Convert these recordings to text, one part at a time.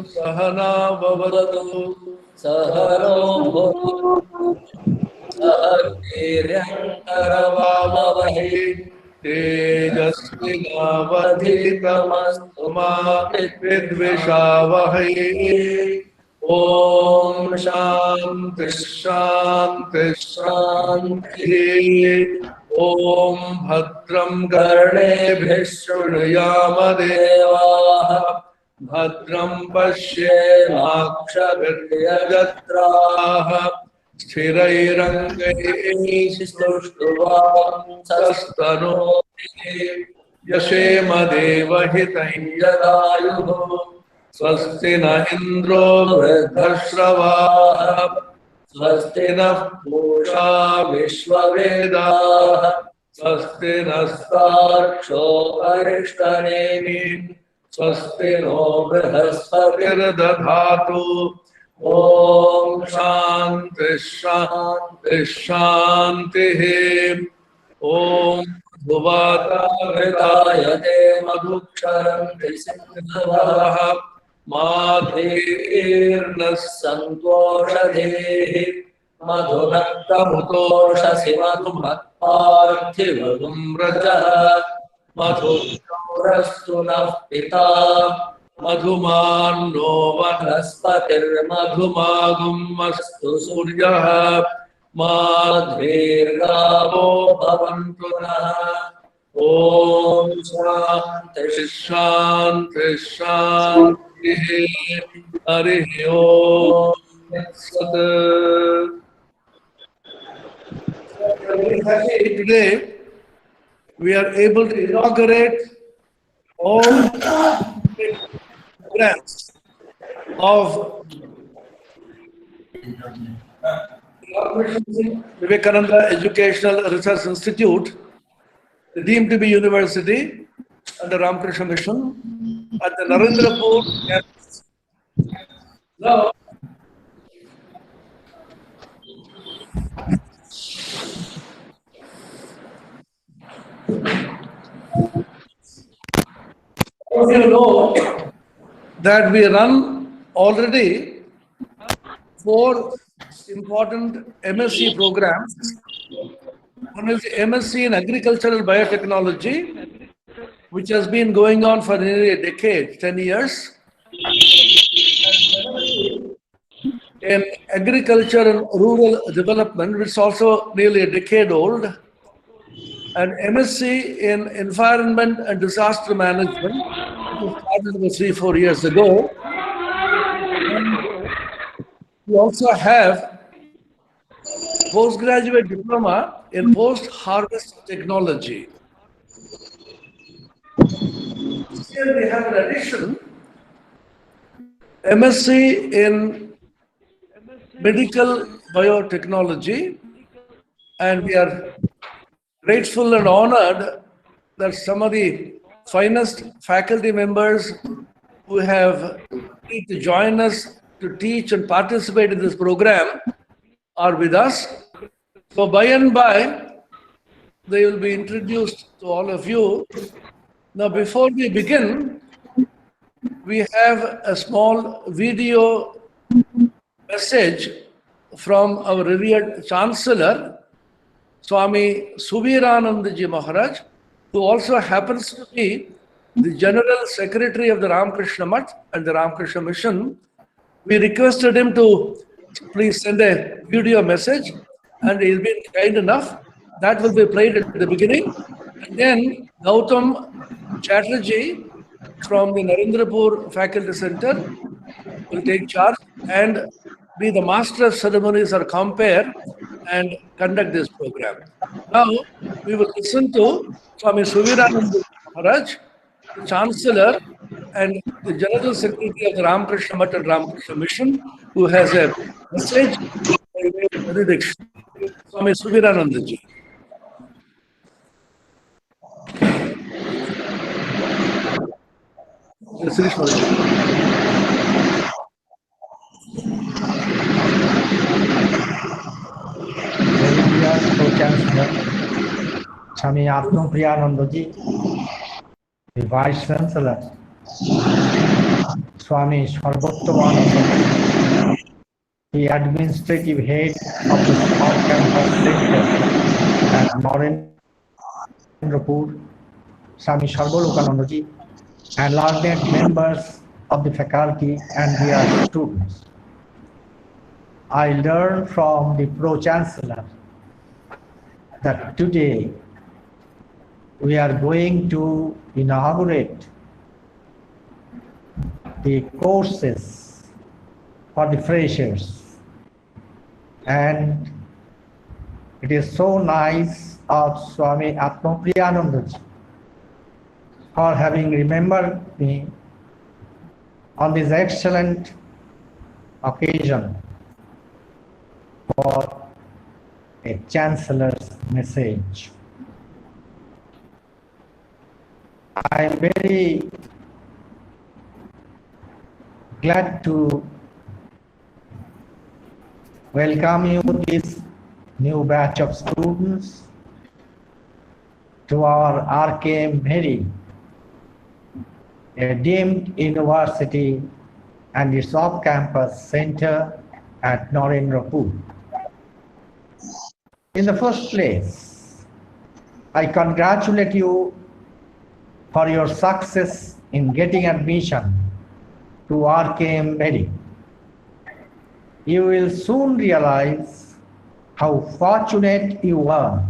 सहना भवतु सहनो भुनक्तु सह वीर्यङ्करवावहै तेजस्विनावधीतमस्तु मा विद्विषावहै। ॐ शान्ति शान्ति शान्तिः। ॐ भद्रं कर्णेभिः शृणुयाम देवाः भद्रं पश्येमाक्षभिर्यजत्राः स्थिरैरङ्गैस्तुष्ट्वांसस्तनोभिः यशेम देवहितं यदायुः स्वस्ति न इन्द्रो वृद्धश्रवाः स्वस्ति नः पूषा विश्ववेदाः स्वस्ति नस्तार्क्ष्यो अरिष्टनेमिः स्वस्ति नो बृहस्पतिर्दधातु ॐ शान्ति शान्ति शान्तिः। ॐ भुवातावृतायते मधुक्षरन्ति सिन्धवः माधीर्नः सन्तोषधेः मधुभक्तमुतोषसि मधुमत्पार्थिवं रजः मधुरस्तु नः पिता मधुमान्नो वनस्पतिर्मधुमागुमस्तु सूर्यः माध्वीर्गावो भवन्तु नः। ॐ शान्ति शान्ति शान्तिः। हरिः ॐ तत्सत्। Today we are able to inaugurate all programs of Vivekananda Educational Research Institute, deemed to be university under Ramakrishna Mission at the Narendrapur Campus. Now, you know that we run already 4 important MSc programs. One is MSc in Agricultural Biotechnology, which has been going on for nearly a decade, 10 years. In Agriculture and Rural Development, which is also nearly a decade old. And MSc in Environment and Disaster Management, which started about 3-4 years ago. And we also have Postgraduate Diploma in Post-Harvest Technology. Here we have in addition MSc in Medical Biotechnology, and we are grateful and honored that some of the finest faculty members who have agreed to join us to teach and participate in this program are with us. So by and by, they will be introduced to all of you. Now, before we begin, we have a small video message from our revered Chancellor, Swami Subiranandaji Maharaj, who also happens to be the General Secretary of the Ramakrishna Mutt and the Ramakrishna Mission. We requested him to please send a video message, and he's been kind enough. That will be played at the beginning. And then Gautam Chatterjee from the Narendrapur Faculty Center will take charge and be the master of ceremonies or compare and conduct this program. Now, we will listen to Swami Subirananda Maharaj, the Chancellor and the General Secretary of the Ramakrishna Mutt and Ramakrishna Mission, who has a message by way of benediction. Swami Subiranandaji. Chancellor, Swami Priyanandaji, the Vice Chancellor, Swami Sarvottomananda, the administrative head of the small campus center at Narendrapur, Swami Sarvalokanandaji, and learned members of the faculty and their students. I learned from the Pro-Chancellor that today we are going to inaugurate the courses for the freshers, and it is so nice of Swami Atmapriyanandaji for having remembered me on this excellent occasion for a Chancellor's message. I am very glad to welcome you, this new batch of students, to our RKMVERI, a deemed university and its off-campus center at Narendrapur. In the first place, I congratulate you for your success in getting admission to RKMVERI. You will soon realize how fortunate you are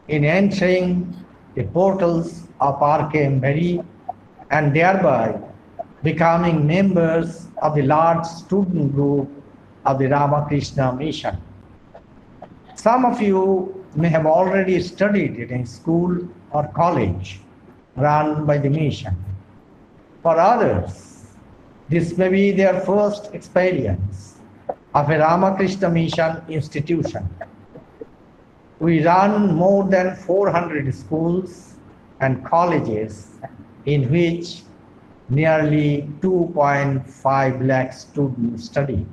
in entering the portals of RKMVERI and thereby becoming members of the large student group of the Ramakrishna Mission. Some of you may have already studied in a school or college run by the mission. For others, this may be their first experience of a Ramakrishna Mission institution. We run more than 400 schools and colleges in which nearly 2.5 lakh students study.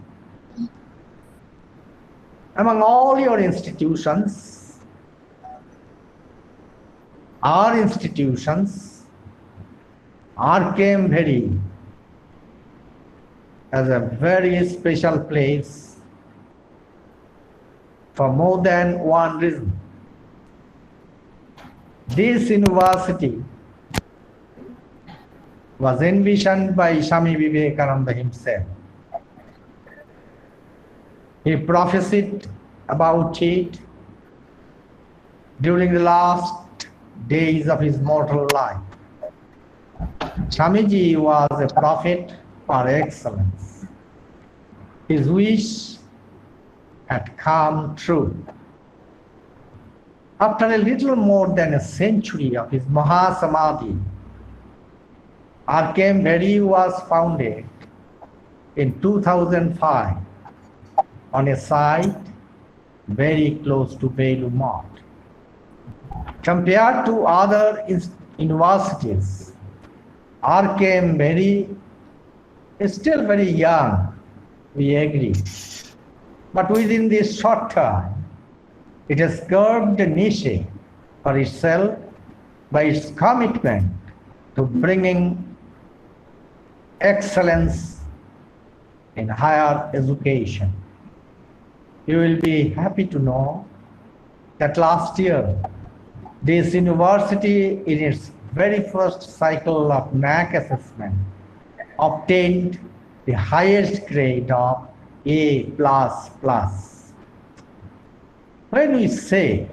Among all your institutions, our institutions, RKMVERI has a very special place for more than one reason. This university was envisioned by Swami Vivekananda himself. He prophesied about it during the last days of his mortal life. Swamiji was a prophet par excellence. His wish had come true. After a little more than a century of his Mahasamadhi, RKMVERI was founded in 2005 on a site very close to Belu Math. Compared to other universities, RKMVERI is still very young, we agree. But within this short time, it has carved a niche for itself by its commitment to bringing excellence in higher education. You will be happy to know that last year, this university, in its very first cycle of NAC assessment, obtained the highest grade of A++. When we say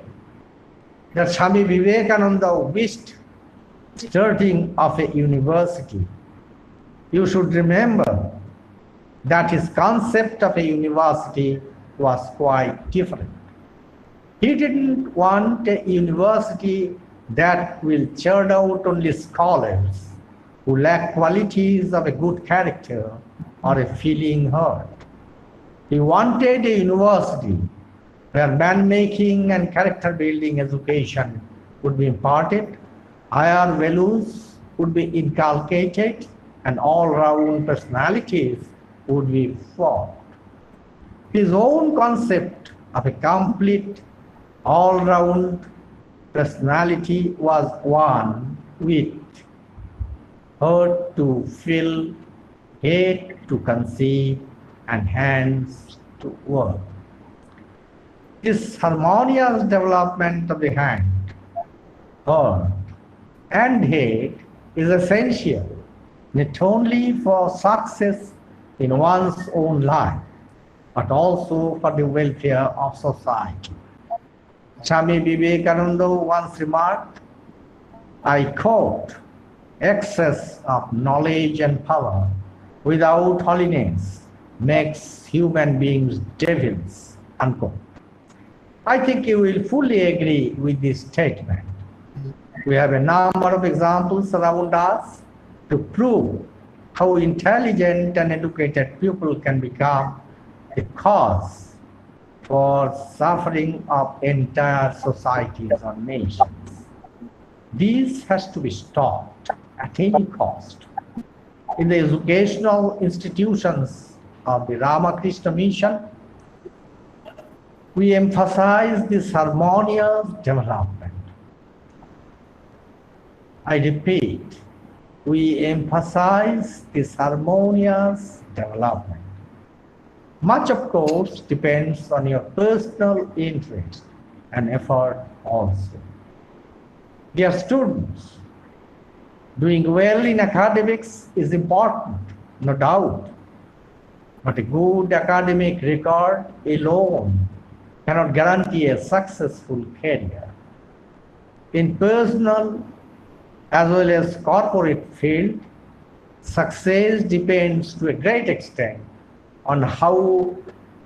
that Swami Vivekananda wished starting of a university, you should remember that his concept of a university was quite different. He didn't want a university that will churn out only scholars who lack qualities of a good character or a feeling heart. He wanted a university where man-making and character-building education would be imparted, higher values would be inculcated, and all-round personalities would be formed. His own concept of a complete, all-round personality was one with heart to fill head to conceive, and hands to work. This harmonious development of the hand, heart, and head is essential not only for success in one's own life, but also for the welfare of society. Swami Vivekananda once remarked, I quote, excess of knowledge and power without holiness makes human beings devils, unquote. I think you will fully agree with this statement. We have a number of examples around us to prove how intelligent and educated people can become a cause for suffering of entire societies or nations. This has to be stopped at any cost. In the educational institutions of the Ramakrishna Mission, we emphasize this harmonious development. I repeat, we emphasize this harmonious development. Much, of course, depends on your personal interest and effort also. Dear students, doing well in academics is important, no doubt. But a good academic record alone cannot guarantee a successful career. In personal as well as corporate field, success depends to a great extent on how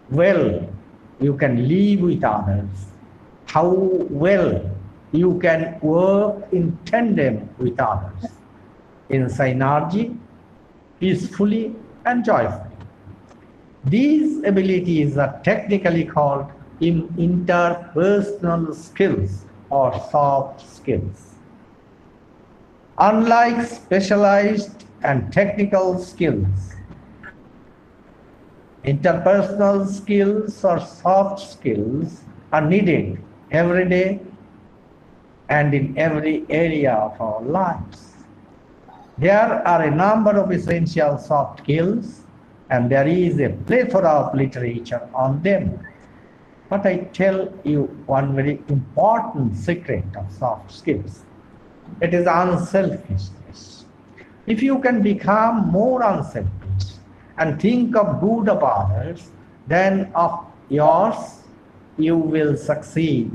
well you can live with others, how well you can work in tandem with others, in synergy, peacefully and joyfully. These abilities are technically called interpersonal skills or soft skills. Unlike specialized and technical skills, interpersonal skills or soft skills are needed every day and in every area of our lives. There are a number of essential soft skills, and there is a plethora of literature on them. But I tell you one very important secret of soft skills. It is unselfishness. If you can become more unselfish and think of good of others than of yours, you will succeed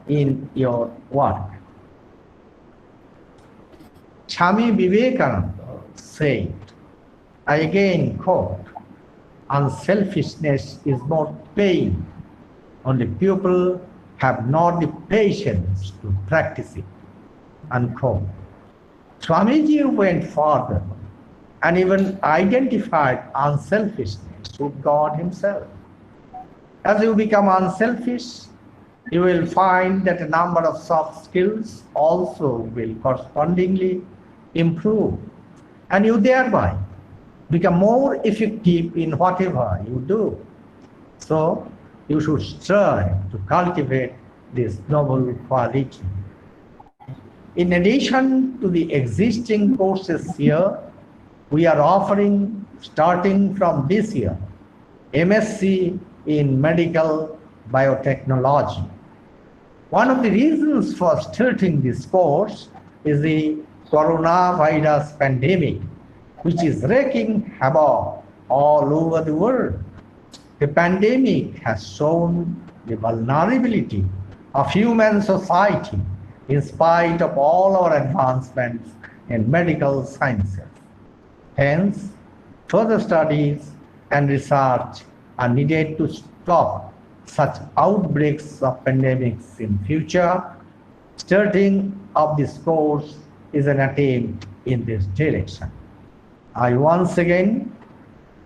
in your work. Swami Vivekananda said, I again quote, unselfishness is not pain, only people have not the patience to practice it, unquote. Swamiji went further and even identified unselfishness with God himself. As you become unselfish, you will find that a number of soft skills also will correspondingly improve, and you thereby become more effective in whatever you do. So you should strive to cultivate this noble quality. In addition to the existing courses here, we are offering, starting from this year, MSc in Medical Biotechnology. One of the reasons for starting this course is the coronavirus pandemic, which is wreaking havoc all over the world. The pandemic has shown the vulnerability of human society in spite of all our advancements in medical sciences. Hence, further studies and research are needed to stop such outbreaks of pandemics in future. Starting of this course is an attempt in this direction. I once again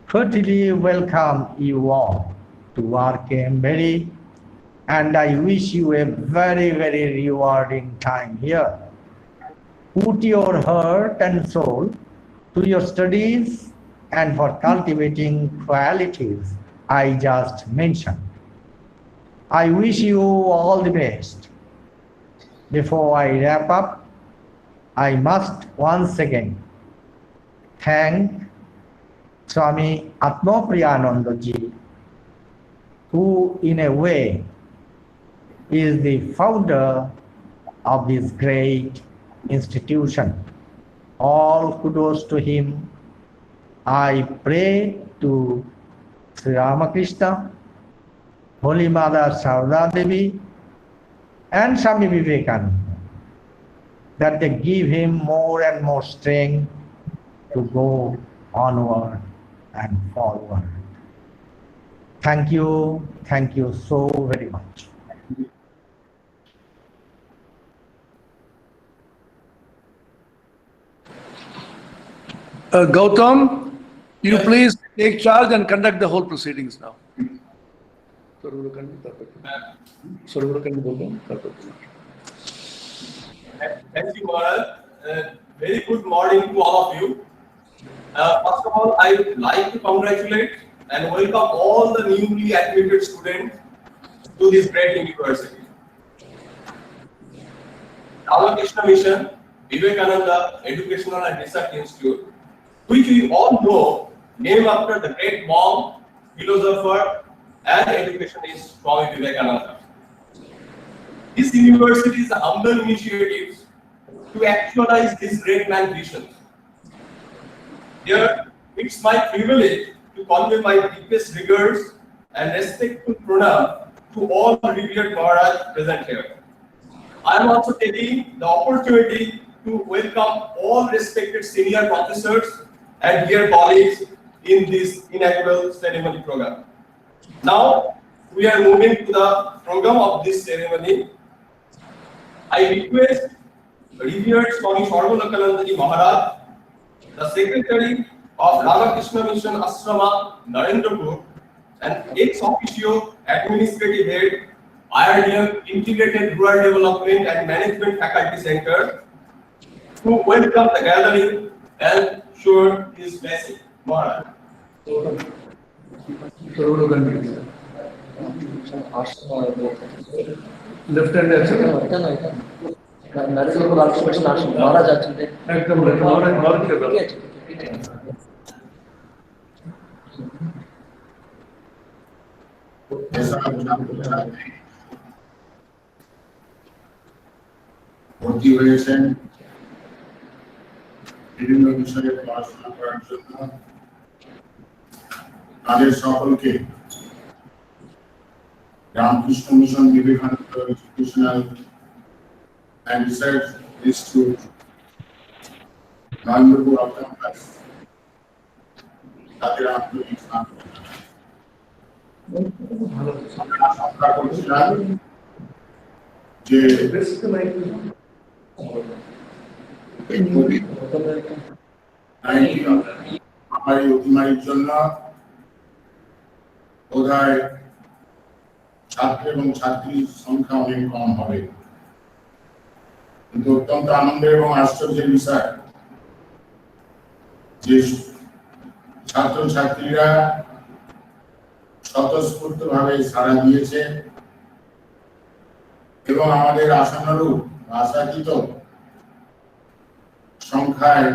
heartily welcome you all to RKMVERI, and I wish you a very, very rewarding time here. Put your heart and soul to your studies and for cultivating qualities I just mentioned. I wish you all the best. Before I wrap up, I must once again thank Swami Atmapriyanandaji, who in a way is the founder of this great institution. All kudos to him. I pray to Sri Ramakrishna, Holy Mother Sarada Devi, and Swami Vivekananda, that they give him more and more strength to go onward and forward. Thank you so very much. Gautam, you please take charge and conduct the whole proceedings now. Thank you, Maharaj. Very good morning to all of you. First of all, I would like to congratulate and welcome all the newly admitted students to this great university. Ramakrishna Mission, Vivekananda Educational and Research Institute, which we all know, named after the great monk, philosopher, and educationist Swami Vivekananda. This university is a humble initiative to actualize this great man's vision. Here, it's my privilege to convey my deepest regards and respectful pranam to all revered Maharaj present here. I am also taking the opportunity to welcome all respected senior professors and dear colleagues in this inaugural ceremony program. Now, we are moving to the program of this ceremony. I request revered Swami Sarvalokanandaji Maharaj, the Secretary of Ramakrishna Mission Ashrama, Narendrapur, and ex officio administrative head, IRDM Integrated Rural Development and Management Faculty Center, to welcome the gathering and share his blessing. Maharaj. Left hand আছে না Narendrapur Campus of Maharaj আছে একদম left mark করে দাও ভর্তি হয়েছেন বিভিন্ন বিষয়ে পড়াশোনা করার জন্য তাদের সকলকে Ramakrishna mission Vivekananda educational and Research Institute, Narendrapur Campus, তাদের আন্তরিক স্বাগত। আমরা আশা করছিলাম যে মহামারী অতিমারির জন্য বোধহয় ছাত্র এবং ছাত্রীর সংখ্যা অনেক কম হবে, কিন্তু অত্যন্ত আনন্দের এবং আশ্চর্যের বিষয় যে ছাত্র ছাত্রীরা স্বতঃস্ফূর্তভাবে সাড়া দিয়েছে এবং আমাদের আশানুরূপ আশাতীত সংখ্যায়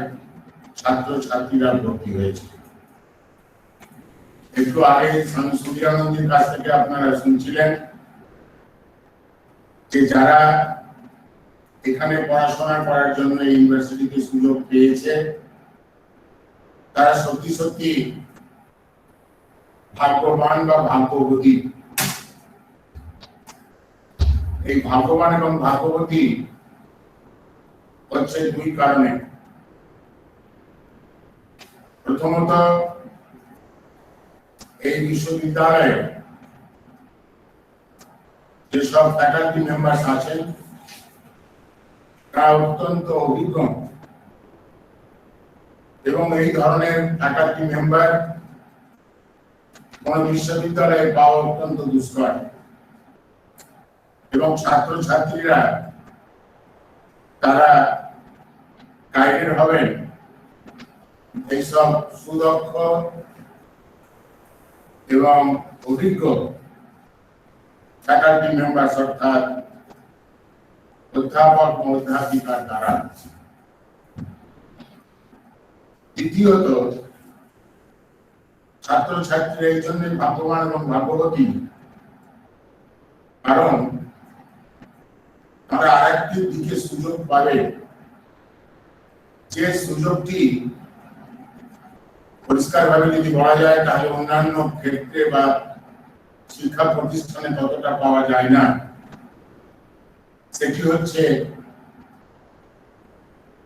ছাত্র ছাত্রীরা ভর্তি হয়েছে। একটু আগে স্বামী সুবিরানন্দের কাছ থেকে আপনারা শুনছিলেন যে যারা এখানে পড়াশোনা করার জন্য ইউনিভার্সিটিতে সুযোগ পেয়েছে তারা সত্যি সত্যি ভাগ্যবান বা ভাগ্যবতী। এই ভাগ্যবান এবং ভাগ্যবতী হচ্ছে দুই কারণে। প্রথমত, এই বিশ্ববিদ্যালয়ে যেসব ফ্যাকাল্টি মেম্বার্স আছেন তারা অত্যন্ত অভিজ্ঞ এবং এই ধরনের ফ্যাকাল্টি মেম্বার কোন বিশ্ববিদ্যালয়ে পাওয়া অত্যন্ত দুষ্কর, এবং ছাত্র ছাত্রীরা তারা গাইডেড হবেন এইসব সুদক্ষ এবং অভিজ্ঞ ফ্যাকাল্টি মেম্বার অর্থাৎ অধ্যাপক ও অধ্যাপিকার দ্বারা। দ্বিতীয়ত, ছাত্রছাত্রীরা এই জন্য ভাগ্যবান এবং ভাগ্যবতী, কারণ তারা আরেকটি দিকে সুযোগ পাবে, যে সুযোগটি পরিষ্কারভাবে যদি বলা যায় তাহলে অন্যান্য ক্ষেত্রে বা শিক্ষা প্রতিষ্ঠানে ততটা পাওয়া যায় না। সেটি হচ্ছে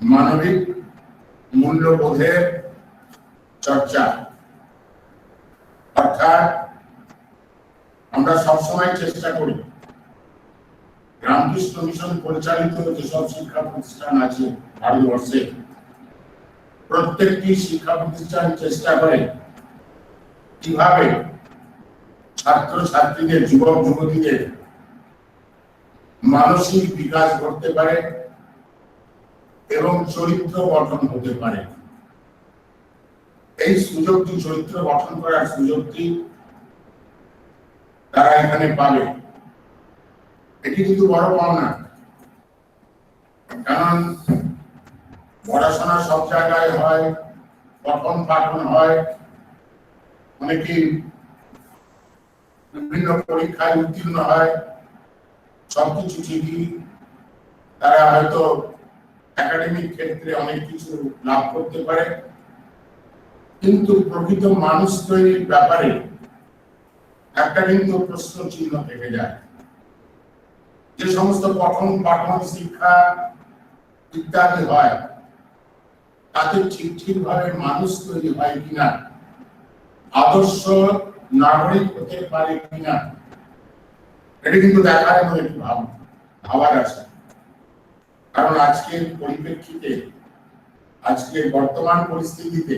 মানবিক মূল্যবোধের চর্চা। অর্থাৎ আমরা সবসময় চেষ্টা করি রামকৃষ্ণ মিশন পরিচালিত যেসব শিক্ষা প্রতিষ্ঠান আছে ভারতবর্ষে, প্রত্যেকটি শিক্ষা প্রতিষ্ঠান চেষ্টা করে কিভাবে ছাত্রছাত্রীদের, যুবক যুবতীদের মানসিক বিকাশ ঘটতে পারে এবং চরিত্র গঠন হতে পারে। এই সুযোগটি, চরিত্র গঠন করার সুযোগটি তারা এখানে পাবে। এটি কিন্তু বড় পাওনা, কারণ পড়াশোনা সব জায়গায় হয়, পঠন পাঠন হয়, অনেকেই বিভিন্ন পরীক্ষায় উত্তীর্ণ হয়, সবকিছু ঠিকই, তারা হয়তো একাডেমিক ক্ষেত্রে অনেক কিছু লাভ করতে পারে, কিন্তু প্রকৃত মানুষ তৈরির ব্যাপারে একটা কিন্তু প্রশ্ন চিহ্ন থেকে যায়। যে সমস্ত পঠন পাঠন শিক্ষা ইত্যাদি হয় তাতে ঠিকভাবে মানুষ তৈরি হয় কিনা, আদর্শ নাগরিক হতে পারে কিনা, এটা কিন্তু দেখার এবং একটু ভাবার আছে। কারণ আজকের পরিপ্রেক্ষিতে, আজকের বর্তমান পরিস্থিতিতে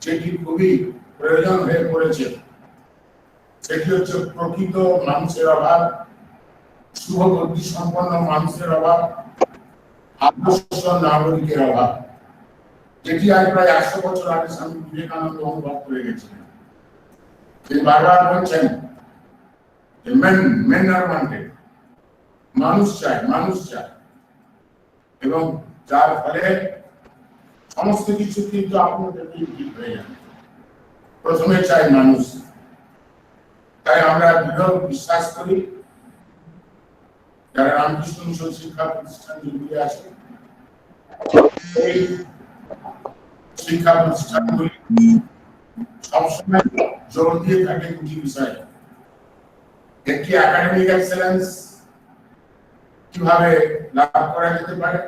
যেটি খুবই প্রয়োজন হয়ে পড়েছে সেটি হচ্ছে প্রকৃত মানুষের অভাব, শুভবুদ্ধি সম্পন্ন মানুষের অভাব, আদর্শ নাগরিকের অভাব, যেটি আজ প্রায় 100 বছর আগে স্বামী বিবেকানন্দ অনুভব করে গেছিলেন। তিনি বারবার বলছেন যে মেন আর ওয়ান্টেড, মানুষ চায়, মানুষ চায়, এবং যার ফলে সমস্ত কিছু কিন্তু আপনাদের ঠিক হয়ে যাবে। প্রথমে চাই মানুষ। তাই আমরা দৃঢ় বিশ্বাস করি যারা রামকৃষ্ণ মিশন শিক্ষা প্রতিষ্ঠান যেগুলি আছে, এই শিক্ষা প্রতিষ্ঠানগুলি সবসময় জোর দিয়ে থাকে দুটি বিষয়। একটি একাডেমিক এক্সেলেন্স কিভাবে লাভ করা যেতে পারে,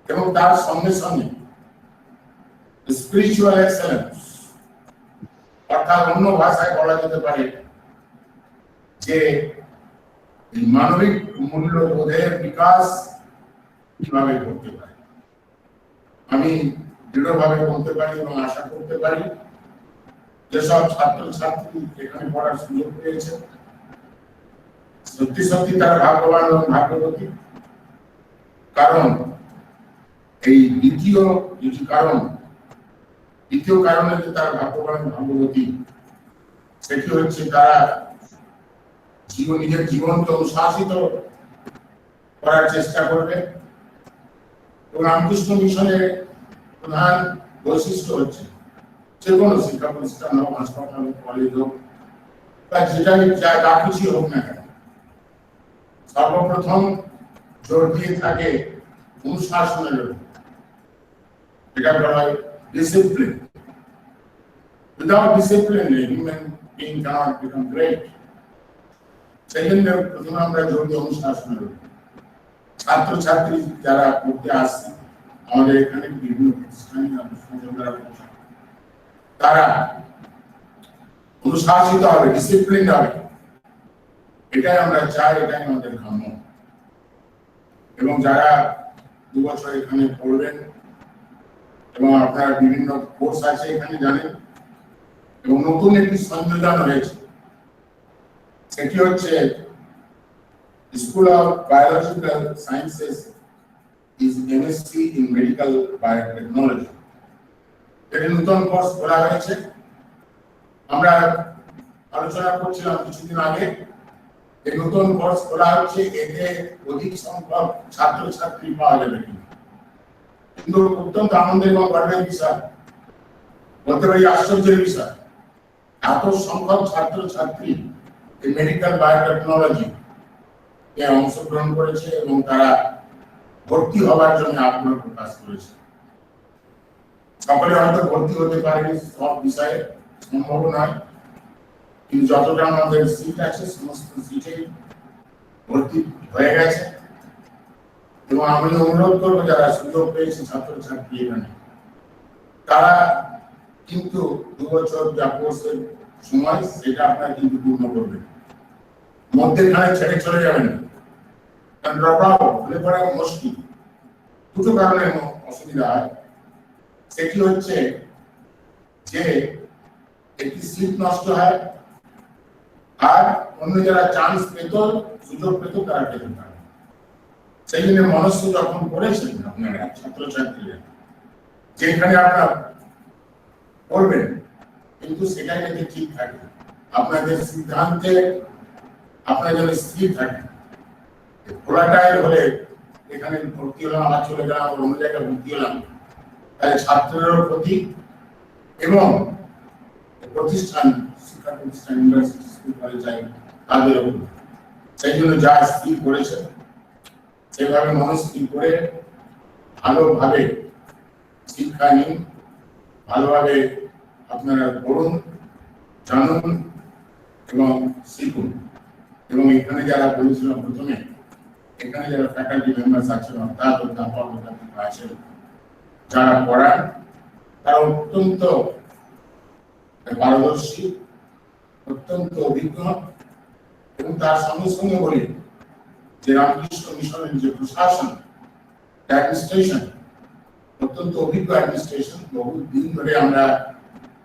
এবং তার সঙ্গে সঙ্গে স্পিরিচুয়াল এক্সেলেন্স, অর্থাৎ অন্য ভাষায় বলা যেতে পারে যে মানবিক মূল্যবোধের বিকাশ কিভাবে করতে পারে। আমি দৃঢ়ভাবে বলতে পারি এবং আশা করতে পারি যেসব ছাত্রছাত্রী এখানে পড়ার সুযোগ পেয়েছে সত্যি সত্যি তারা ভাগ্যবান এবং ভাগ্যবতী। কারণ এই দ্বিতীয় কারণে যে তারা ভাগ্যবান ভাগ্যবতী, সেটি হচ্ছে তারা নিজের জীবনকে অনুশাসিত করার চেষ্টা করবে। রামকৃষ্ণ মিশনের প্রধান বৈশিষ্ট্য হচ্ছে যে কোনো শিক্ষা প্রতিষ্ঠান হোক, হাসপাতাল হোক, কলেজ হোক, বা যা কিছু হোক না কেন, সর্বপ্রথম জোর দিয়ে থাকে অনুশাসনের উপর। এটা বলা হয় discipline. Without discipline, a human being cannot become great. সেই জন্য প্রথমে আমরা জোর দিই অনুশাসনের উপর। ছাত্রছাত্রী যারা পড়তে আসছে আমাদের এখানে বিভিন্ন প্রতিষ্ঠানে, তারা অনুশাসিত হবে, ডিসিপ্লিন হবে, এটাই আমরা চাই, এটাই আমাদের কাম্য। এবং যারা 2 বছর এখানে পড়বেন এবং আপনারা বিভিন্ন কোর্স আছে এখানে জানেন, এবং নতুন একটি সংযোজন হয়েছে, সেটি হচ্ছে school of biological sciences is MSc in medical biotechnology. এটি নতুন কোর্স খোলা হয়েছে। আমরা আলোচনা করছিলাম কিছুদিন আগে, এই নতুন কোর্স খোলা হচ্ছে, এতে অধিক সংখ্যক ছাত্রছাত্রী পাওয়া যাবে। কিন্তু অত্যন্ত আনন্দের এবং গর্বের বিষয় বলতে পারি আশ্চর্যের বিষয়, এত সংখ্যক ছাত্রছাত্রী এই মেডিকেল বায়োটেকনোলজি এ অংশগ্রহণ করেছে এবং তারা ভর্তি হওয়ার জন্য আগ্রহ প্রকাশ করেছে। সকলে হয়তো ভর্তি হতে পারেনি, সব বিষয়ে সম্ভব নয়, কিন্তু যতটা আমাদের সিট আছে সমস্ত সিটে ভর্তি হয়ে গেছে। এবং আমি অনুরোধ করবো যারা সুযোগ পেয়েছে ছাত্রছাত্রী এখানে, তারা কিন্তু 2 বছর যা কোর্সের সময় সেটা আপনারা কিন্তু পূর্ণ করবেন, মধ্যেখানে ছেড়ে চলে যাবেন না, কারণ ড্রপ আউট হলে পরে মুশকিল। দুটো কারণে অসুবিধা হয়। সেটি হচ্ছে যে একটি সিট নষ্ট হয়, আর অন্য যারা চান্স পেত, সুযোগ পেত, তারা পেতে পারে। সেই জন্য মনস্থ যখন করেছেন আপনারা ছাত্রছাত্রীরা যেখানে আপনারা পড়বেন, কিন্তু সেটা যাতে ঠিক থাকে, আপনাদের সিদ্ধান্তে আপনারা যেন স্থির থাকেন। খোলাটাই হলে এখানে ভর্তি হলাম, আবার চলে গেলাম, অন্য জায়গায় ভর্তি হলাম, তাহলে ছাত্রেরও ক্ষতি এবং প্রতিষ্ঠান, শিক্ষা প্রতিষ্ঠান, ইউনিভার্সিটি, স্কুল কলেজ তাদেরও। সেই জন্য যা স্থির করেছে সেভাবে মনস্থির করে ভালোভাবে শিক্ষা নিন, ভালোভাবে আপনারা পড়ুন, জানুন এবং শিখুন। এবং এখানে যারা বলেছিলাম প্রথমে, এখানে যারা ফ্যাকাল্টি মেম্বার্স আছেন, অর্থাৎ অধ্যাপক অধ্যাপিকা আছেন, যারা পড়ান, তারা অত্যন্ত পারদর্শী, অত্যন্ত অভিজ্ঞ। এবং তার সঙ্গে সঙ্গে বলি যে রামকৃষ্ণ মিশনের যে প্রশাসন, অ্যাডমিনিস্ট্রেশন, অত্যন্ত অভিজ্ঞ অ্যাডমিনিস্ট্রেশন। বহুদিন ধরে আমরা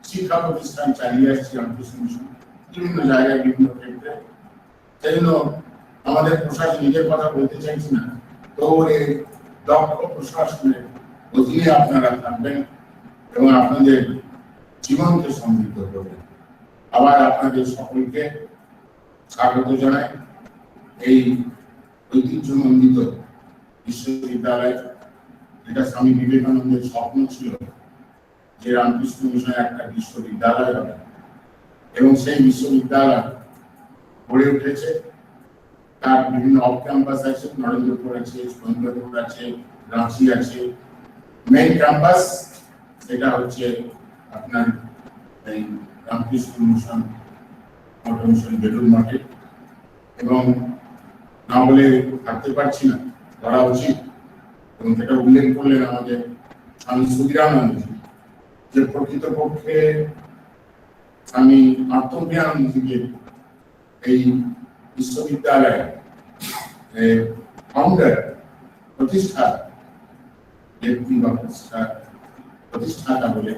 শিক্ষা প্রতিষ্ঠান চালিয়ে আসছি রামকৃষ্ণ মিশন বিভিন্ন জায়গায়, বিভিন্ন ক্ষেত্রে। সেই জন্য আমাদের প্রশাসন, নিজের কথা বলতে চাইছি না, তো এই দক্ষ প্রশাসনের অধীনে আপনারা থাকবেন এবং আপনাদের জীবনকে সমৃদ্ধ করবেন। আবার আপনাদের সকলকে স্বাগত জানাই এই ঐতিহ্যমণ্ডিত বিশ্ববিদ্যালয়, যেটা স্বামী বিবেকানন্দের স্বপ্ন ছিল যে রামকৃষ্ণ মিশনে একটা বিশ্ববিদ্যালয় হবে, এবং সেই বিশ্ববিদ্যালয় গড়ে উঠেছে। তার বিভিন্ন অফ ক্যাম্পাস আছে, নরেন্দ্রপুর আছে, সুরেন্দ্রপুর আছে, রাঁচি আছে। মেইন ক্যাম্পাস সেটা হচ্ছে আপনার এই রামকৃষ্ণ মিশন মিশন বেলুর মাঠে। এবং না বলে থাকতে পারছি না, করা উচিত। এবং সেটা উল্লেখ করলেন আমাদের স্বামী সুধীরানন্দজি, যে প্রকৃতপক্ষে স্বামী আত্মজ্ঞানন্দজিকে এই বিশ্ববিদ্যালয় ফাউন্ডার, প্রতিষ্ঠাতা ব্যক্তি বা প্রতিষ্ঠাতা বলে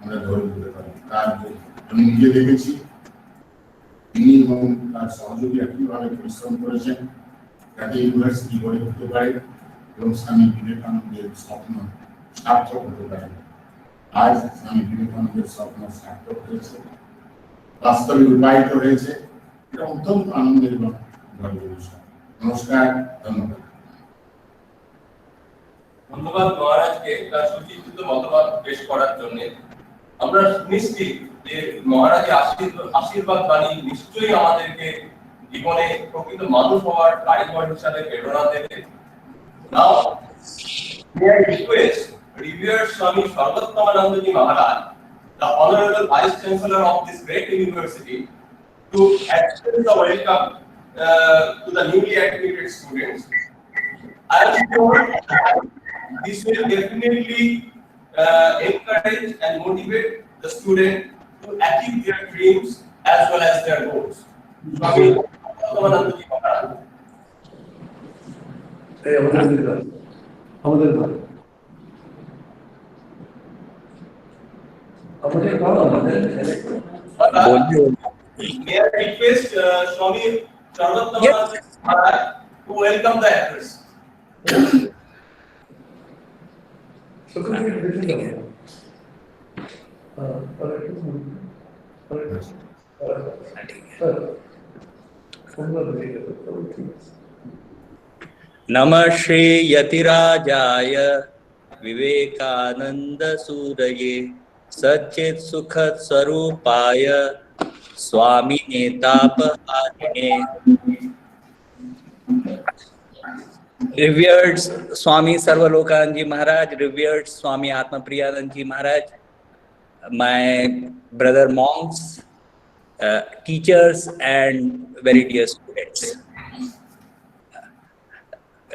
আমরা ধরে নিতে পারি। তার আমি নিজে দেখেছি তিনি এবং তার সহযোগী একইভাবে পরিশ্রম করেছেন যাতে ইউনিভার্সিটি গড়ে উঠতে পারে এবং স্বামী বিবেকানন্দের স্বপ্ন সার্থক হতে পারে। আজ স্বামী বিবেকানন্দের স্বপ্ন সার্থক হয়েছে, বাস্তবে রূপায়িত হয়েছে। এটা অত্যন্ত আনন্দের এবং গর্বের বিষয়। নমস্কার, ধন্যবাদ। ধন্যবাদ মহারাজকে তার সুচিন্তিত মতামত পেশ করার জন্য। আমরা নিশ্চিত যে মহারাজের আশীর্বাদ বাণী নিশ্চয়ই আমাদেরকে জীবনে প্রকৃত মানুষ হওয়ার কারিগর হিসাবে প্রেরণা দেবে। Now, may I request revered Swami Sarvatmamanandaji Maharaj, the Honorable Vice Chancellor of this great university, to extend the welcome to the newly admitted students. I am sure this will definitely encourage and motivate the student to achieve their dreams as well as their goals. Swami Sarvatmamanandaji Maharaj. May I request Swami Sarvatmamanandaji Maharaj to welcome the actors. नमः श्री यतिराजाय विवेकानंद सूरये सच्चित सुखद स्वरूपाय स्वामी नेतापहारिणे. Revered Swami Sarvalokanji Maharaj, revered Swami Atma Priyananji Maharaj, my brother monks, teachers, and very dear students.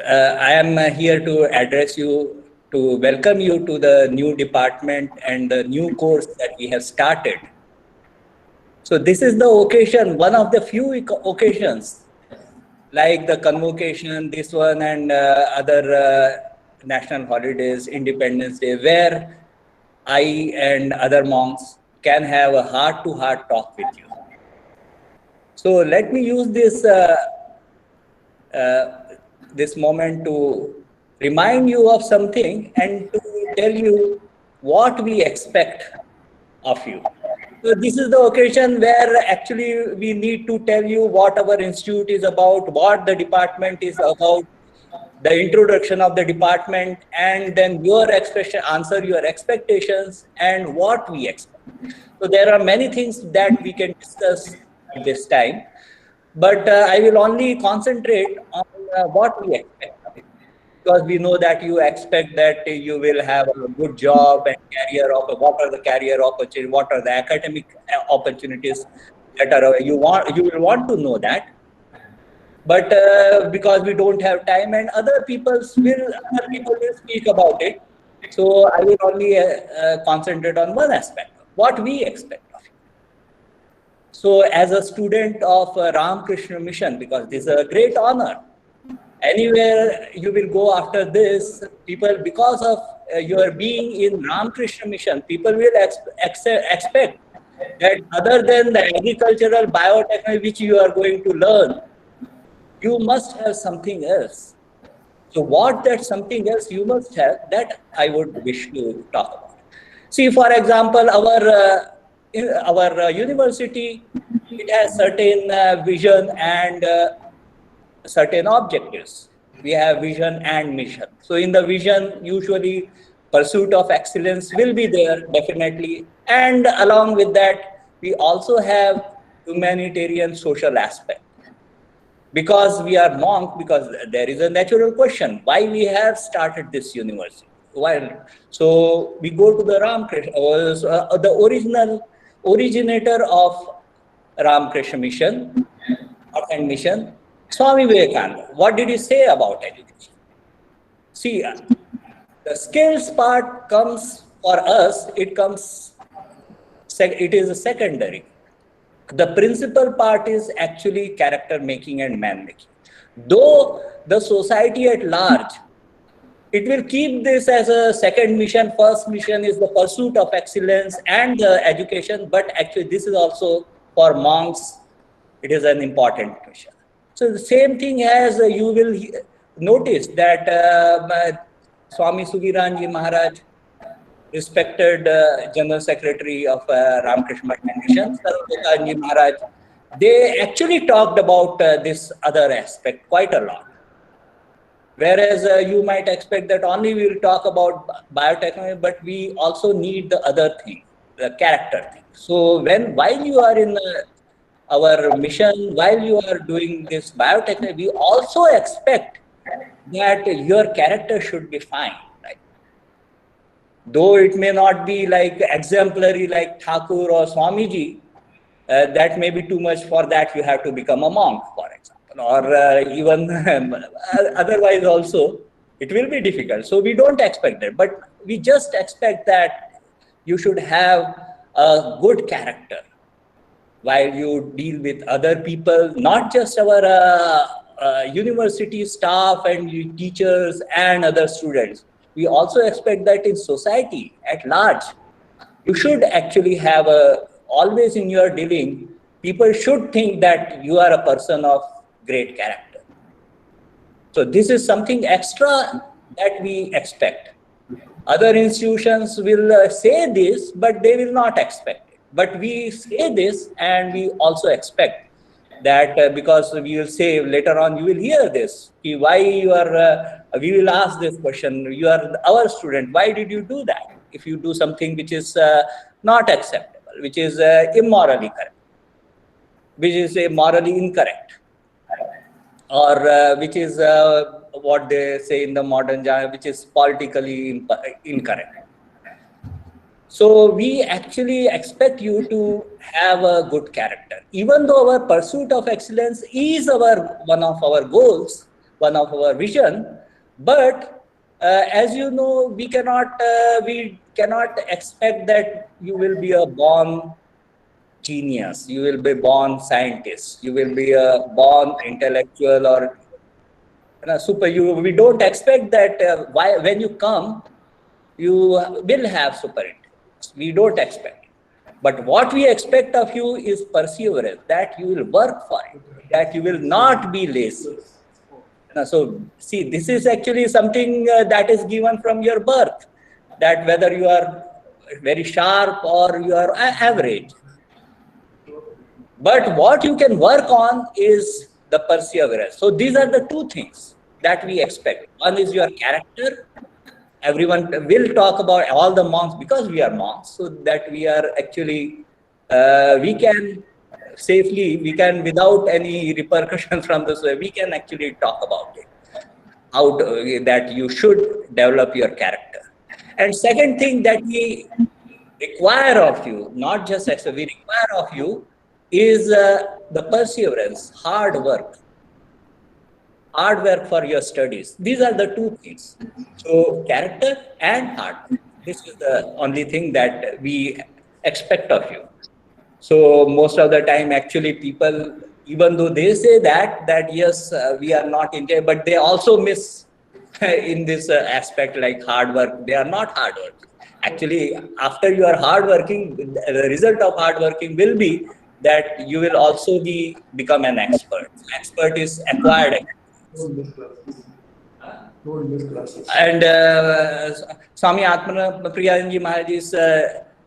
I am here to address you, to welcome you to the new department and the new course that we have started. So this is the occasion, one of the few occasions, like the convocation, this one, and other national holidays, Independence Day, where I and other monks can have a heart-to-heart talk with you. So let me use this this moment to remind you of something and to tell you what we expect of you. So this is the occasion where actually we need to tell you what our institute is about, what the department is about, the introduction of the department, and then your expression, answer your expectations and what we expect. So there are many things that we can discuss at this time, but I will only concentrate on what we expect. Because we know that you expect that you will have a good job and career, what are the career opportunities, what are the academic opportunities that are you will want to know that. But because we don't have time and other people will speak about it, so I will only concentrate on one aspect, what we expect of you. So as a student of Ramakrishna Mission, because this is a great honor, anywhere you will go after this, people, because of your being in Ramakrishna Mission, people will expect that other than the agricultural biotechnology which you are going to learn, you must have something else. So what that something else you must have, that I would wish to talk about. See, for example, our university, it has certain vision and certain objectives. We have vision and mission. So in the vision, usually pursuit of excellence will be there, definitely. And along with that, we also have humanitarian social aspect. Because we are monk, because there is a natural question, why we have started this university. So we go to the Ramakrishna, the originator of Ramakrishna Mission, and mission, Swami Vivekananda. What did he say about education? See, the skills part comes for us, it is a secondary. The principal part is actually character making and man making. Though the society at large, it will keep this as a second mission. First mission is the pursuit of excellence and the education, but actually this is also for monks, it is an important mission. So the same thing as you will notice that Swami Sugiranji Maharaj, respected General Secretary of Ramakrishna Mission, Sarvalokanji Maharaj, they actually talked about this other aspect quite a lot. Whereas you might expect that only we will talk about biotechnology, but we also need the other thing, the character thing. So while you are in our mission, while you are doing this biotechnology, we also expect that your character should be fine, right? Though it may not be like exemplary like Thakur or Swamiji, that may be too much. For that you have to become a monk, for example, or even otherwise also it will be difficult. So we don't expect that, but we just expect that you should have a good character while you deal with other people, not just our university staff and teachers and other students. We also expect that in society at large, you should actually have always in your dealing, people should think that you are a person of great character. So this is something extra that we expect. Other institutions will say this, but they will not expect it. But we say this and we also expect that because we will say later on, you will hear this, why you are, we will ask this question, you are our student, why did you do that? if you do something which is not acceptable, which is immorally correct, which is morally incorrect, or which is what they say in the modern genre, which is politically incorrect. So we actually expect you to have a good character. Even though our pursuit of excellence is one of our goals, one of our vision, but as you know, we cannot expect that you will be a born genius, you will be born scientist, you will be a born intellectual or super. We don't expect that when you come, you will have super intelligence. We don't expect it. But what we expect of you is perseverance, that you will work for it, that you will not be lazy. So see, this is actually something that is given from your birth, that whether you are very sharp or you are average. But what you can work on is the perseverance. So these are the two things that we expect. One is your character. Everyone will talk about all the monks, because we are monks, so that we are actually, we can safely, without any repercussion from this, we can actually talk about it, how that you should develop your character. And second thing that we require of you, not just as we require of you, is the perseverance, hard work for your studies. These are the two things. So character and hard work. This is the only thing that we expect of you. So most of the time, actually, people, even though they say that yes, we are not intelligent, but they also miss in this aspect, like hard work. They are not hard working. Actually, after you are hard working, the result of hard working will be that you will also become an expert. Expert is acquired. And Swami Atmanapriyanji Maharaj is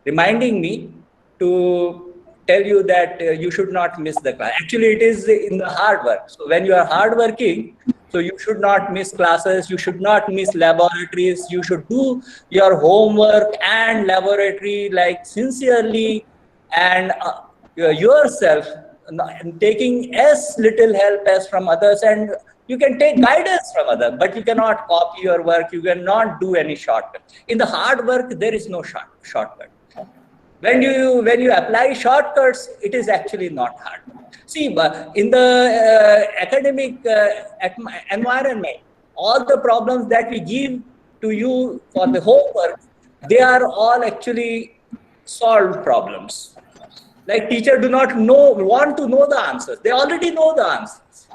reminding me to tell you that you should not miss the class. Actually, it is in the hard work. So when you are hard working, so you should not miss classes, you should not miss laboratories, you should do your homework and laboratory like sincerely, and yourself, taking as little help as from others, and you can take guidance from others, but you cannot copy your work, you cannot do any shortcut. In the hard work, there is no shortcut. When you apply shortcuts, it is actually not hard. See, but in the academic environment, all the problems that we give to you for the homework, they are all actually solved problems. Like teacher do not want to know the answers. They already know the answers.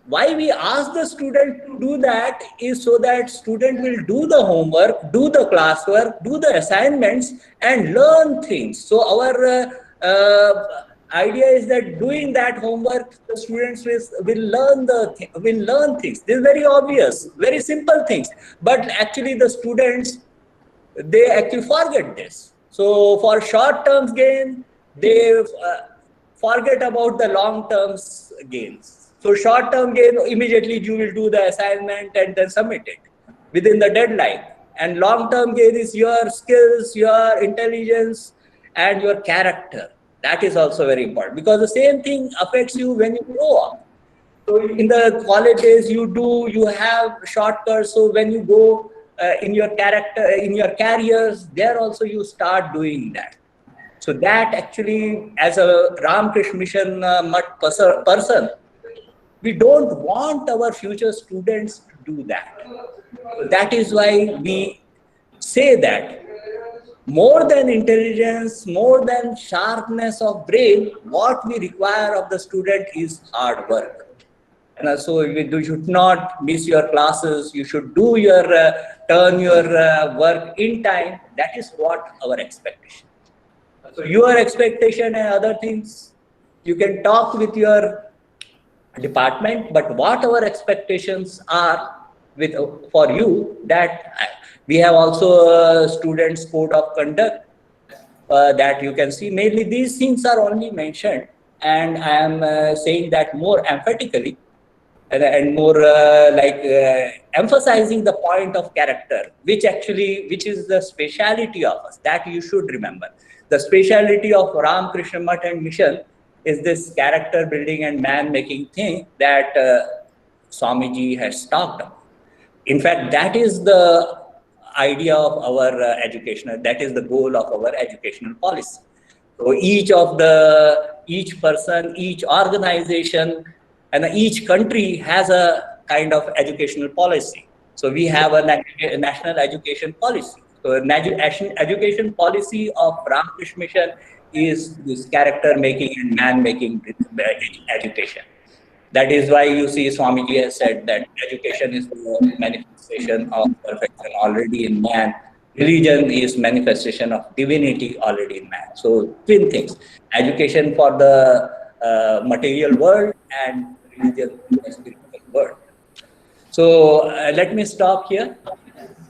Why we ask the student to do that is so that student will do the homework, do the classwork, do the assignments, and learn things. So our idea is that doing that homework, the students will learn things. This is very obvious, very simple things. But actually, the students, they actually forget this. So for short-term gain, they forget about the long-term gains. So short-term gain, immediately you will do the assignment and then submit it within the deadline. And long-term gain is your skills, your intelligence, and your character. That is also very important, because the same thing affects you when you grow up. So in the college days, you have shortcuts. So when you go in your character, in your careers, there also you start doing that. So that actually, as a Ramakrishna Mission Mutt person, we don't want our future students to do that. That is why we say that more than intelligence, more than sharpness of brain, what we require of the student is hard work. And so you should not miss your classes. You should do your turn your work in time. That is what our expectation. So your expectation and other things, you can talk with your department, but what our expectations are for you, that we have also students code of conduct that you can see. Mainly these things are only mentioned, and I am saying that more emphatically, and more emphasizing the point of character, which is the speciality of us, that you should remember. The speciality of Ramakrishna Math and Mission is this character building and man making thing that Swamiji has talked about. In fact, that is the idea of our that is the goal of our educational policy. So each person, each organization, and each country has a kind of educational policy. So we have a national education policy. So education policy of Ramakrishna Mission is this character making and man making education. That is why you see Swamiji has said that education is the manifestation of perfection already in man. Religion is manifestation of divinity already in man. So twin things: education for the material world and religion for the spiritual world. So let me stop here.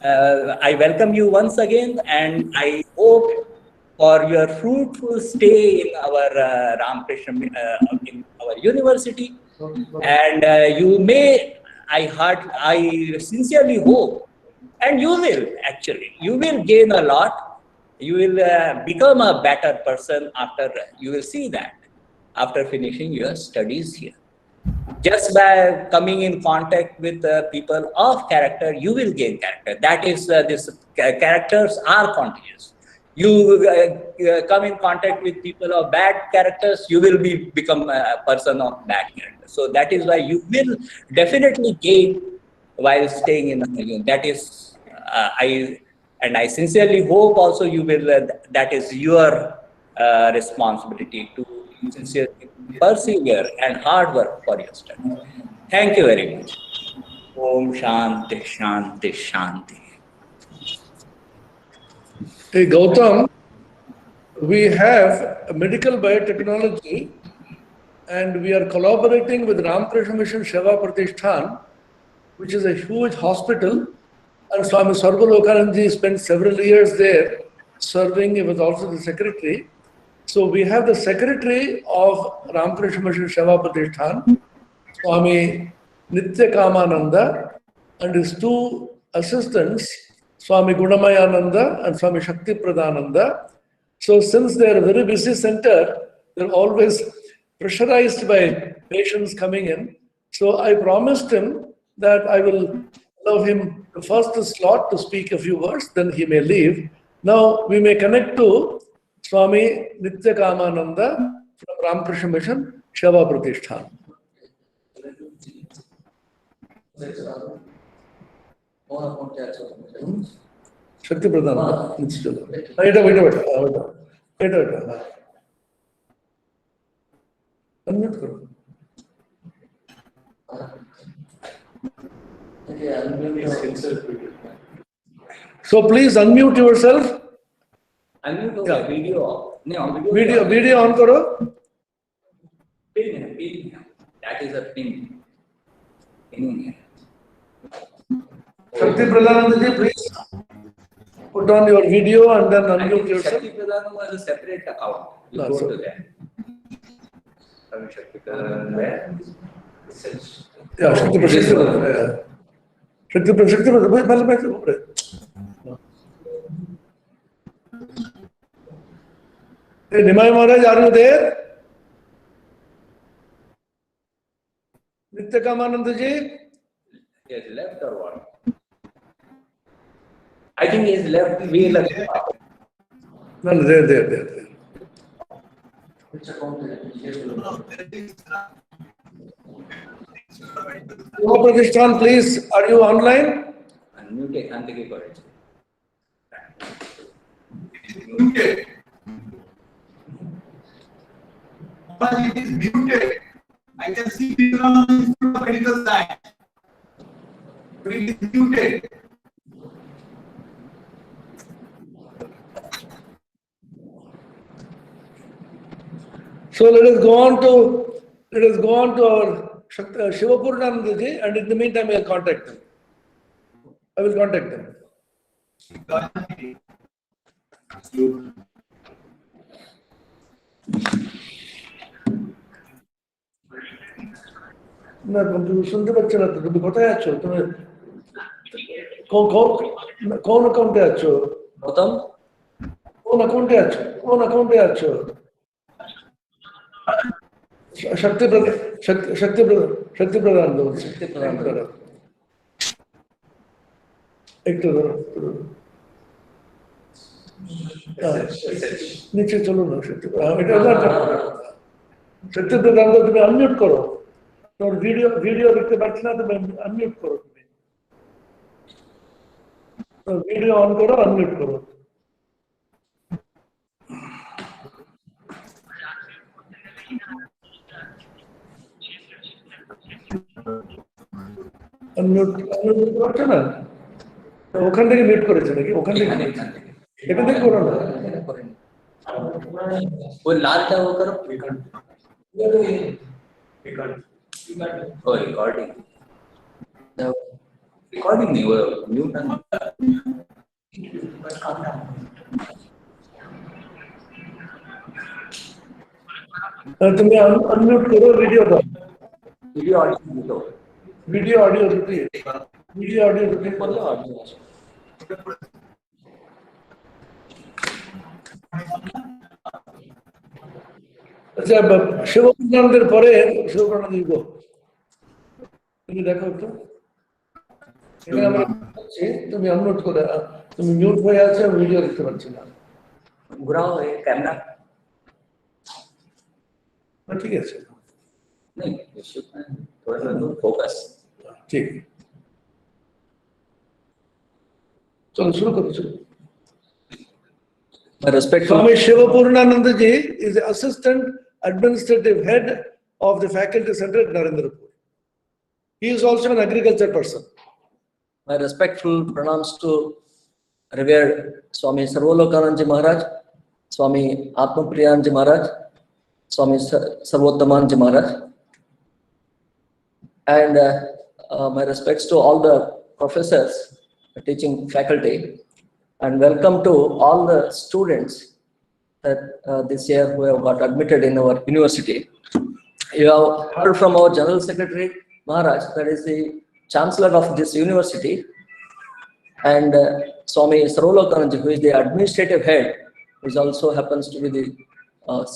I welcome you once again, and I hope for your fruitful stay in our Ramakrishna in our university. And you may, I sincerely hope, and you will gain a lot. You will become a better person after, you will see that after finishing your studies here. Just by coming in contact with people of character, you will gain character. That is, characters are continuous. You come in contact with people of bad characters, you will become a person of bad character. So that is why you will definitely gain while staying in the union. That is, I sincerely hope also you will. That is your responsibility to sincerely persevere and hard work for your studies. Thank you very much. Om Shanti Shanti Shanti. Hey Gautam, we have a medical biotechnology and we are collaborating with Ramakrishna Mission Seva Pratishthan, which is a huge hospital, and Swami Sarvalokananji spent several years there serving. He was also the secretary. So we have the secretary of Ramakrishna Mission Seva Pratishthan, Swami Nitya Kamananda, and his two assistants, Swami Gunamayananda and Swami Shakti Pradhananda. So since they are a very busy center, they're always pressurized by patients coming in. So I promised him that I will allow him the first slot to speak a few words, then he may leave. Now we may connect to Swami Nitya Kamananda from Ramakrishna Mission, Seva Pratishthan. Shakti Pradhananda. Wait. Unmute karo. So please unmute yourself. Unmute Yeah. video. No, Video on karo. Pin. That is a pin. Shakti Pradhananda, please put on your video and then unmute yourself. Shakti Pradhananda was a separate account. You No, go so- to that. Shakti Pradhananda. Yeah, Shakti Pradhananda. Shakti Pradhananda. Hey, Nimai Maharaj, are you there? Nitya Kamananda ji? He has left or what? I think he has left. We left. No, there. Seva Pratishthan, please, are you online? Unmute Kantiki College. Muted. But it is muted. I can see people on the Institute of Medical Science. But it is muted. So let us go on to our Shivapurnananda ji, and in the meantime I will contact them. না তুমি শুনতে পাচ্ছ না তো, তুমি কোথায় আছো? তুমি কোন অ্যাকাউন্টে আছো? গৌতম, কোন অ্যাকাউন্টে আছো? কোন অ্যাকাউন্টে আছো? শক্তি প্রদান বলছি। একটু ধরো, নিচে চলো না শক্তি প্রদান, শক্তি প্রদান তুমি আনমিউট করো। তোর ভিডিও দেখতে পাচ্ছি না, তুমি আনমিউট করো। তুমি ভিডিও অন করো, আনমিউট করো। আনমিউট করছে না, ওখান থেকে মিউট করেছে নাকি? ওখান থেকে এখান থেকে করো না। वो लाल क्या वो करो, रिकॉर्डिंग नहीं वो म्यूट তুমি আনমিউট করো, ভিডিও দাও। वीडियो ऑडियो ভিডিও অডিও দুটি बोलो ऑडियो আচ্ছা, শিবপ্রণানন্দের পরে শিবপ্রণানন্দ দিব, তুমি দেখো একটু। এখানে আমরা বলছি, তুমি আনমিউট করে, তুমি মিউট হয়ে আছে, ভিডিও দেখতে পাচ্ছি না। घुराओ ये कैमरा ঠিক আছে, नहीं थोड़ा सा फोकस ঠিক। চলো শুরু করো, শুরু। My respectful Swami Shivapurnananda Ji is the Assistant Administrative Head of the Faculty Center at Narendrapur. He is also an agriculture person. My respectful pranams to revered Swami Sarvalokananji Maharaj, Swami Atmapriyanji Maharaj, Swami Sarvottamanji Maharaj, and my respects to all the professors, the teaching faculty, and welcome to all the students that this year who have got admitted in our university. You have heard from our General Secretary Maharaj, that is the Chancellor of this university, and Swami Sarvalokananji, who is the administrative head, who also happens to be the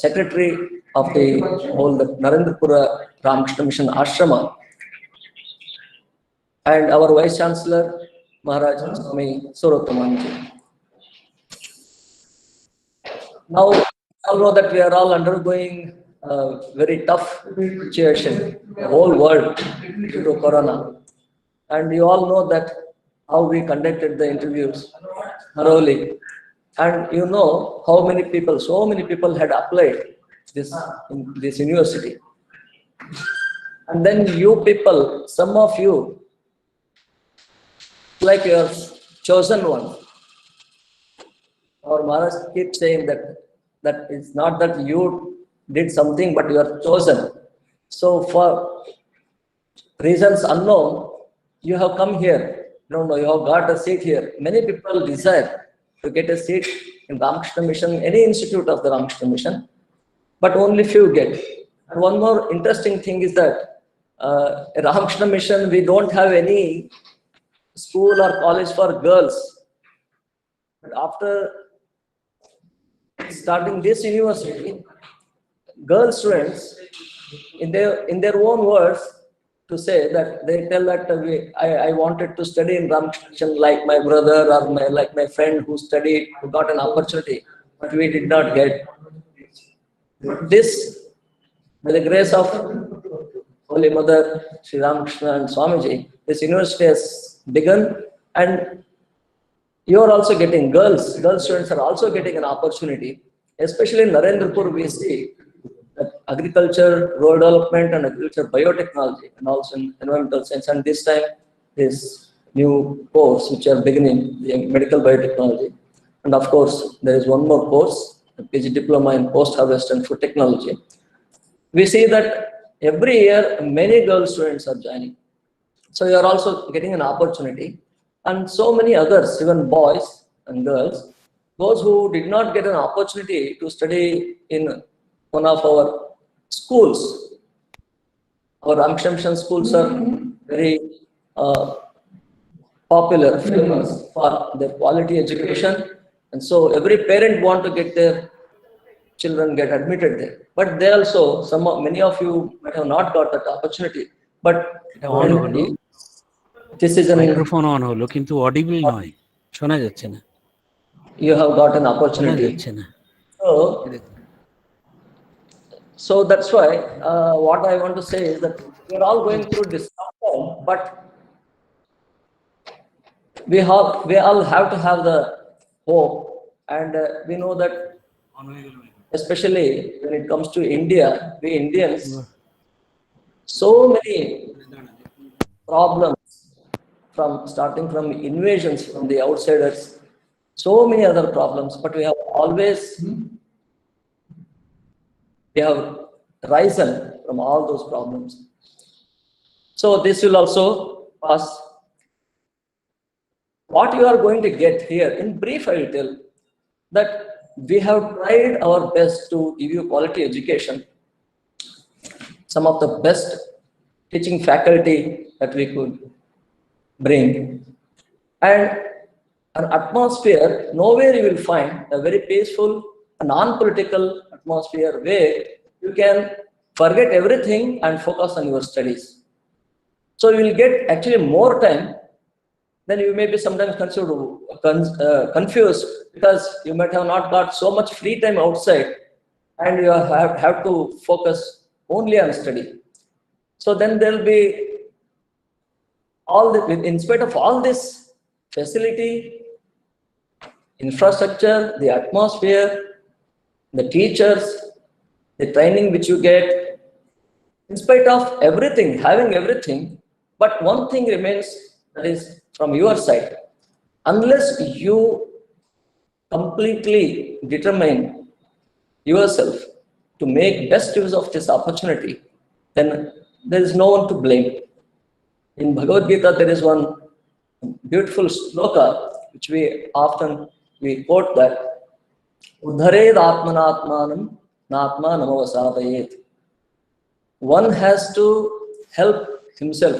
secretary of the whole Narendrapur Ramakrishna Mission Ashrama, and our Vice Chancellor Maharaj, Swami Sarvottamanji. Now, we all know that we are all undergoing a very tough situation, the whole world, due to Corona. And you all know that how we conducted the interviews thoroughly. And you know how many people, so many people had applied in this university. And then you people, some of you, like you are chosen one. Our Maharaj keeps saying that it's not that you did something, but you are chosen. So for reasons unknown, you have come here. You have got a seat here. Many people desire to get a seat in Ramakrishna Mission, any institute of the Ramakrishna Mission, but only few get. And one more interesting thing is that in Ramakrishna Mission, we don't have any school or college for girls. But after starting this university, girl students, in their own words, to say that they tell that I wanted to study in Ramakrishna like my brother or like my friend who studied, who got an opportunity, but we did not get. This, by the grace of Holy Mother, Sri Ramakrishna and Swamiji, this university has begun, and you are also getting girl students are also getting an opportunity, especially in Narendrapur. We see that agriculture, rural development, and agriculture biotechnology, and also in environmental science. And this time, this new course which are beginning, the medical biotechnology, and of course there is one more course, a PG diploma in post-harvest and food technology. We see that every year many girl students are joining. So you are also getting an opportunity. And so many others, even boys and girls, those who did not get an opportunity to study in one of our schools our Ramshamshan schools are very popular, famous for their quality education, and so every parent want to get their children get admitted there. But they also, many of you might have not got that opportunity. But this is an microphone on হলো কিন্তু audible নয়, শোনা যাচ্ছে না, you have got an শোনা opportunity. যাচ্ছে না। So that's why what I want to say is that we're all going through this tough time, but we all have to have the hope, and we know that especially when it comes to India, we Indians, so many problems starting from invasions from the outsiders, so many other problems, but we have always risen from all those problems. So this will also pass. What you are going to get here, in brief, I will tell that we have tried our best to give you quality education. Some of the best teaching faculty that we could bring, and an atmosphere, nowhere you will find a very peaceful, non-political atmosphere where you can forget everything and focus on your studies. So you will get actually more time. Then you may be sometimes confused because you might have not got so much free time outside, and you have to focus only on study. So then there will be in spite of all this facility, infrastructure, the atmosphere, the teachers, the training which you get, in spite of everything, having everything, but one thing remains, that is from your side. Unless you completely determine yourself to make best use of this opportunity, then there is no one to blame. In Bhagavad Gita, there is one beautiful sloka which we quote, that Uddhared atmanatmanam natma namavasadayet. One has to help himself.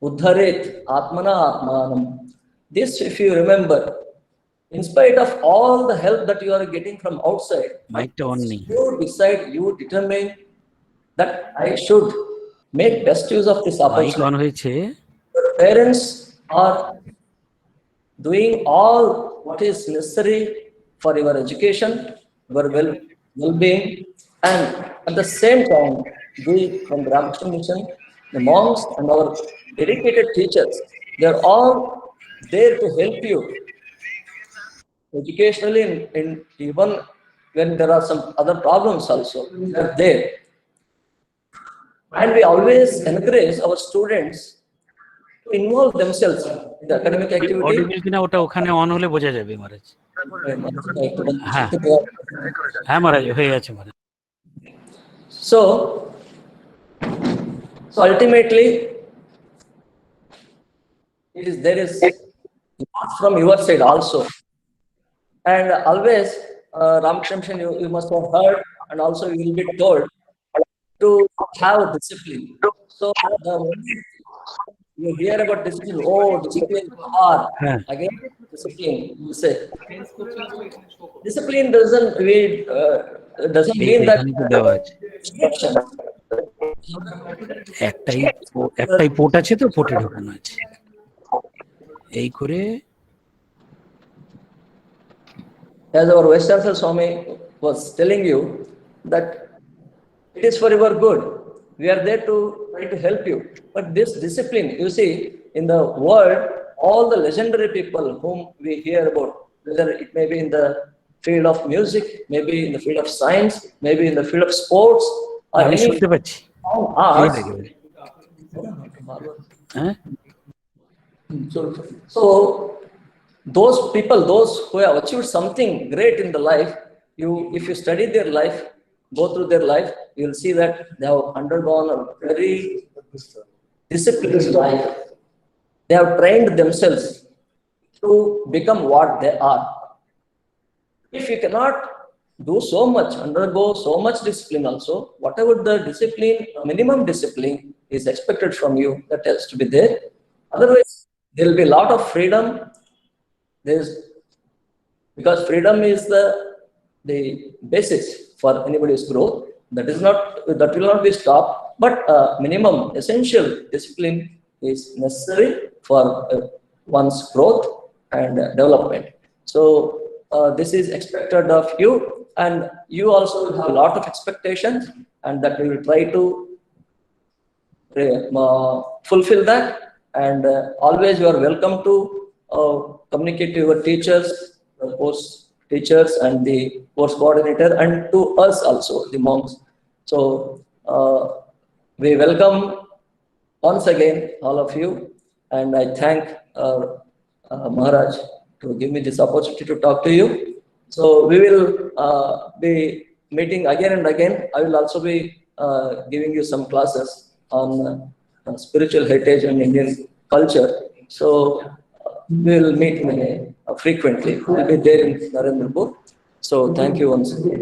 Uddharet atmana atmanam. This, if you remember, in spite of all the help that you are getting from outside, you determine that I should make best use of this opportunity. Your parents are doing all what is necessary for your education, your well-being, and at the same time, we from the Ramakrishna Mission, the monks and our dedicated teachers, they are all there to help you educationally, in even when there are some other problems also, they are there. And we always encourage our students to involve themselves in the academic activity. Audible কিনা ওটা ওখানে on হলে বোঝা যাবে মহারাজ। হ্যাঁ হ্যাঁ মহারাজ, হয়ে গেছে মহারাজ। So ultimately, there is from your side also, and always Ramakrishna, you must have heard, and also you will be told to have discipline. So you hear about discipline, discipline hard. Again, discipline, you say. Discipline doesn't mean that একটাই port আছে, তো পোর্টে ঢোকানো আছে এই করে। As our Vice Chancellor Swami was telling you, that it is for your good. We are there to try to help you. But this discipline, you see, in the world, all the legendary people whom we hear about, whether it may be in the field of music, maybe in the field of science, maybe in the field of sports, or any arts. So those people, those who have achieved something great in the life, if you study their life, go through their life, you will see that they have undergone a very disciplined life. They have trained themselves to become what they are. If you cannot do so much, undergo so much discipline also. Whatever the discipline, minimum discipline is expected from you, that has to be there. Otherwise, there will be a lot of freedom. Because freedom is the basis for anybody's growth. That will not be stopped, but minimum essential discipline is necessary for one's growth and development. So this is expected of you, and you also have a lot of expectations, and that we will try to fulfill that. And always you are welcome to communicate to your teachers, the course teachers and the course coordinator, and to us also, the monks. So we welcome once again all of you, and I thank Maharaj to give me this opportunity to talk to you. So we will be meeting again and again. I will also be giving you some classes on spiritual heritage and Indian culture. So we will meet frequently. We will be there in Narendrapur. So thank you once again.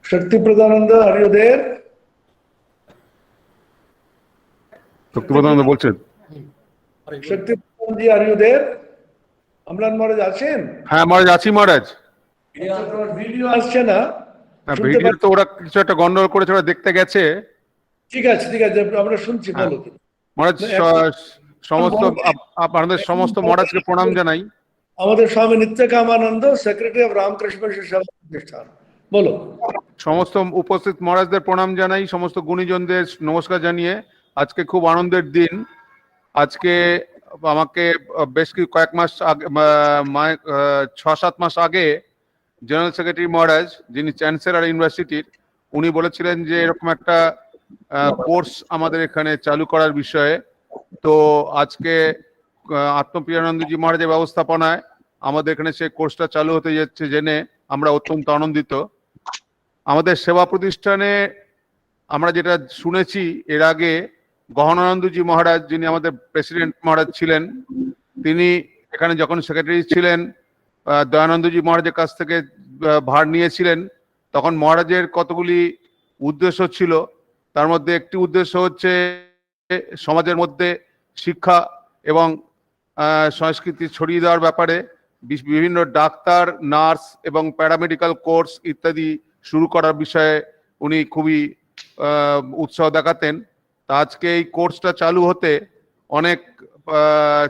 Shakti Pradhananda, are you there? Shakti Pradhananda বলছেন Shakti Pradhananda, are you there? Amlan Maharaj আছেন? হ্যাঁ মহারাজ আছি মহারাজ তোমার video আসছে না? Video তো ওরা কিছু একটা গন্ডগোল করেছে, ওরা দেখতে গেছে। ঠিক আছে আমরা শুনছি, বলো। মহারাজ সমস্ত আপনাদের সমস্ত মহারাজকে প্রণাম জানাই। আমাদের স্বামী নিত্যাকামানন্দ, সেক্রেটারি অফ রামকৃষ্ণ মিশন সেবা প্রতিষ্ঠান, বলো। সমস্ত উপস্থিত মহারাজদের প্রণাম জানাই, সমস্ত গুণীজনদের নমস্কার জানিয়ে আজকে খুব আনন্দের দিন। আজকে আমাকে বেশ কয়েক মাস আগে, 6-7 মাস আগে জেনারেল সেক্রেটারি মহারাজ, যিনি চ্যান্সেলর ইউনিভার্সিটির, উনি বলেছিলেন যে এরকম একটা কোর্স আমাদের এখানে চালু করার বিষয়ে। তো আজকে আত্মপ্রিয়ানন্দজি মহারাজের ব্যবস্থাপনায় আমাদের এখানে সেই কোর্সটা চালু হতে যাচ্ছে জেনে আমরা অত্যন্ত আনন্দিত। আমাদের সেবা প্রতিষ্ঠানে আমরা যেটা শুনেছি এর আগে, গহনানন্দজি মহারাজ, যিনি আমাদের প্রেসিডেন্ট মহারাজ ছিলেন, তিনি এখানে যখন সেক্রেটারি ছিলেন দয়ানন্দজি মহারাজের কাছ থেকে ভার নিয়েছিলেন, তখন মহারাজের কতগুলি উদ্দেশ্য ছিল। তার মধ্যে একটি উদ্দেশ্য হচ্ছে সমাজের মধ্যে শিক্ষা এবং সংস্কৃতি ছড়িয়ে দেওয়ার ব্যাপারে বিভিন্ন ডাক্তার, নার্স এবং প্যারামেডিক্যাল কোর্স ইত্যাদি শুরু করার বিষয়ে উনি খুবই উৎসাহ দেখাতেন। তা আজকে এই কোর্সটা চালু হতে অনেক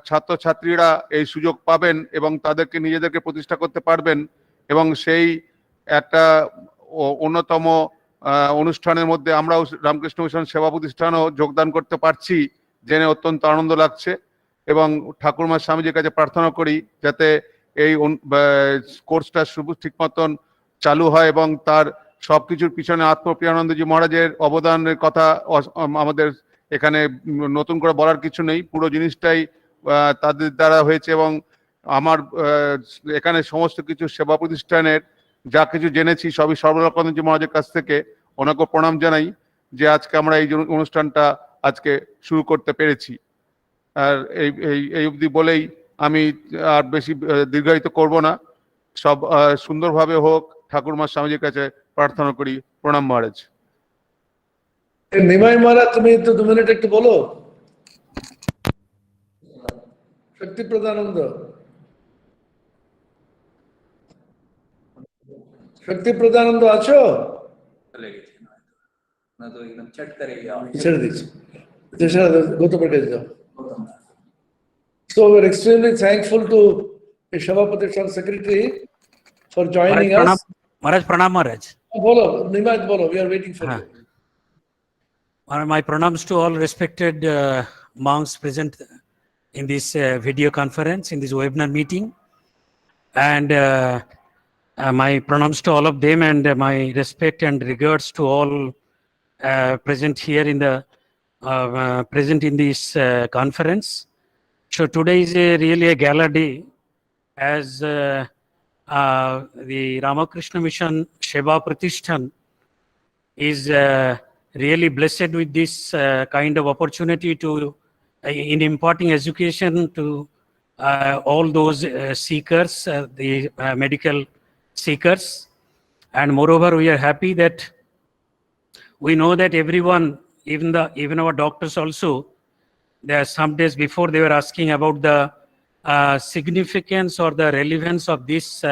ছাত্রছাত্রীরা এই সুযোগ পাবেন এবং তাদেরকে নিজেদেরকে প্রতিষ্ঠা করতে পারবেন, এবং সেই একটা অন্যতম অনুষ্ঠানের মধ্যে আমরাও রামকৃষ্ণ মিশন সেবা প্রতিষ্ঠানও যোগদান করতে পারছি জেনে অত্যন্ত আনন্দ লাগছে। এবং ঠাকুরমা স্বামীজির কাছে প্রার্থনা করি যাতে এই কোর্সটা ঠিক মতন চালু হয় এবং তার সবকিছুর পিছনে আত্মপ্রিয়ানন্দজি মহারাজের অবদানের কথা আমাদের এখানে নতুন করে বলার কিছু নেই, পুরো জিনিসটাই তাদের দ্বারা হয়েছে। এবং আমার এখানে সমস্ত কিছু সেবা প্রতিষ্ঠানের যা কিছু জেনেছি সবই সর্বরকমজি মহারাজের কাছ থেকে। ওনাকে প্রণাম জানাই যে আজকে আমরা এই অনুষ্ঠানটা আজকে শুরু করতে পেরেছি। আর এই অবধি বলেই আমি আর বেশি দীর্ঘায়িত করব না। সব সুন্দরভাবে হোক, ঠাকুরমা স্বামীজির কাছে প্রার্থনা করি। প্রণাম মহারাজ। নিমাই মহারাজ, তুমি তো 2 মিনিট একটু বলো। শক্তি প্রদানন্দ, শক্তি প্রদানন্দ আছো? ছেড়ে দিচ্ছি, So we're extremely thankful to the Seva Pratishthan Secretary for joining us. Maharaj, pranam Maharaj. Bolo, Nimaj bolo, we are waiting for you. My pranams to all respected monks present in this video conference, in this webinar meeting. And my pranams to all of them, and my respect and regards to all present here in the present in this conference. So today is really a gala day, as the Ramakrishna Mission Seva Pratishthan is really blessed with this kind of opportunity to in imparting education to all those seekers, the medical seekers. And moreover, we are happy that we know that everyone, even our doctors also, there are some days before they were asking about the significance or the relevance of this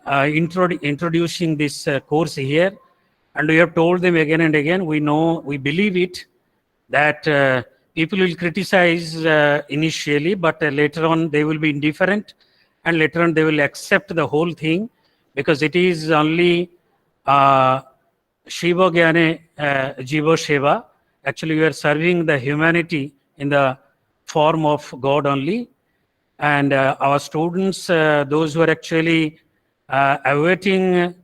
introducing this course here. And we have told them again and again, we know, we believe it, that people will criticize initially, but later on they will be indifferent, and later on they will accept the whole thing, because it is only Shiva Gyane Jiva Sheva. Actually, we are serving the humanity in the form of God only. And our students, those who are actually awaiting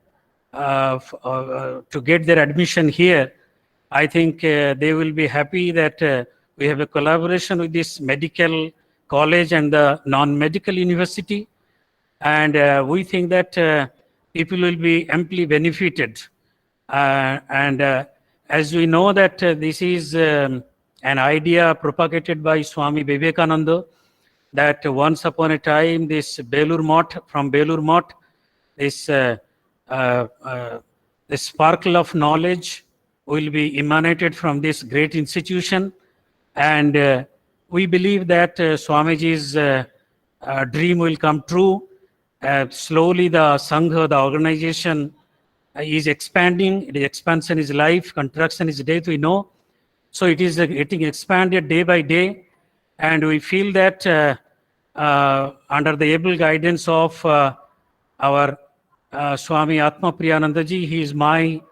to get their admission here, I think they will be happy that we have a collaboration with this medical college and the non-medical university. And we think that people will be amply benefited. As we know that this is an idea propagated by Swami Vivekananda, that once upon a time this Belur Math, this the sparkle of knowledge will be emanated from this great institution. And we believe that Swamiji's dream will come true. Slowly the Sangha, the organization, is expanding. The expansion is life, contraction is death, we know. So it is getting expanded day by day. And we feel that under the able guidance of our Swami Atma Priyanandaji, he is my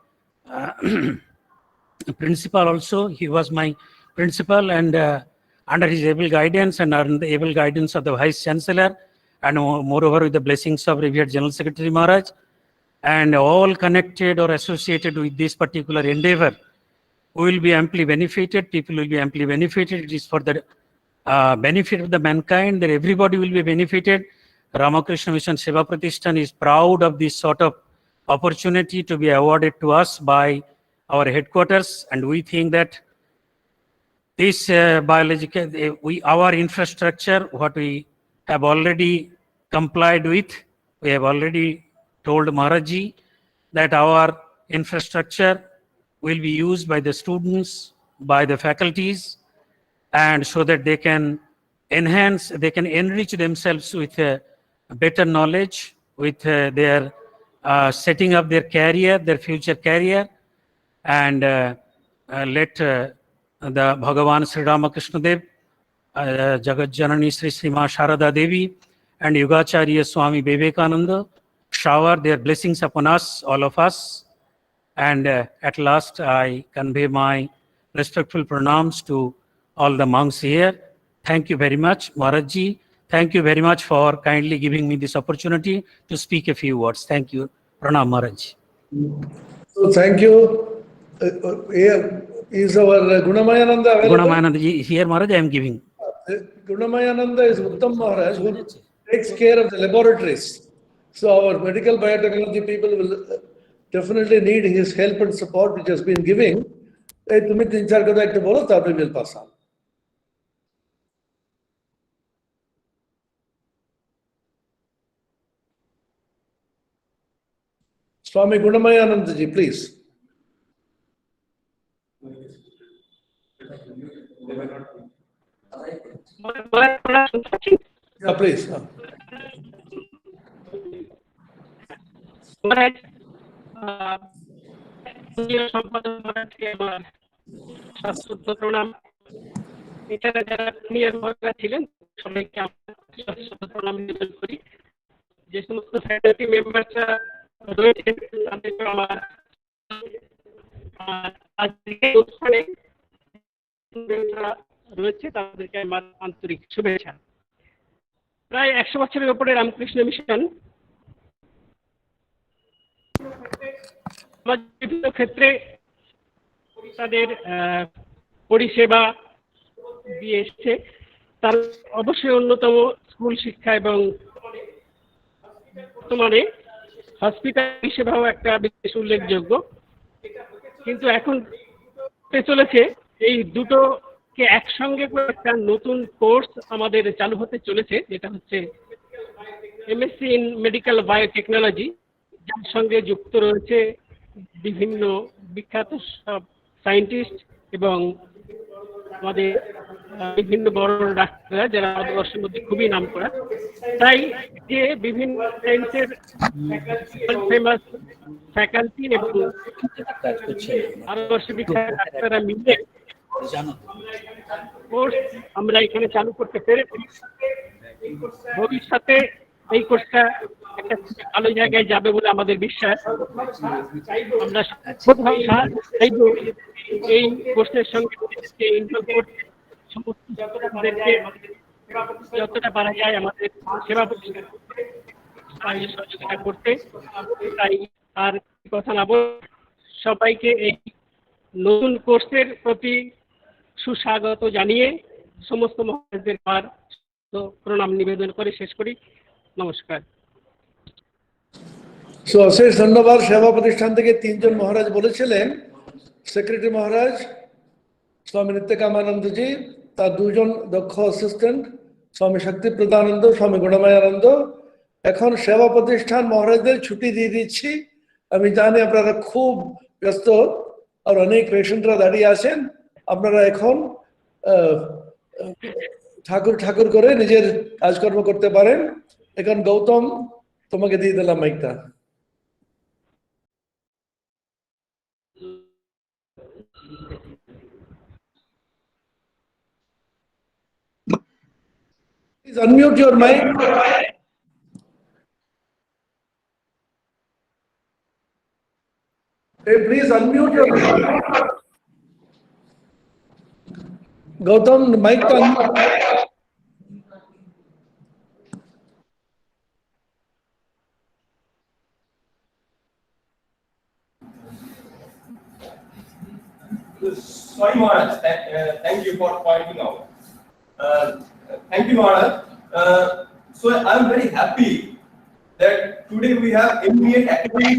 principal also. He was my principal, and under his able guidance and under the able guidance of the Vice Chancellor, and moreover with the blessings of Revered General Secretary Maharaj, and all connected or associated with this particular endeavor, we will be amply benefited, people will be amply benefited. It is for the benefit of the mankind, that everybody will be benefited. Ramakrishna Mission Seva Pratishthan is proud of this sort of opportunity to be awarded to us by our headquarters, and we think that this biological, our infrastructure, what we have already complied with, we have already told Maharaji that our infrastructure will be used by the students, by the faculties, and so that they can enhance, they can enrich themselves with better knowledge, with their setting up their career, their future career, and let the Bhagavan Sri Ramakrishna Dev, Jagat Janani Sri Srima Sharada Devi, and Yugacharya Swami Vivekananda shower their blessings upon us, all of us. And at last, I convey my respectful pranams to all the monks here. Thank you very much, Maharajji. Thank you very much for kindly giving me this opportunity to speak a few words. Thank you. Pranam, Maharaj. So thank you. Is our Gunamayananda available? Gunamayananda is here, Maharaj, I am giving. Gunamayananda is Uttam Maharaj, who takes care of the laboratories. So our medical biotechnology people will definitely need his help and support, which has been giving. तुम्हें 3-4 कथा एक बोलो तब we will pass on. Swami Gunamayananda ji, please. Yeah, please. এছাড়া যারা senior বড়রা ছিলেন সবাইকে আমরা প্রণাম নিবেদন করি। যে সমস্ত ফ্যাকাল্টি মেম্বাররা রয়েছেন তাদেরকে আমার আজকে অনুষ্ঠানে রয়েছে তাদেরকে আমার আন্তরিক শুভেচ্ছা। প্রায় 100 বছরের উপরে রামকৃষ্ণ মিশন বিভিন্ন ক্ষেত্রে তাদের পরিষেবা দিয়ে এসছে। তার অবশ্যই অন্যতম স্কুল শিক্ষা এবং বর্তমানে হসপিটাল সেবাও একটা বিশেষ উল্লেখযোগ্য। কিন্তু এখন চলেছে এই দুটো আজকে একসঙ্গে করে একটা নতুন কোর্স আমাদের চালু হতে চলেছে, যেটা হচ্ছে এমএসসি ইন মেডিকেল বায়োটেকনোলজি, যার সঙ্গে যুক্ত রয়েছে বিভিন্ন বিখ্যাত সব সায়েন্টিস্ট এবং আমাদের বিভিন্ন বড় বড় ডাক্তাররা, যারা ভারতবর্ষের মধ্যে খুবই নাম করা। তাই যে বিভিন্ন সায়েন্সের ফেমাস ফ্যাকাল্টি এবং ভারতবর্ষের বিখ্যাত ডাক্তাররা মিলে কোর্স আমরা এখানে চালু করতে পেরেছি। ভবিষ্যতে এই কোর্সটা একটা ভালো জায়গায় যাবে বলে আমাদের বিশ্বাস। আমরা এই কোর্সের সঙ্গে ইনভলভ করতে সমস্ত যতটাকে যতটা পারা যায় আমাদের সেবা প্রতিষ্ঠান সহযোগিতা করতে। তাই আর কথা না বলে সবাইকে এই নতুন কোর্সের প্রতি সুস্বাগত জানিয়ে সমস্ত মহারাজদের প্রণাম নিবেদন করে শেষ করি। নমস্কার। অশেষ ধন্যবাদ। সেবা প্রতিষ্ঠান থেকে 3 জন মহারাজ বলেছিলেন, সেক্রেটারি মহারাজ স্বামী নিত্যকামানন্দজি, তার 2 জন দক্ষ অ্যাসিস্ট্যান্ট স্বামী শক্তি প্রদানন্দ, স্বামী গুণময়ানন্দ। এখন সেবা প্রতিষ্ঠান মহারাজদের ছুটি দিয়ে দিচ্ছি। আমি জানি আপনারা খুব ব্যস্ত আর অনেক পেশেন্টরা দাঁড়িয়ে আছেন। আপনারা এখন ঠাকুর ঠাকুর করে নিজের কাজকর্ম করতে পারেন। এখন গৌতম, তোমাকে দিয়ে দিলাম মাইকটা। Please unmute your mic. Hey, please unmute your mic. Gautam, mic to unmute. Sorry, Maharaj. Thank you for pointing out. Thank you, Maharaj. So I'm very happy that today we have immediate academic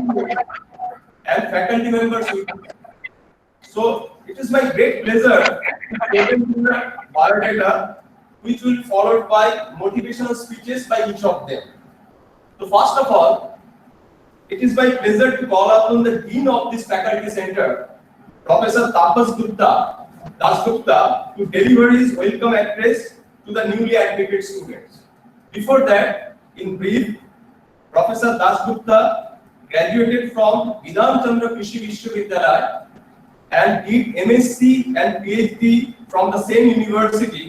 and faculty members with us. So it is my great pleasure to present the biodata, which will be followed by motivational speeches by each of them. So first of all, it is my pleasure to call upon the Dean of this faculty center, Professor Das Gupta, to deliver his welcome address to the newly admitted students. Before that, in brief, Professor Das Gupta graduated from Vidhan Chandra Krishi Vishwavidyalaya and did MSc and PhD from the same university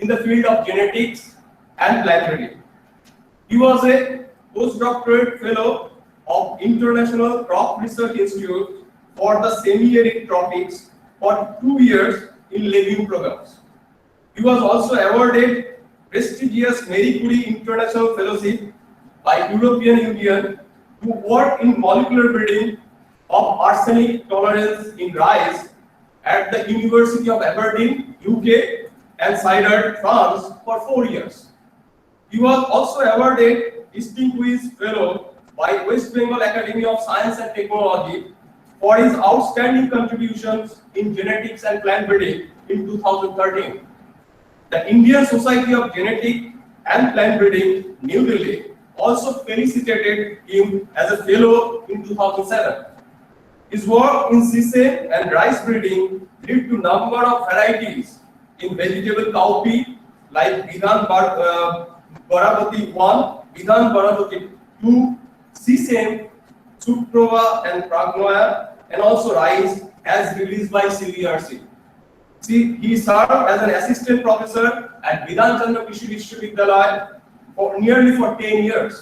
in the field of genetics and plant breeding. He was a postdoctorate fellow of International Crop Research Institute for the semi-arid tropics for 2 years in legume programs. He was also awarded prestigious Marie Curie International Fellowship by European Union to work in molecular breeding of arsenic tolerance in rice at the University of Aberdeen, UK, and Cider, France for 4 years. He was also awarded Distinguished Fellow by West Bengal Academy of Science and Technology for his outstanding contributions in genetics and plant breeding in 2013. The Indian Society of Genetic and Plant Breeding, New Delhi, also felicitated him as a fellow in 2007. His work in sesame and rice breeding led to number of varieties in vegetable cowpea like Vidhan Baravati 1, Vidhan Baravati 2, sesame, Suprova and Pragnoya, and also rice as released by CVRC. He served as an assistant professor at Vidhan Chandra Krishi Vishwavidyalaya for nearly 10 years.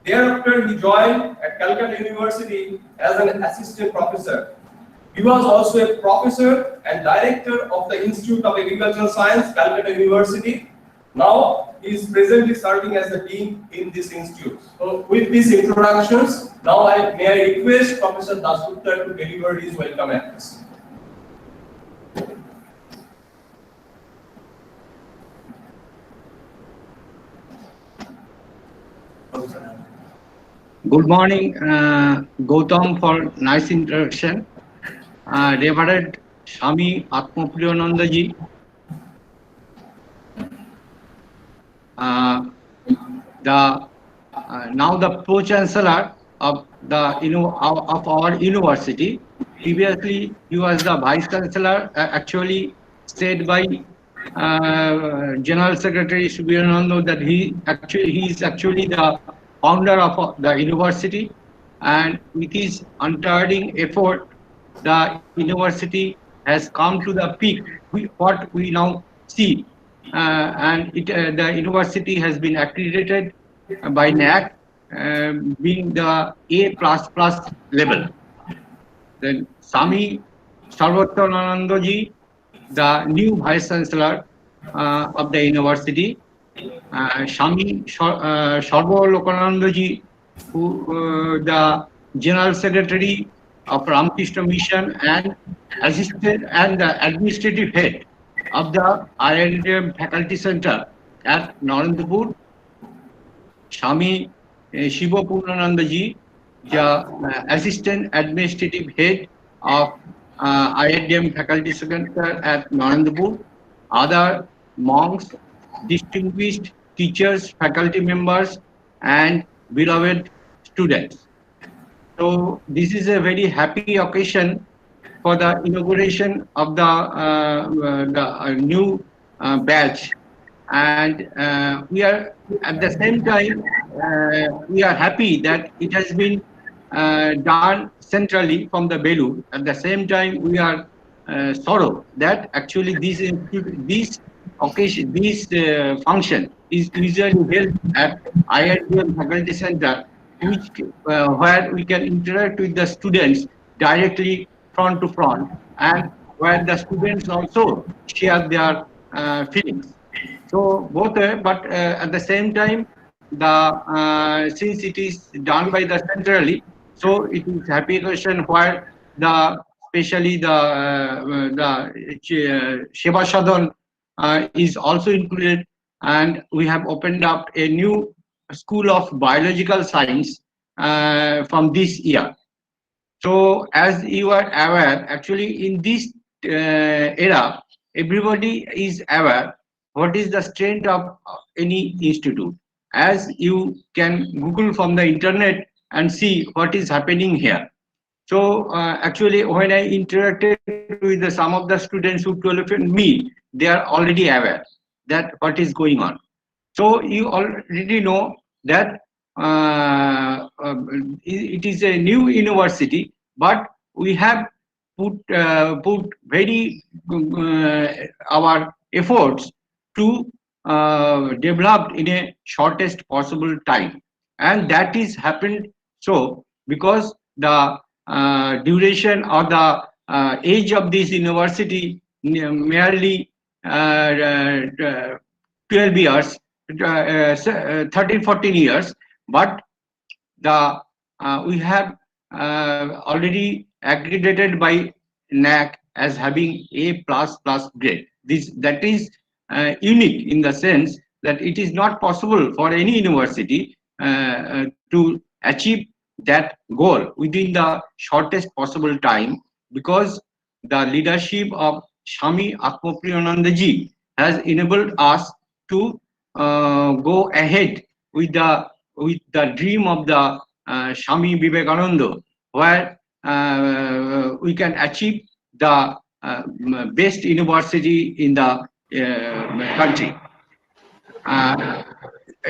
Thereafter, he joined at Calcutta University as an assistant professor. He was also a professor and director of the Institute of Agricultural Science, Calcutta University. Now, he is presently serving as the dean in this institute. So, with these introductions, now may I request Professor Das Gupta to deliver his welcome address. Good morning, Gautam, for nice introduction. Reverend Swami Atmapriyanandaji, now the pro-chancellor of of our university. Previously, he was the vice chancellor, actually said by General Secretary Subhiranando that he is actually the founder of the university, and with his untiring effort, the university has come to the peak. What we now see, and the university has been accredited by NAC, being the A++ level. Then Sami Sarvattananandaji, the new vice chancellor of the university, Sami Sarvalokanandaji, who the general secretary of Ramakrishna Mission and assistant and the administrative head of the IIM Faculty Center at Narendrapur, Swami Shiva Purnanandaji, the assistant administrative head of IIM Faculty Center at Narendrapur, other monks, distinguished teachers, faculty members, and beloved students. So this is a very happy occasion for the inauguration of the new batch, and we are at the same time we are happy that it has been done centrally from the Belur. At the same time, we are sorrow that actually this occasion, this function is usually held at IIM Faculty Center, which where we can interact with the students directly front to front, and where the students also share their feelings. So both, but at the same time, the since it is done by the centrally, so it is happy occasion where the especially the Sheba Sadhan is also included, and we have opened up a new school of biological science from this year. So as you are aware, actually in this era, everybody is aware what is the strength of any institute. As you can Google from the internet and see what is happening here. So actually, when I interacted with some of the students who told me, they are already aware that what is going on. So you already know that it is a new university, but we have put very our efforts to develop in a shortest possible time, and that is happened so because the duration or the age of this university merely 12 years, 13-14 years, but the we have already accredited by NAC as having A++ grade. That is unique in the sense that it is not possible for any university to achieve that goal within the shortest possible time, because the leadership of Swami Atmapriyanandaji has enabled us to go ahead with the dream of the Swami Vivekananda, where we can achieve the best university in the country.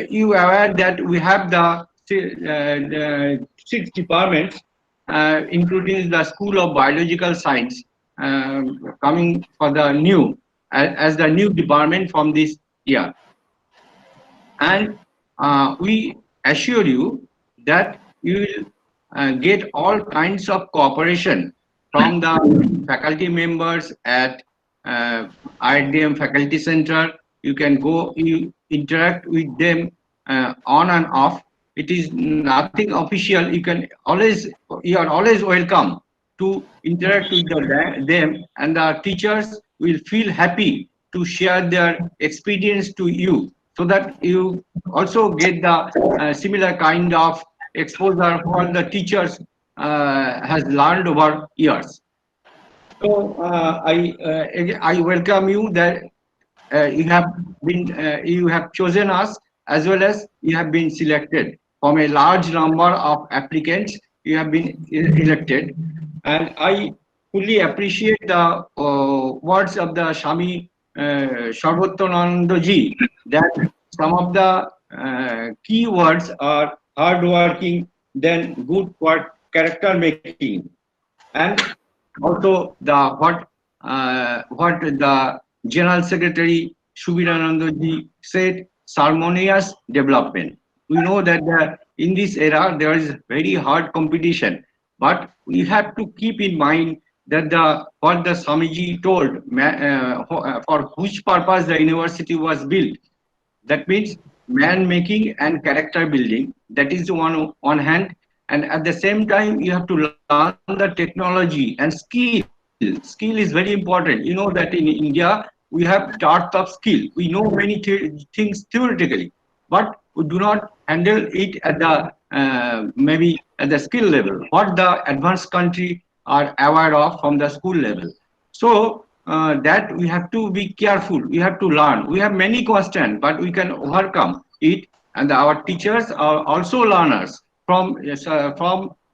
You are aware that we have the 6 departments, including the School of Biological Science, coming for the new as the new department from this year, and we assure you that you will get all kinds of cooperation from the faculty members at IIM Faculty Center. You can go, you interact with them on and off. It is nothing official. You are always welcome to interact with them, and the teachers will feel happy to share their experience to you, so that you also get the similar kind of exposure what the teachers has learned over years. So I welcome you that you have chosen us as well as you have been selected. From a large number of applicants, you have been elected. And I fully appreciate the words of the Swami Sarvottananda ji, that some of the key words are hardworking, then good character making, and also what the General Secretary Subirananda ji said, harmonious development. We know that in this era there is very hard competition, but we have to keep in mind that what the Swamiji told, for which purpose the university was built. That means man making and character building. That is one hand, and at the same time you have to learn the technology and skill. Skill is very important. You know that in India we have charts of skill. We know many things theoretically, but we do not handle it at the maybe at the skill level, what the advanced country are aware of from the school level. So that we have to be careful. We have to learn. We have many constants, but we can overcome it. And our teachers are also learners from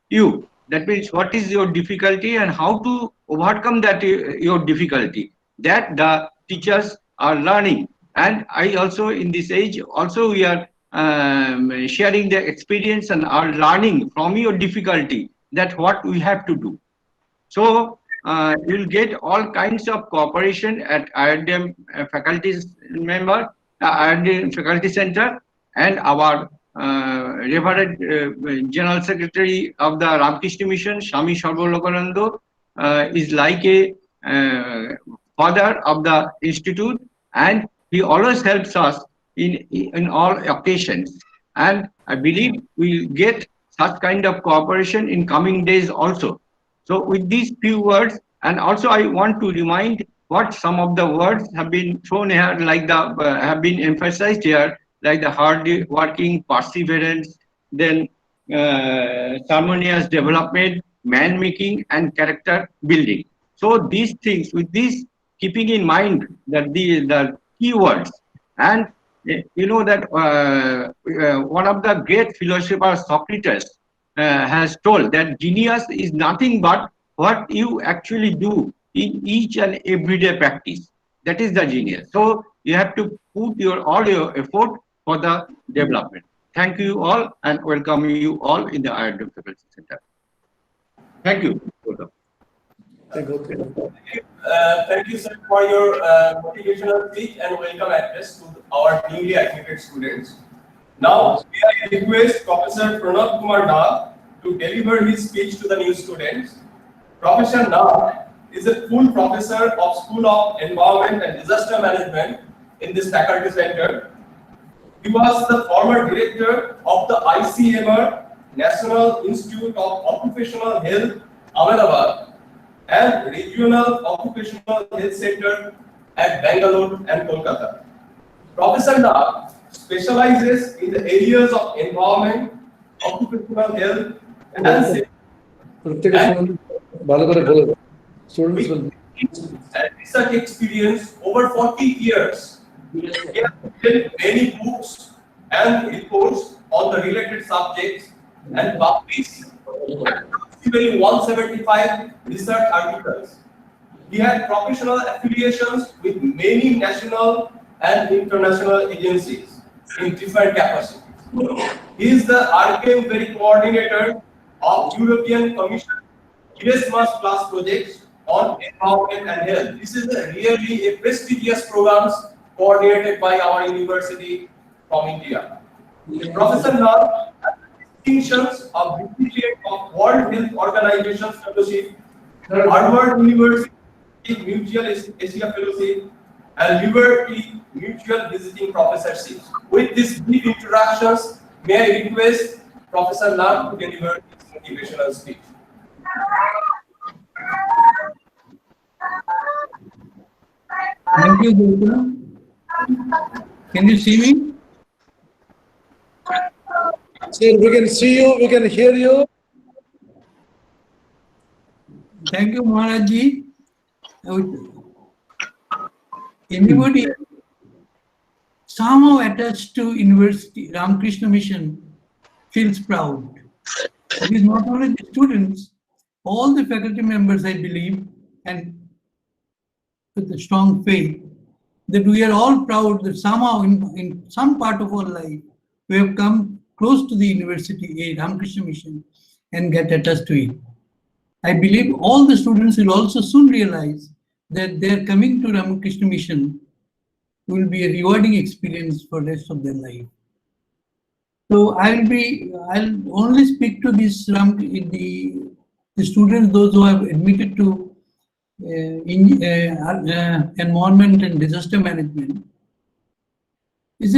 you. That means what is your difficulty and how to overcome that your difficulty. That the teachers are learning. And I also in this age also we are sharing the experience and are learning from your difficulty, that what we have to do. So you'll get all kinds of cooperation at IRDM faculties member, IRDM faculty center, and our Reverend General Secretary of the Ramakrishna Mission, Swami Sarvalokananda, is like a father of the institute, and he always helps us in all occasions. And I believe we'll get such kind of cooperation in coming days also. So with these few words, and also I want to remind what some of the words have been thrown here, like have been emphasized here, like the hard working, perseverance, then harmonious development, man making, and character building. So these things, with this keeping in mind that the keywords, and you know that one of the great philosophers, Socrates, has told that genius is nothing but what you actually do in each and everyday practice. That is the genius. So you have to put all your effort for the development. Thank you all, and welcome you all in the IRDM Faculty Center. Thank you. Thank you, sir, for your motivational speech and welcome address to our newly admitted students. Now, I request Professor Pranab Kumar Da to deliver his speech to the new students. Professor Da is a full professor of School of Environment and Disaster Management in this faculty center. He was the former director of the ICMR, National Institute of Occupational Health, Ahmedabad, and Regional Occupational Health Center at Bangalore and Kolkata. Professor Da specializes in the areas of environment, occupational health, and safety. And research experience over 40 years. He has written many books and reports on the related subjects and published approximately 175 research articles. He had professional affiliations with many national and international agencies in different capacities. He is the RKMVERI coordinator of European Commission Erasmus Plus projects on environment and health. This is really a prestigious programs coordinated by our university from India. Professor Nun has distinctions of recipient of World Health Organization Fellowship, Harvard University Mutual Asia Fellowship, and Liberty Mutual Visiting Professorships. With these brief introductions, may I request Professor Nun to deliver his motivational speech. Thank you, Gautam. Can you see me? Sir, we can see you, we can hear you. Thank you, Maharajji. Anybody somehow attached to university, Ramakrishna Mission, feels proud. It is not only the students, all the faculty members, I believe, and with a strong faith, that we are all proud that somehow in some part of our life, we have come close to the university, Ramakrishna Mission, and get attached to it. I believe all the students will also soon realize that their coming to Ramakrishna Mission will be a rewarding experience for the rest of their life. So I'll only speak to this the students, those who have admitted to environment and disaster management. Is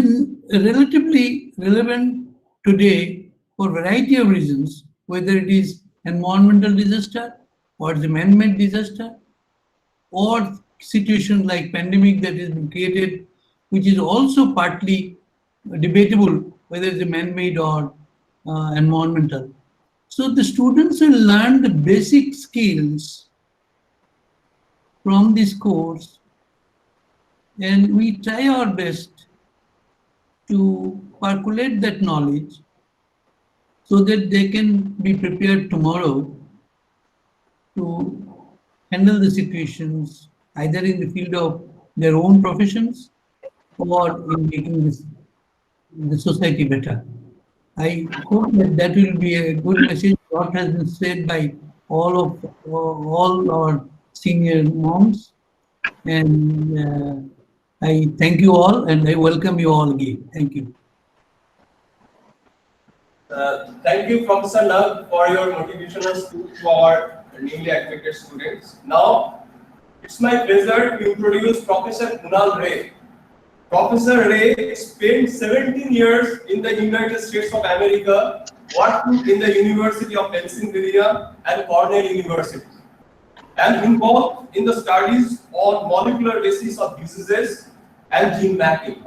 relatively relevant today for a variety of reasons, whether it is environmental disaster or the man-made disaster, or situations like pandemic that has been created, which is also partly debatable whether it's man-made or environmental. So the students will learn the basic skills from this course, and we try our best to percolate that knowledge so that they can be prepared tomorrow to handle the situations either in the field of their own professions or in making the society better. I hope that will be a good message. What has been said by all our senior moms, and I thank you all and I welcome you all again. Thank you. Thank you, Professor Nag, for your motivational speech to our newly admitted students. Now, it's my pleasure to introduce Professor Kunal Ray. Professor Ray spent 17 years in the United States of America, working in the University of Pennsylvania and Cornell University, and involved in the studies on molecular basis of diseases and gene mapping.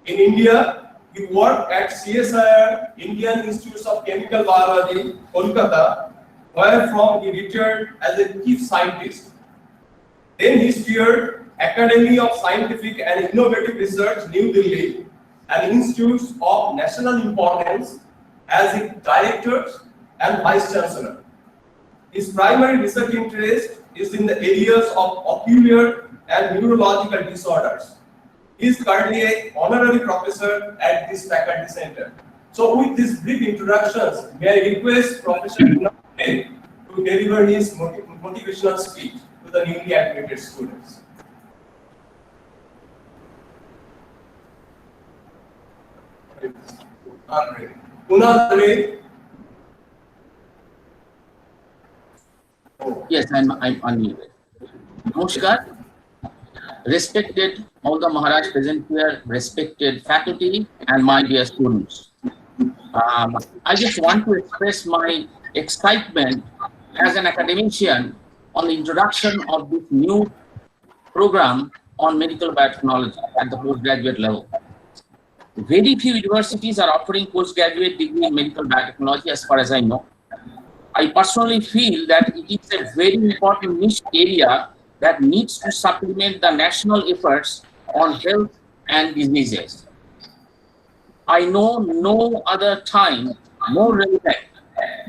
In India, he worked at CSIR, Indian Institute of Chemical Biology, Kolkata, where from he retired as a chief scientist. Then he steered Academy of Scientific and Innovative Research, New Delhi, and institutes of national importance as its director and vice chancellor. His primary research interest is in the areas of ocular and neurological disorders. He is currently an honorary professor at this faculty center. So with these brief introductions, may I request Professor Nun Ray to deliver his motivational speech to the newly admitted students. Kunal Ray. Yes, I'm unmuted. Namaskar. Respected all the Maharaj present here, respected faculty and my dear students. I just want to express my excitement as an academician on the introduction of this new program on medical biotechnology at the postgraduate level. Very few universities are offering postgraduate degree in medical biotechnology as far as I know. I personally feel that it is a very important niche area that needs to supplement the national efforts on health and diseases. I know no other time more relevant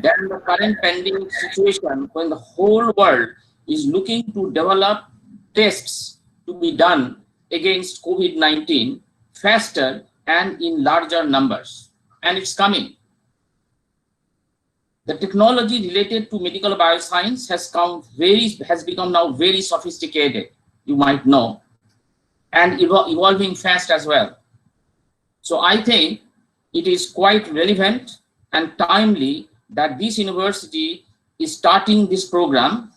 than the current pandemic situation when the whole world is looking to develop tests to be done against COVID-19 faster and in larger numbers. And it's coming. The technology related to medical bioscience has become now very sophisticated, you might know, and evolving fast as well. So I think it is quite relevant and timely that this university is starting this program,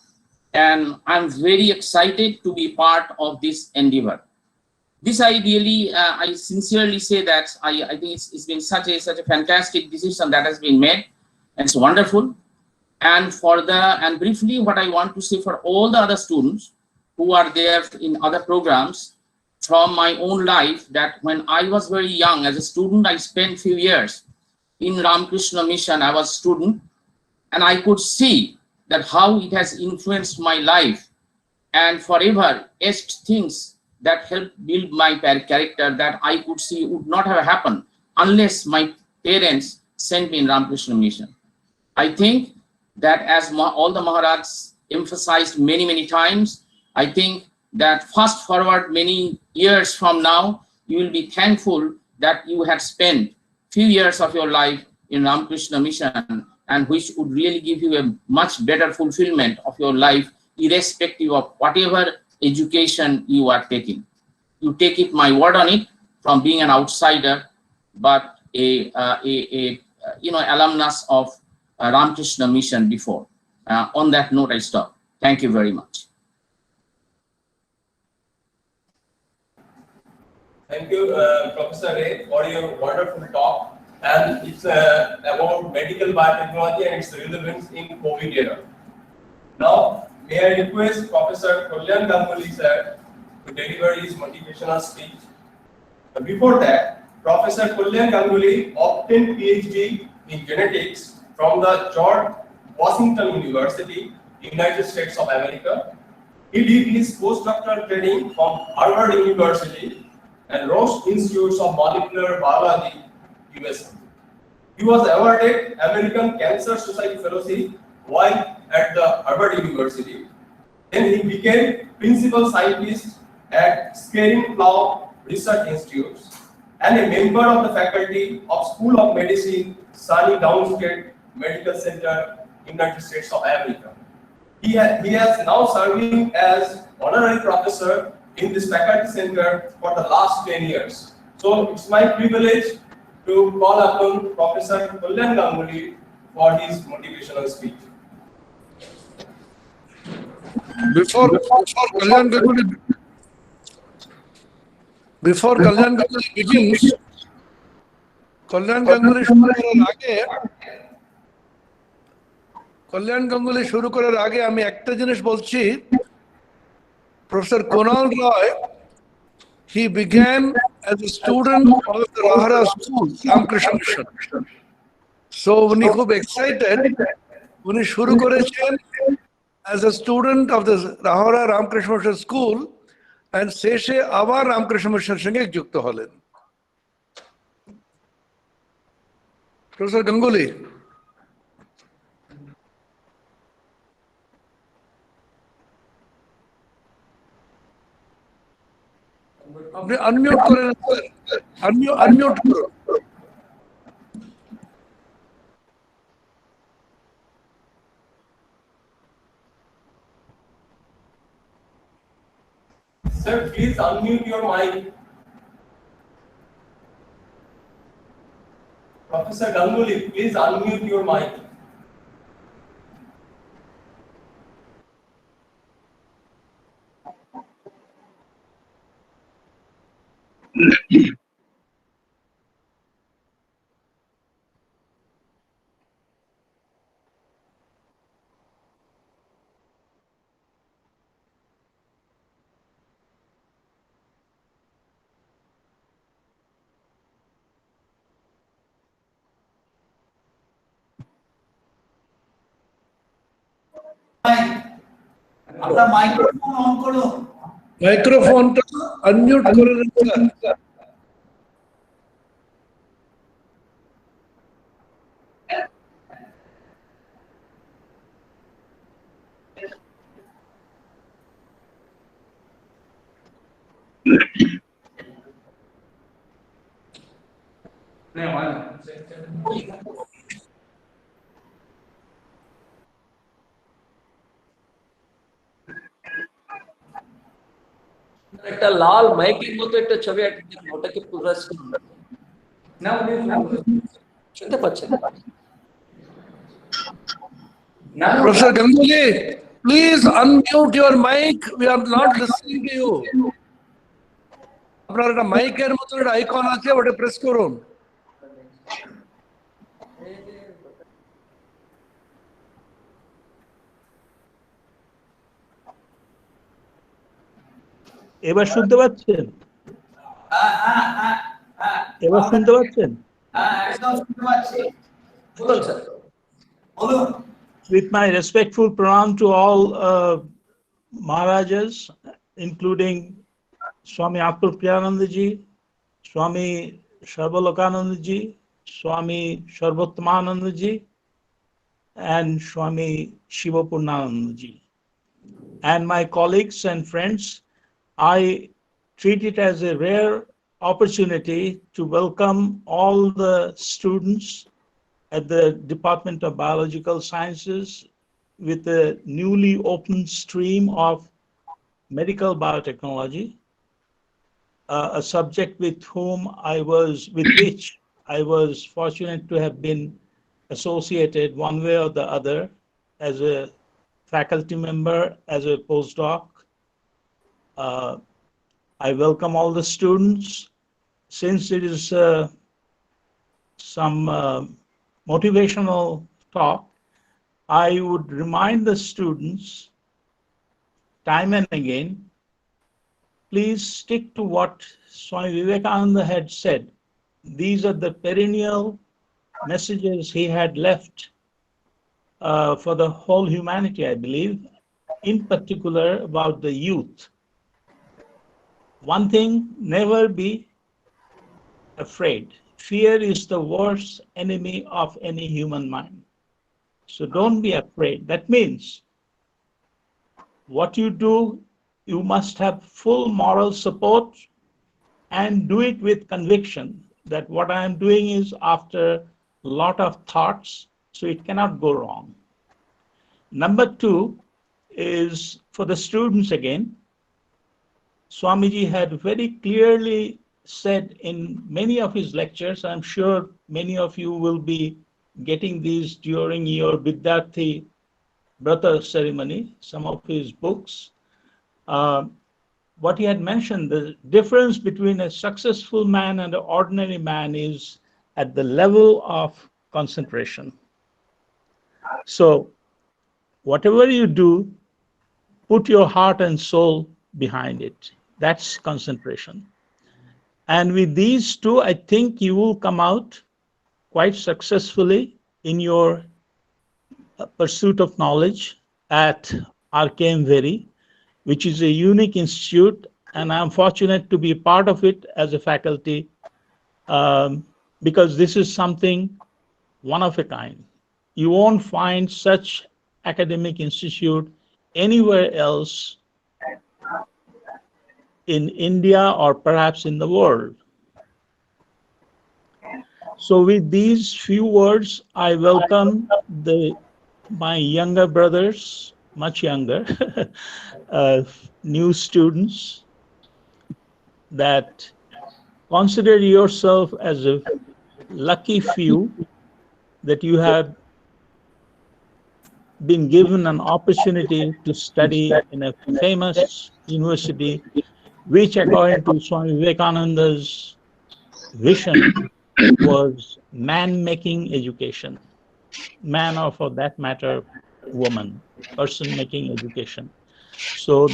and I'm very excited to be part of this endeavor. This I sincerely say that I think it's been such a fantastic decision that has been made. It's wonderful. And briefly, what I want to say for all the other students who are there in other programs from my own life, that when I was very young as a student, I spent few years in Ramakrishna Mission. I was a student, and I could see that how it has influenced my life and forever etched things that helped build my character that I could see would not have happened unless my parents sent me in Ramakrishna Mission. I think that as all the Maharajs emphasized many times, I think that fast forward many years from now, you will be thankful that you had spent few years of your life in Ramakrishna Mission, and which would really give you a much better fulfillment of your life, irrespective of whatever education you are taking. You take it, my word on it, from being an outsider, but a alumnus of Ramakrishna Mission before. On that note, I stop. Thank you very much. Thank you, Professor Ray, for your wonderful talk. And it's about medical biotechnology and its relevance in COVID era. Now, may I request Professor Kalyan Ganguly sir to deliver his motivational speech. But before that, Professor Kalyan Ganguly obtained PhD in genetics from the George Washington University, United States of America. He did his postdoctoral training from Harvard University and Roche Institutes of Molecular Biology, USA. He was awarded American Cancer Society Fellowship while at the Harvard University. Then he became principal scientist at Scaring Plough Research Institutes and a member of the faculty of School of Medicine, Sunny Downstate Medical Center, United States of America. He has now serving as honorary professor in this faculty center for the last 10 years. So it's my privilege to call upon Professor Kalyan Ganguly for his motivational speech. Before Kalyan Ganguly begins, Kalyan Ganguly শুরু করার আগে আমি একটা জিনিস বলছি, Professor Kunal Ray, he began as a student of the Rahara School, Ramakrishna Mission. So উনি খুব excited, উনি শুরু করেছেন as a student of the Rahara Ramakrishna Mission School and শেষে আবার Ramakrishna Mission সঙ্গে যুক্ত হলেন। Professor Ganguly. আপনি আনমিউট করেন, আনমিউট করুন। Sir, please unmute your mic. Professor Ganguly, please unmute your mic. আপনার মাইক্রোফোন অন করুন। মাইক্রোফোনটা আনমিউট করে রাখুন। একটা লাল মাইকের মতো একটা ছবি ওটাকে পুরো শুনতে পাচ্ছেন? Professor Ganguly, please unmute your mic. We are not listening to you. আপনার একটা মাইকের মতো একটা আইকন আছে, ওটা প্রেস করুন। এবার শুনতে পাচ্ছেন? এবার শুনতে পাচ্ছেন? With my respectful pranam to all Maharajas, including Swami Atul Priyanandaji, Swami Sarvalokanandaji, Swami Sarvottamaనందji, and Swami Shivapurnanandaji. And my colleagues and friends, I treat it as a rare opportunity to welcome all the students at the Department of Biological Sciences with the newly opened stream of medical biotechnology, a subject with which I was fortunate to have been associated one way or the other as a faculty member, as a postdoc. I welcome all the students. Since it is some motivational talk, I would remind the students time and again, please stick to what Swami Vivekananda had said. These are the perennial messages he had left for the whole humanity, I believe, in particular about the youth. One thing, never be afraid. Fear is the worst enemy of any human mind. So don't be afraid. That means what you do, you must have full moral support and do it with conviction that what I am doing is after a lot of thoughts, so it cannot go wrong. Number two is for the students again. Swamiji had very clearly said in many of his lectures, I'm sure many of you will be getting these during your Vidyarthi Brata ceremony, some of his books. What he had mentioned, the difference between a successful man and an ordinary man is at the level of concentration. So whatever you do, put your heart and soul behind it. That's concentration. And with these two, I think you will come out quite successfully in your pursuit of knowledge at RKMVERI, which is a unique institute, and I'm fortunate to be part of it as a faculty because this is something one of a kind. You won't find such academic institute anywhere else in India or perhaps in the world. So with these few words, I welcome my younger brothers, much younger, new students, that consider yourself as a lucky few that you have been given an opportunity to study in a famous university, which according to Swami Vivekananda's vision was man-making education, man or for that matter, woman, person making education. So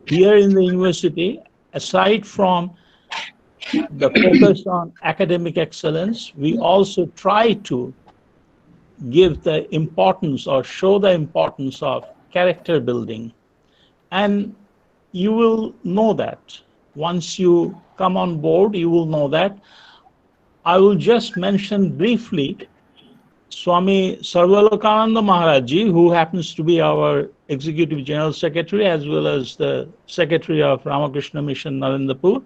here in the university, aside from the focus on academic excellence, we also try to give the importance or show the importance of character building. And you will know that. Once you come on board, you will know that. I will just mention briefly Swami Sarvalokananda Maharaji, who happens to be our Executive General Secretary as well as the Secretary of Ramakrishna Mission Narendrapur.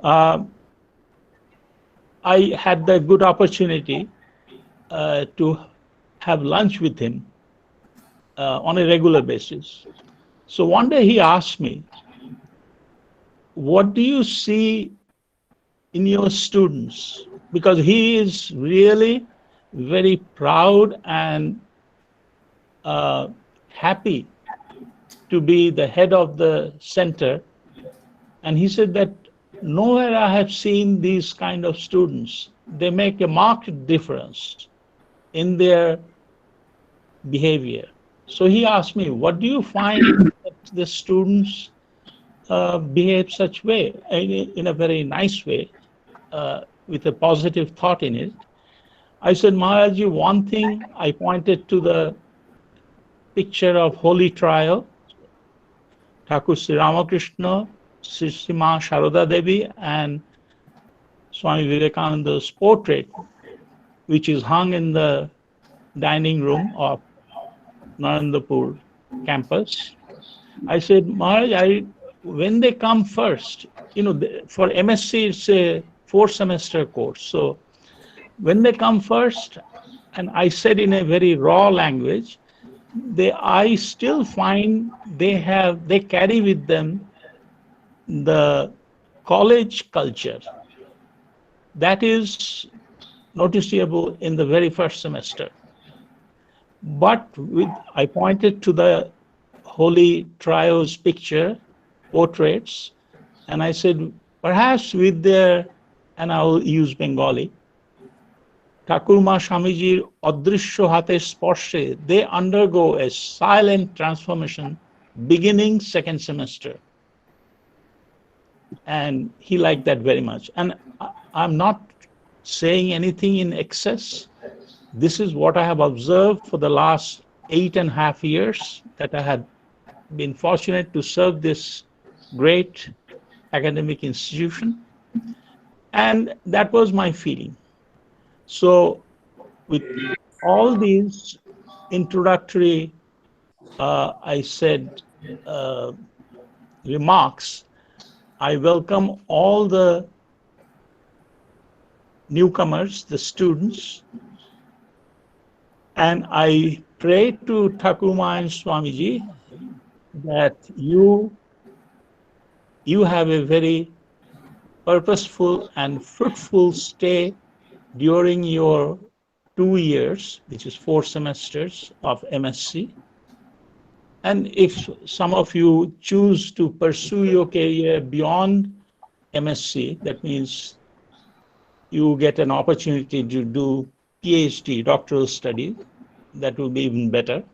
I had the good opportunity to have lunch with him on a regular basis. So one day he asked me, what do you see in your students? Because he is really very proud and happy to be the head of the center. And he said that nowhere I have seen these kind of students. They make a marked difference in their behavior. So he asked me, what do you find that the students behave such way, in a very nice way, with a positive thought in it? I said, Maharaji, one thing, I pointed to the picture of Holy Trial, Thakur Sri Ramakrishna, Sima Sharoda Devi and Swami Vivekananda's portrait, which is hung in the dining room of Narendrapur Campus. I said, Maharaj, when they come first, for MSc, it's a 4-semester course. So when they come first, and I said in a very raw language, I still find they carry with them the college culture. That is noticeable in the very first semester. But I pointed to the Holy Trio's picture, portraits, and I said, perhaps with their, and I will use Bengali, Thakurma Swamijir Adrishya Hate Sporshe, they undergo a silent transformation beginning second semester. And he liked that very much. And I'm not saying anything in excess. This is what I have observed for the last 8.5 years that I had been fortunate to serve this great academic institution. And that was my feeling. So with all these introductory, remarks, I welcome all the newcomers, the students, and I pray to Thakurma and Swamiji that you have a very purposeful and fruitful stay during your 2 years, which is 4 semesters of MSc. And if some of you choose to pursue your career beyond MSc, that means you get an opportunity to do PhD, doctoral study, that will be even better.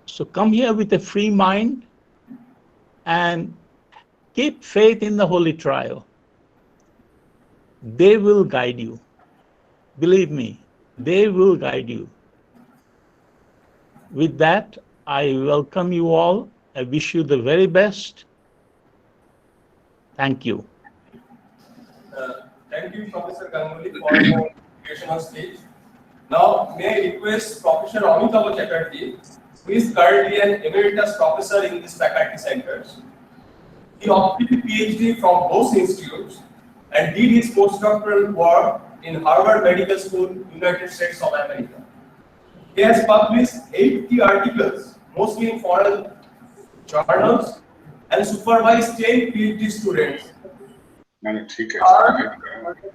So come here with a free mind and keep faith in the Holy Trio. They will guide you. Believe me, they will guide you. With that, I welcome you all. I wish you the very best. Thank you. Thank you, Professor Ganguly, for your motivational speech. Now, may I request Professor Amitabh Chatterjee, who is currently an emeritus professor in these faculty centers. He obtained a PhD from both institutes and did his postdoctoral work in Harvard Medical School, United States of America. He has published 80 articles, mostly in foreign journals, and supervised 10 PhD students.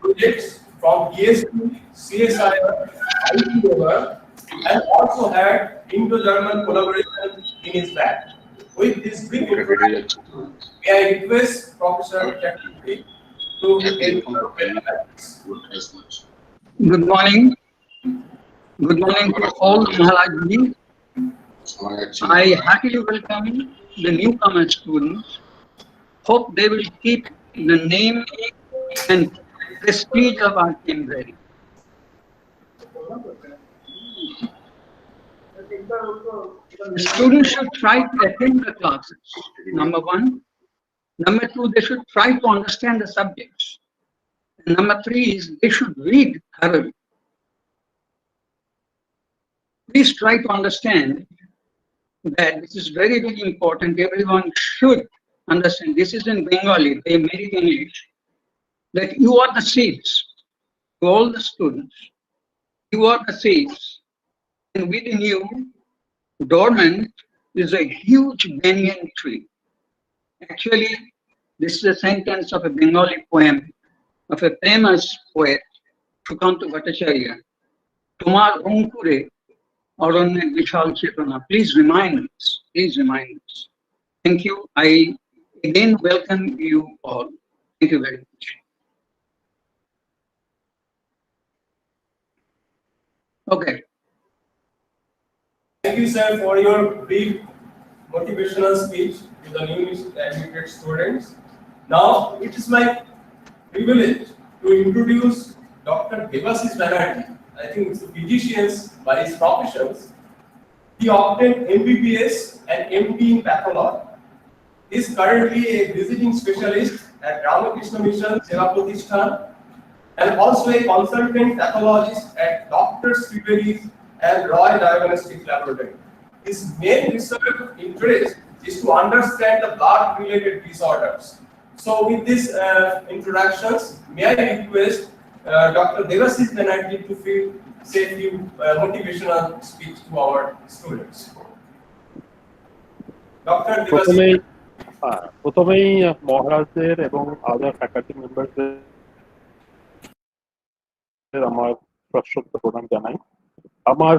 Projects from ESP, CSIR, IPOR, and also had Indo-German collaboration in his lab. With this brief introduction, may I request Professor Chancellor to Good morning. Good morning to all Maharajji. I happily welcome the newcomer students. Hope they will keep the name and prestige of RKMVERI. The students should try to attend the classes, number one. Number two, they should try to understand the subjects. And number three is they should read thoroughly. Please try to understand that this is very, very important. Everyone should understand. This is in Bengali, they made it English. That you are the seeds to all the students. You are the seeds. And within you, dormant is a huge banyan tree. Actually, this is a sentence of a Bengali poem of a famous poet, Sukanta Bhattacharya. Tomar Onkure Aranya Vishal Chetana. Please remind us. Please remind us. Thank you. I again welcome you all. Thank you very much. Okay. Thank you, sir, for your brief motivational speech to the newly admitted students. Now, it is my privilege to introduce Dr. Debasis Banerjee. I think it's a physician by his professions. He obtained MBBS and MD in pathology. He is currently a visiting specialist at Ramakrishna Mission Seva Pratishthan and also a consultant pathologist at Dr. Sriveri's and Roy Diagnostic Laboratory. His main research interest is to understand the blood-related disorders. So with these introductions, may I request Dr. Debasis Banerjee to say a few motivational speech to our students. Dr. Debasis. প্রথমেই মহারাজদের এবং আদার faculty মেম্বারদের আমার সশ্রদ্ধ প্রণাম জানাই। আমার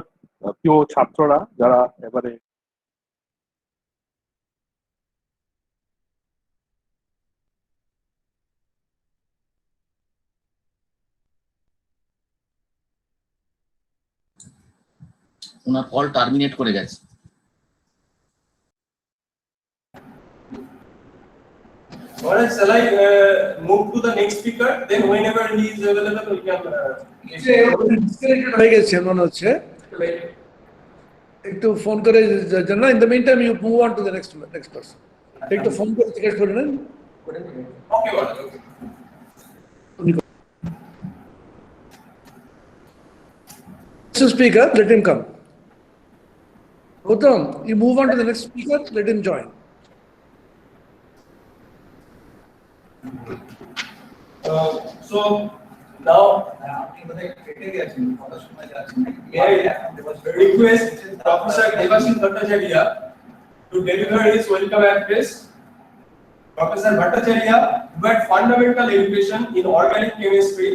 প্রিয় ছাত্ররা যারা এবারে ওনার কল টার্মিনেট করে গেছে। Alright, shall I move to the next speaker? Then whenever he is available, we can. Disconnected হয়ে গেছে মনে হচ্ছে। একটু ফোন করে জানা। In the meantime, you move on to the next person. একটু ফোন করে জিজ্ঞেস করে নেন। Okay, okay. Next speaker, let him come. Gautam, you move on to the next speaker, let him join. So now, request Professor Debasis Bhattacharya to deliver his welcome address. Professor Bhattacharya, who had fundamental education in organic chemistry,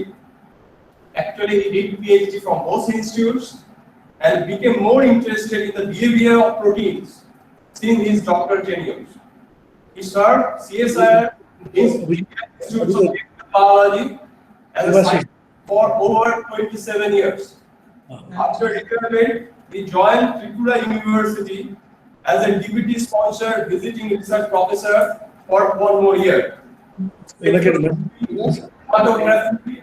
actually he did PhD from both institutes and became more interested in the behavior of proteins since his doctoral tenure. He served CSIR Institutes of Biology as a scientist for over 27 years. After retirement, he joined Tripura University as a deputy sponsor visiting research professor for 1 more year. Chromatography,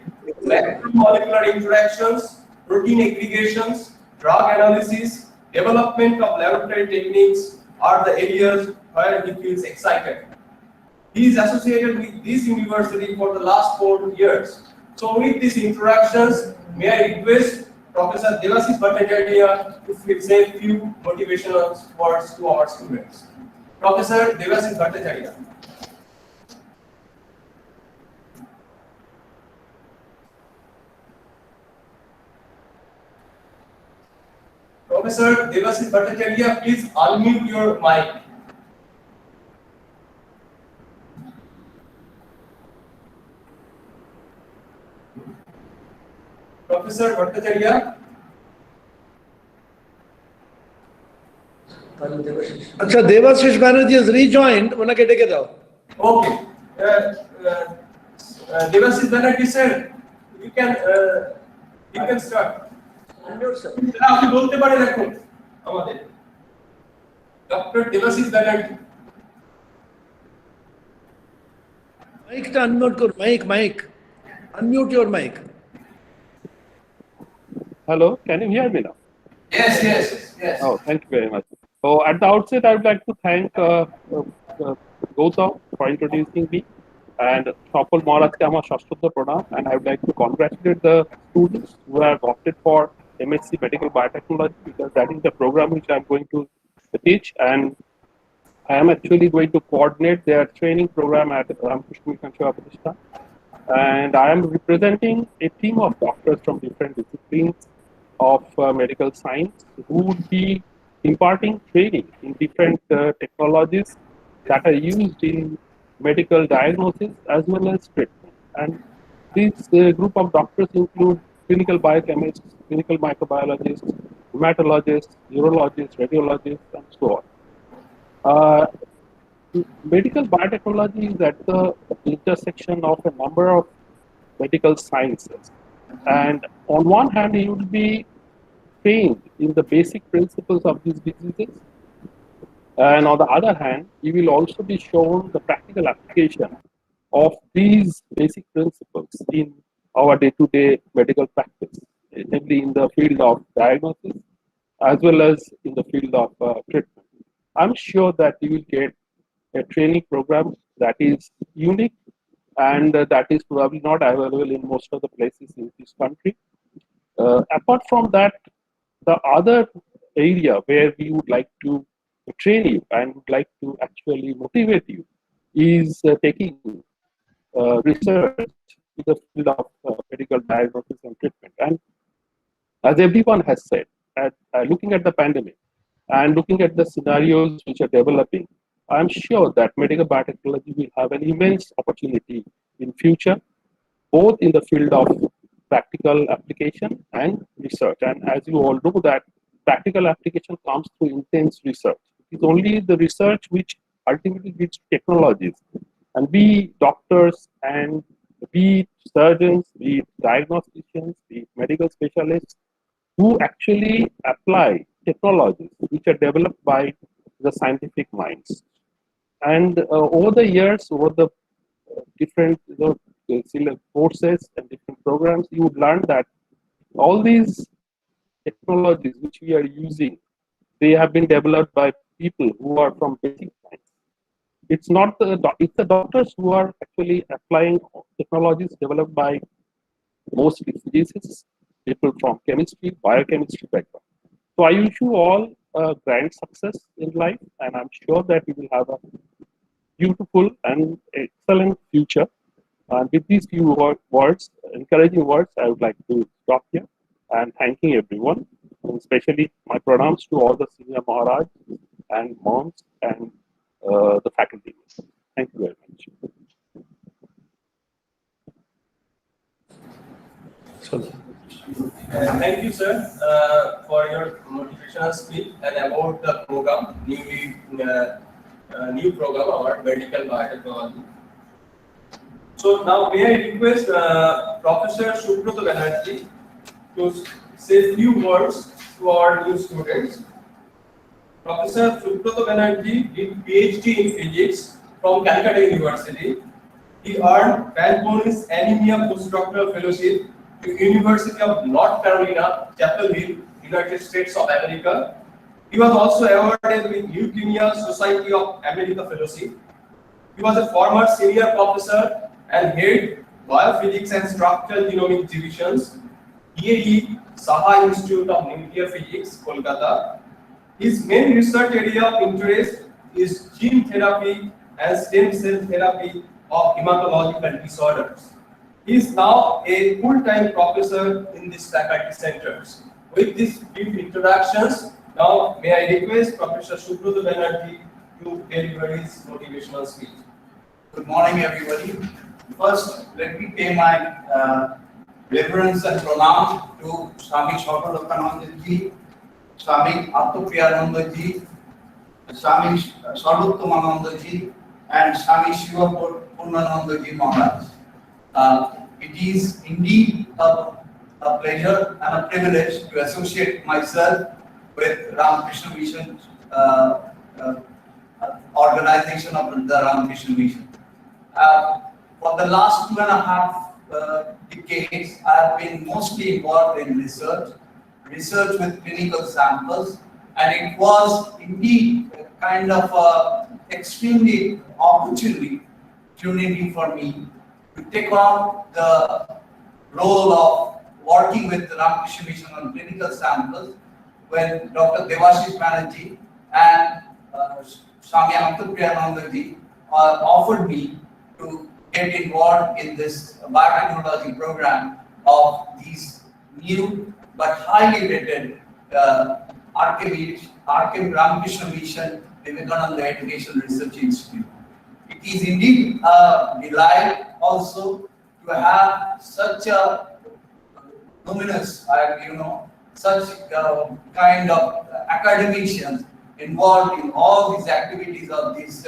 macromolecular interactions, protein aggregations, drug analysis, development of laboratory techniques are the areas where he feels excited. He is associated with this university for the last 4 years. So with these introductions, may I request Professor Debasis Bhattacharya to say a few motivational words to our students. Professor Debasis Bhattacharya. Professor Debasis Bhattacharya, please unmute your mic. Professor Bhattacharya. अच्छा, Debasis Banerjee has rejoined. उन्हें डेके दाओ. Okay. Debasis Banerjee sir, you can start. আপনি বলতে পারেন এখন আমাদের doctor Debashis Banerjee. মাইকটা unmute কর, mic unmute your mic. Hello, can you hear me now? Yes. Oh, thank you very much. So at the outset, I would like to thank Gautam for introducing me and Shapal Maharajke amar shashrodha pranam, and I would like to congratulate the students who have opted for MSc Medical Biotechnology, because that is the program which I am going to teach, and I am actually going to coordinate their training program at Ramakrishna Mission Seva Pratishthan. And I am representing a team of doctors from different disciplines of medical science who would be imparting training in different technologies that are used in medical diagnosis as well as treatment. And this group of doctors include clinical biochemists, clinical microbiologists, hematologists, neurologists, radiologists, and so on. Medical biotechnology is at the intersection of a number of medical sciences. And on one hand, you will be trained in the basic principles of these diseases. And on the other hand, you will also be shown the practical application of these basic principles in our day-to-day medical practice, namely in the field of diagnosis as well as in the field of treatment. I'm sure that you will get a training program that is unique and that is probably not available in most of the places in this country. Apart from that, the other area where we would like to train you and would like to actually motivate you is taking research in the field of medical diagnosis and treatment. And as everyone has said, looking at the pandemic and looking at the scenarios which are developing, I'm sure that medical biotechnology will have an immense opportunity in future, both in the field of practical application and research. And as you all know that practical application comes through intense research. It is only the research which ultimately leads to technologies. And we doctors and be it surgeons, be it diagnosticians, be it medical specialists, who actually apply technologies which are developed by the scientific minds. And over the years, over the different courses and different programs, you would learn that all these technologies which we are using, they have been developed by people who are from basic science. It's not it's the doctors who are actually applying technologies developed by mostly physicists, people from chemistry, biochemistry background. So I wish you all grand success in life, and I'm sure that you will have a beautiful and excellent future. And with these few words, encouraging words, I would like to stop here and thanking everyone, and especially my pranams to all the senior Maharaj and moms and the faculty. Thank you very much. Thank you, sir, for your motivational speech and about the program, new program about medical biotechnology. So now may I request Professor Subrata Banerjee to say few words to our new students. Professor Subrata Banerjee did PhD in physics from Calcutta University. He earned Falconis Anemia Postdoctoral Fellowship to University of North Carolina, Chapel Hill, United States of America. He was also awarded with Leukemia Society of America Fellowship. He was a former senior professor and head Biophysics and Structural Genomics Divisions, DAE Saha Institute of Nuclear Physics, Kolkata. His main research area of interest is gene therapy and stem cell therapy of hematological disorders. He is now a full-time professor in these faculty centers. With these brief introductions, now may I request Professor Subrata Banerjee to deliver his motivational speech. Good morning, everybody. First, let me pay my reverence and pranam to Swami Sarvalokananda ji, Swami Attopriyananda ji, Swami Sarvottomananda ji, and Swami Shiva Purnananda ji Maharaj. It is indeed a pleasure and a privilege to associate myself with Ramakrishna Mission, organization of the Ramakrishna Mission. For the last 2.5 decades, I have been mostly involved in research with clinical samples, and it was indeed a kind of extremely opportunity for me to take on the role of working with the Ramakrishna Mission on clinical samples when Dr. Debasis Banerjee and Swami Attopriyananda ji offered me to get involved in this biotechnology program of these new but highly rated Ramakrishna Mission Vivekananda Education Research Institute. It is indeed a delight also to have such a luminous, such kind of academicians involved in all these activities of this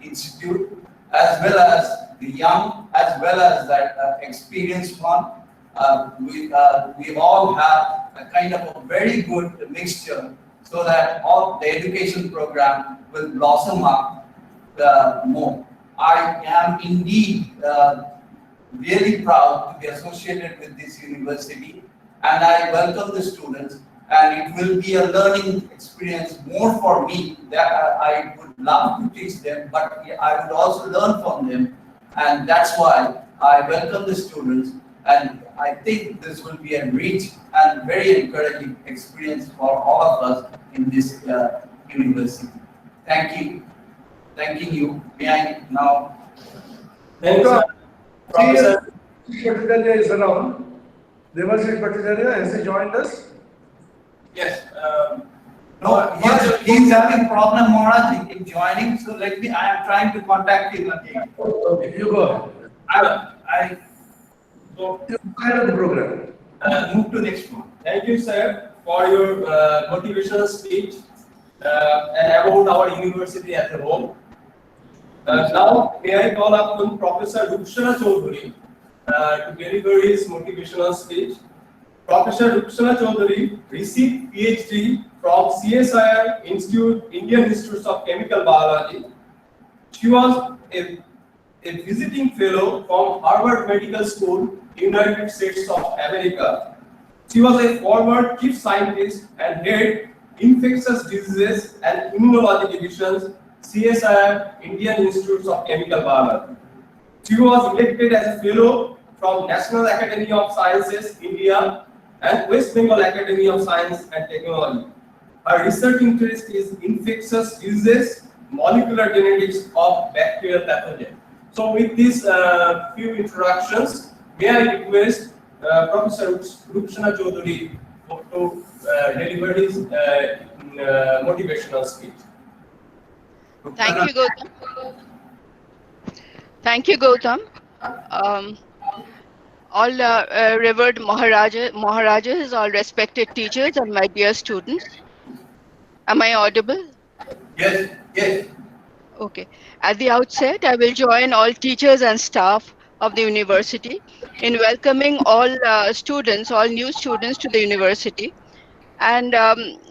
institute, as well as the young, as well as that experienced one. We all have a kind of a very good mixture, so that all the education program will blossom up more. I am indeed really proud to be associated with this university, and I welcome the students and it will be a learning experience more for me. That I would love to teach them, but I would also learn from them, and that's why I welcome the students, and I think this will be a rich and very encouraging experience for all of us in this university. Thank you. Thanking you. May I now? Thank you, Professor. Bhattacharya is around. Debasis Bhattacharya, has he joined us? Yes. No, he's having problem, Maharaj, in joining. So I am trying to contact him again. Okay, you go. So you carry the program. Move to next one. Thank you, sir, for your motivational speech and about our university as a whole. Now, may I call upon Professor Rukshana Chaudhary to deliver his motivational speech. Professor Rukshana Chaudhary received PhD from CSIR Institute, Indian Institute of Chemical Biology. She was a visiting fellow from Harvard Medical School, United States of America. She was a former chief scientist and head infectious diseases and immunology divisions, CSIR, Indian Institute of Chemical Biology. She was elected as a fellow from National Academy of Sciences, India, and West Bengal Academy of Science and Technology. Her research interest is infectious diseases, molecular genetics of bacterial pathogens. So with these few introductions, may I request Professor Rukshana Chaudhary to deliver his motivational speech. Thank you, Gautam. Thank you, Gautam. All revered Maharajas, all respected teachers, and my dear students. Am I audible? Yes, yes. Okay. At the outset, I will join all teachers and staff of the university in welcoming all students, all new students to the university. And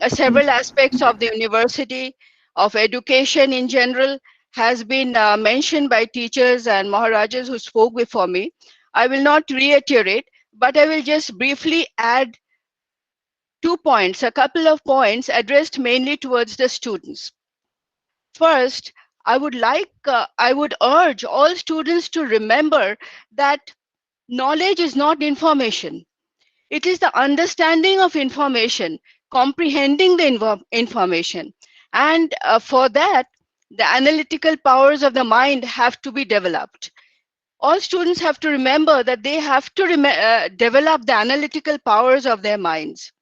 several aspects of the university, of education in general, has been mentioned by teachers and Maharajas who spoke before me. I will not reiterate, but I will just briefly add 2 points, a couple of points addressed mainly towards the students. First, I would urge all students to remember that knowledge is not information. It is the understanding of information, comprehending the information. And for that, the analytical powers of the mind have to be developed. All students have to remember that they have to develop the analytical powers of their minds.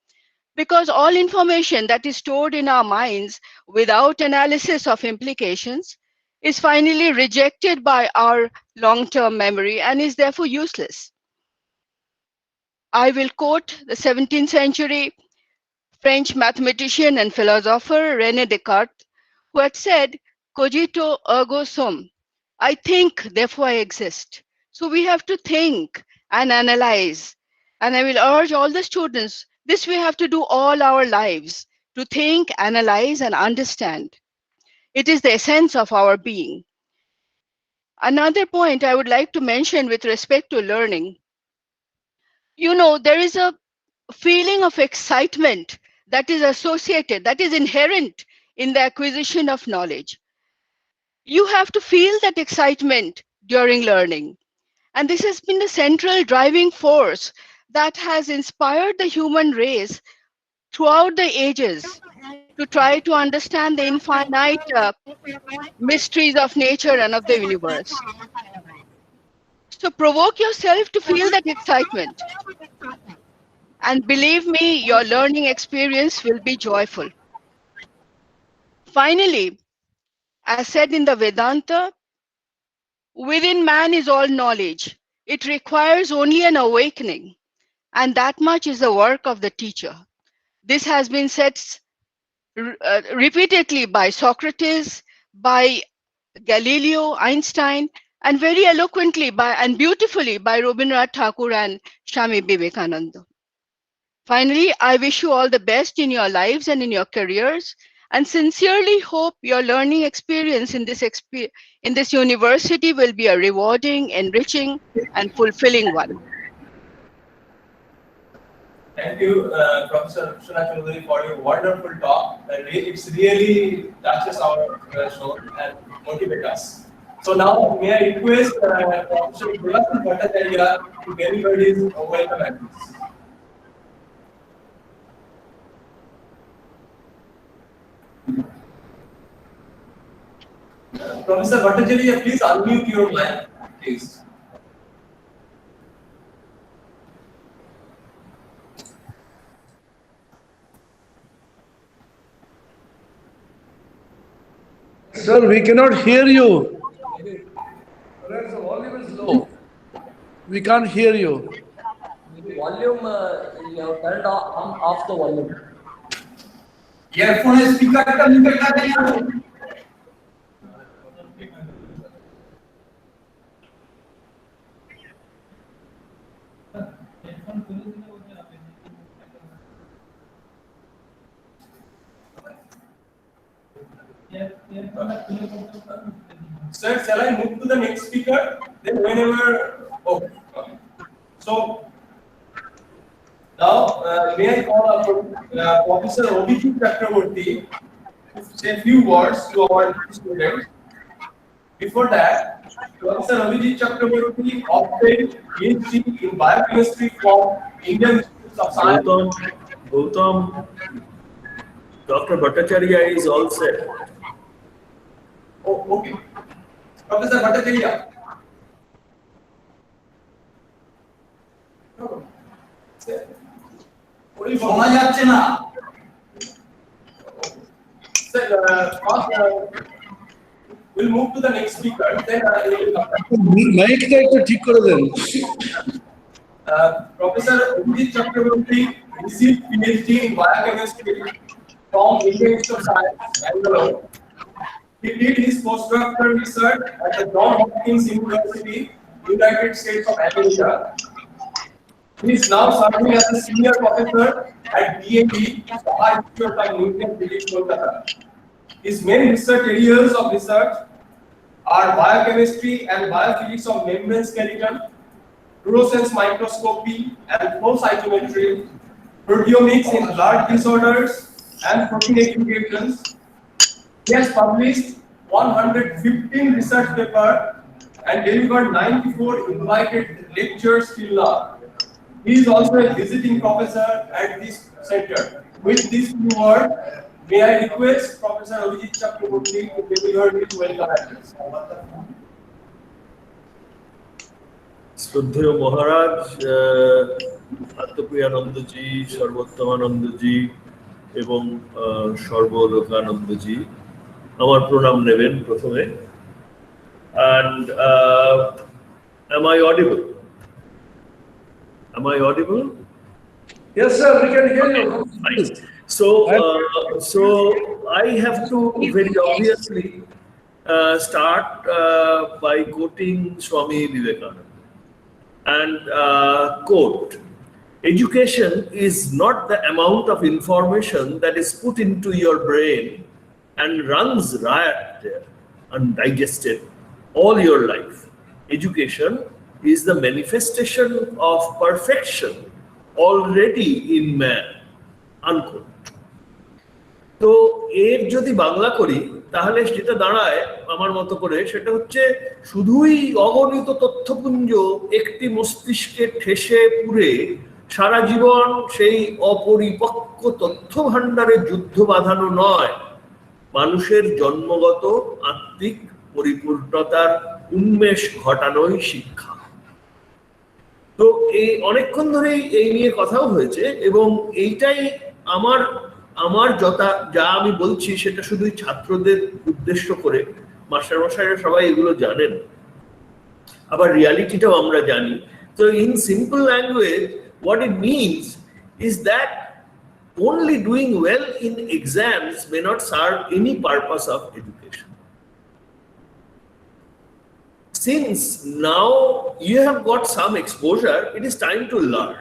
Because all information that is stored in our minds without analysis of implications is finally rejected by our long-term memory and is therefore useless. I will quote the 17th century French mathematician and philosopher René Descartes, who had said, "Cogito ergo sum." I think, therefore I exist. So we have to think and analyze. And I will urge all the students, this we have to do all our lives, to think, analyze, and understand. It is the essence of our being. Another point I would like to mention with respect to learning. You know, there is a feeling of excitement that is associated, that is inherent in the acquisition of knowledge. You have to feel that excitement during learning. And this has been the central driving force that has inspired the human race throughout the ages to try to understand the infinite mysteries of nature and of the universe. So provoke yourself to feel that excitement. And believe me, your learning experience will be joyful. Finally, as said in the Vedanta, within man is all knowledge. It requires only an awakening. And that much is the work of the teacher. This has been said repeatedly by Socrates, by Galileo, Einstein, and very eloquently and beautifully by Rabindranath Tagore and Swami Vivekananda. Finally, I wish you all the best in your lives and in your careers, and sincerely hope your learning experience in this university will be a rewarding, enriching, and fulfilling one. Thank you, Professor Shana Chaudhary, for your wonderful talk. It's really touches our soul and motivate us. So now, may I request Professor Debasis Bhattacharya to deliver his welcome address. Professor Bhattacharya, please unmute your mic, please. Sir, we cannot hear you. Perhaps the volume is low. We can't hear you. Volume, you have turned off the volume. Earphone speaker का निकलता नहीं है. Sir, shall I move to the next speaker? Then whenever. Okay. So now may I call upon Professor Abhijit Chakraborty to say a few words to our students. Before that, Professor Abhijit Chakraborty obtained PhD in biochemistry from Indian Institute of Science. Gautam, Dr. Bhattacharya is all set. Oh, okay. Professor Bhattacharya. শোনা যাচ্ছে না. Sir, we'll move to the next speaker. Then Mic টা একটু ঠিক করে দেন. Professor Abhijit Chakraborty received PhD in biochemistry from Indian Institute of Science, Bangalore. He did his postdoctoral research at the Johns Hopkins University, United States of America. He is now serving as a senior professor at DAP, Sahar Institute of Nuclear Physics, Kolkata. His main research areas of research are biochemistry and biophysics of membrane skeleton, fluorescence microscopy and flow cytometry, proteomics in blood disorders and protein aggregations. He has published 115 research papers and delivered 94 invited lectures till now. He is also a visiting professor at this center. With this few words, may I request Professor Abhijit Chakraborty to deliver his welcome address. শ্রদ্ধেয় মহারাজ, আত্মপ্রিয়ানন্দজি, সর্বোত্তমানন্দজি এবং সর্বলোকানন্দজি, আমার প্রণাম নেবেন প্রথমে। And am I audible? Am I audible? Yes, sir, we can hear you. So I have to very obviously start by quoting Swami Vivekananda. And quote, education is not the amount of information that is put into your brain and runs riot there, undigested, all your life. Education is the manifestation of perfection already in man, unquote. তো এর যদি বাংলা করি তাহলে যেটা দাঁড়ায় আমার মতো করে সেটা হচ্ছে শুধুই অগণিত তথ্যপুঞ্জ একটি মস্তিষ্কে ঠেসে পুরে সারা জীবন সেই অপরিপক্ক তথ্য ভাণ্ডারে যুদ্ধ বাঁধানো নয়, মানুষের জন্মগত আত্মিক পরিপূর্ণতার উন্মেষ ঘটানোই শিক্ষা। তো এই অনেকক্ষণ ধরেই এই নিয়ে কথাও হয়েছে এবং এইটাই আমার যা আমি বলছি সেটা শুধুই ছাত্রদের উদ্দেশ্য করে, মাস্টারমশাইরা সবাই এগুলো জানেন, আবার রিয়ালিটিটাও আমরা জানি। তো in simple language what it means is that only doing well in exams may not serve any purpose of education. Since now you have got some exposure, it is time to learn.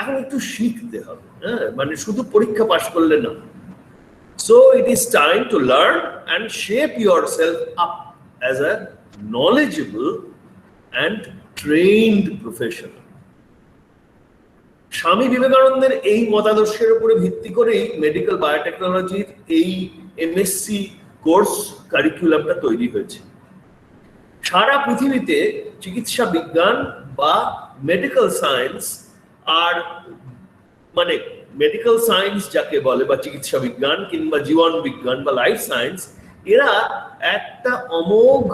এখন একটু শিখতে হবে, মানে শুধু পরীক্ষা pass করলে না। So it is time to learn and shape yourself up as a knowledgeable and trained professional. স্বামী বিবেকানন্দের এই মতাদর্শের উপরে ভিত্তি করেই মেডিকেল বায়োটেকনোলজির এই এমএসসি কোর্স কারিকুলামটা তৈরি হয়েছে। সারা পৃথিবীতে চিকিৎসা বিজ্ঞান বা মেডিকেল সায়েন্স আর মানে মেডিকেল সায়েন্স যাকে বলে বা চিকিৎসা বিজ্ঞান কিংবা জীবন বিজ্ঞান বা লাইফ সায়েন্স, এরা একটা অমোঘ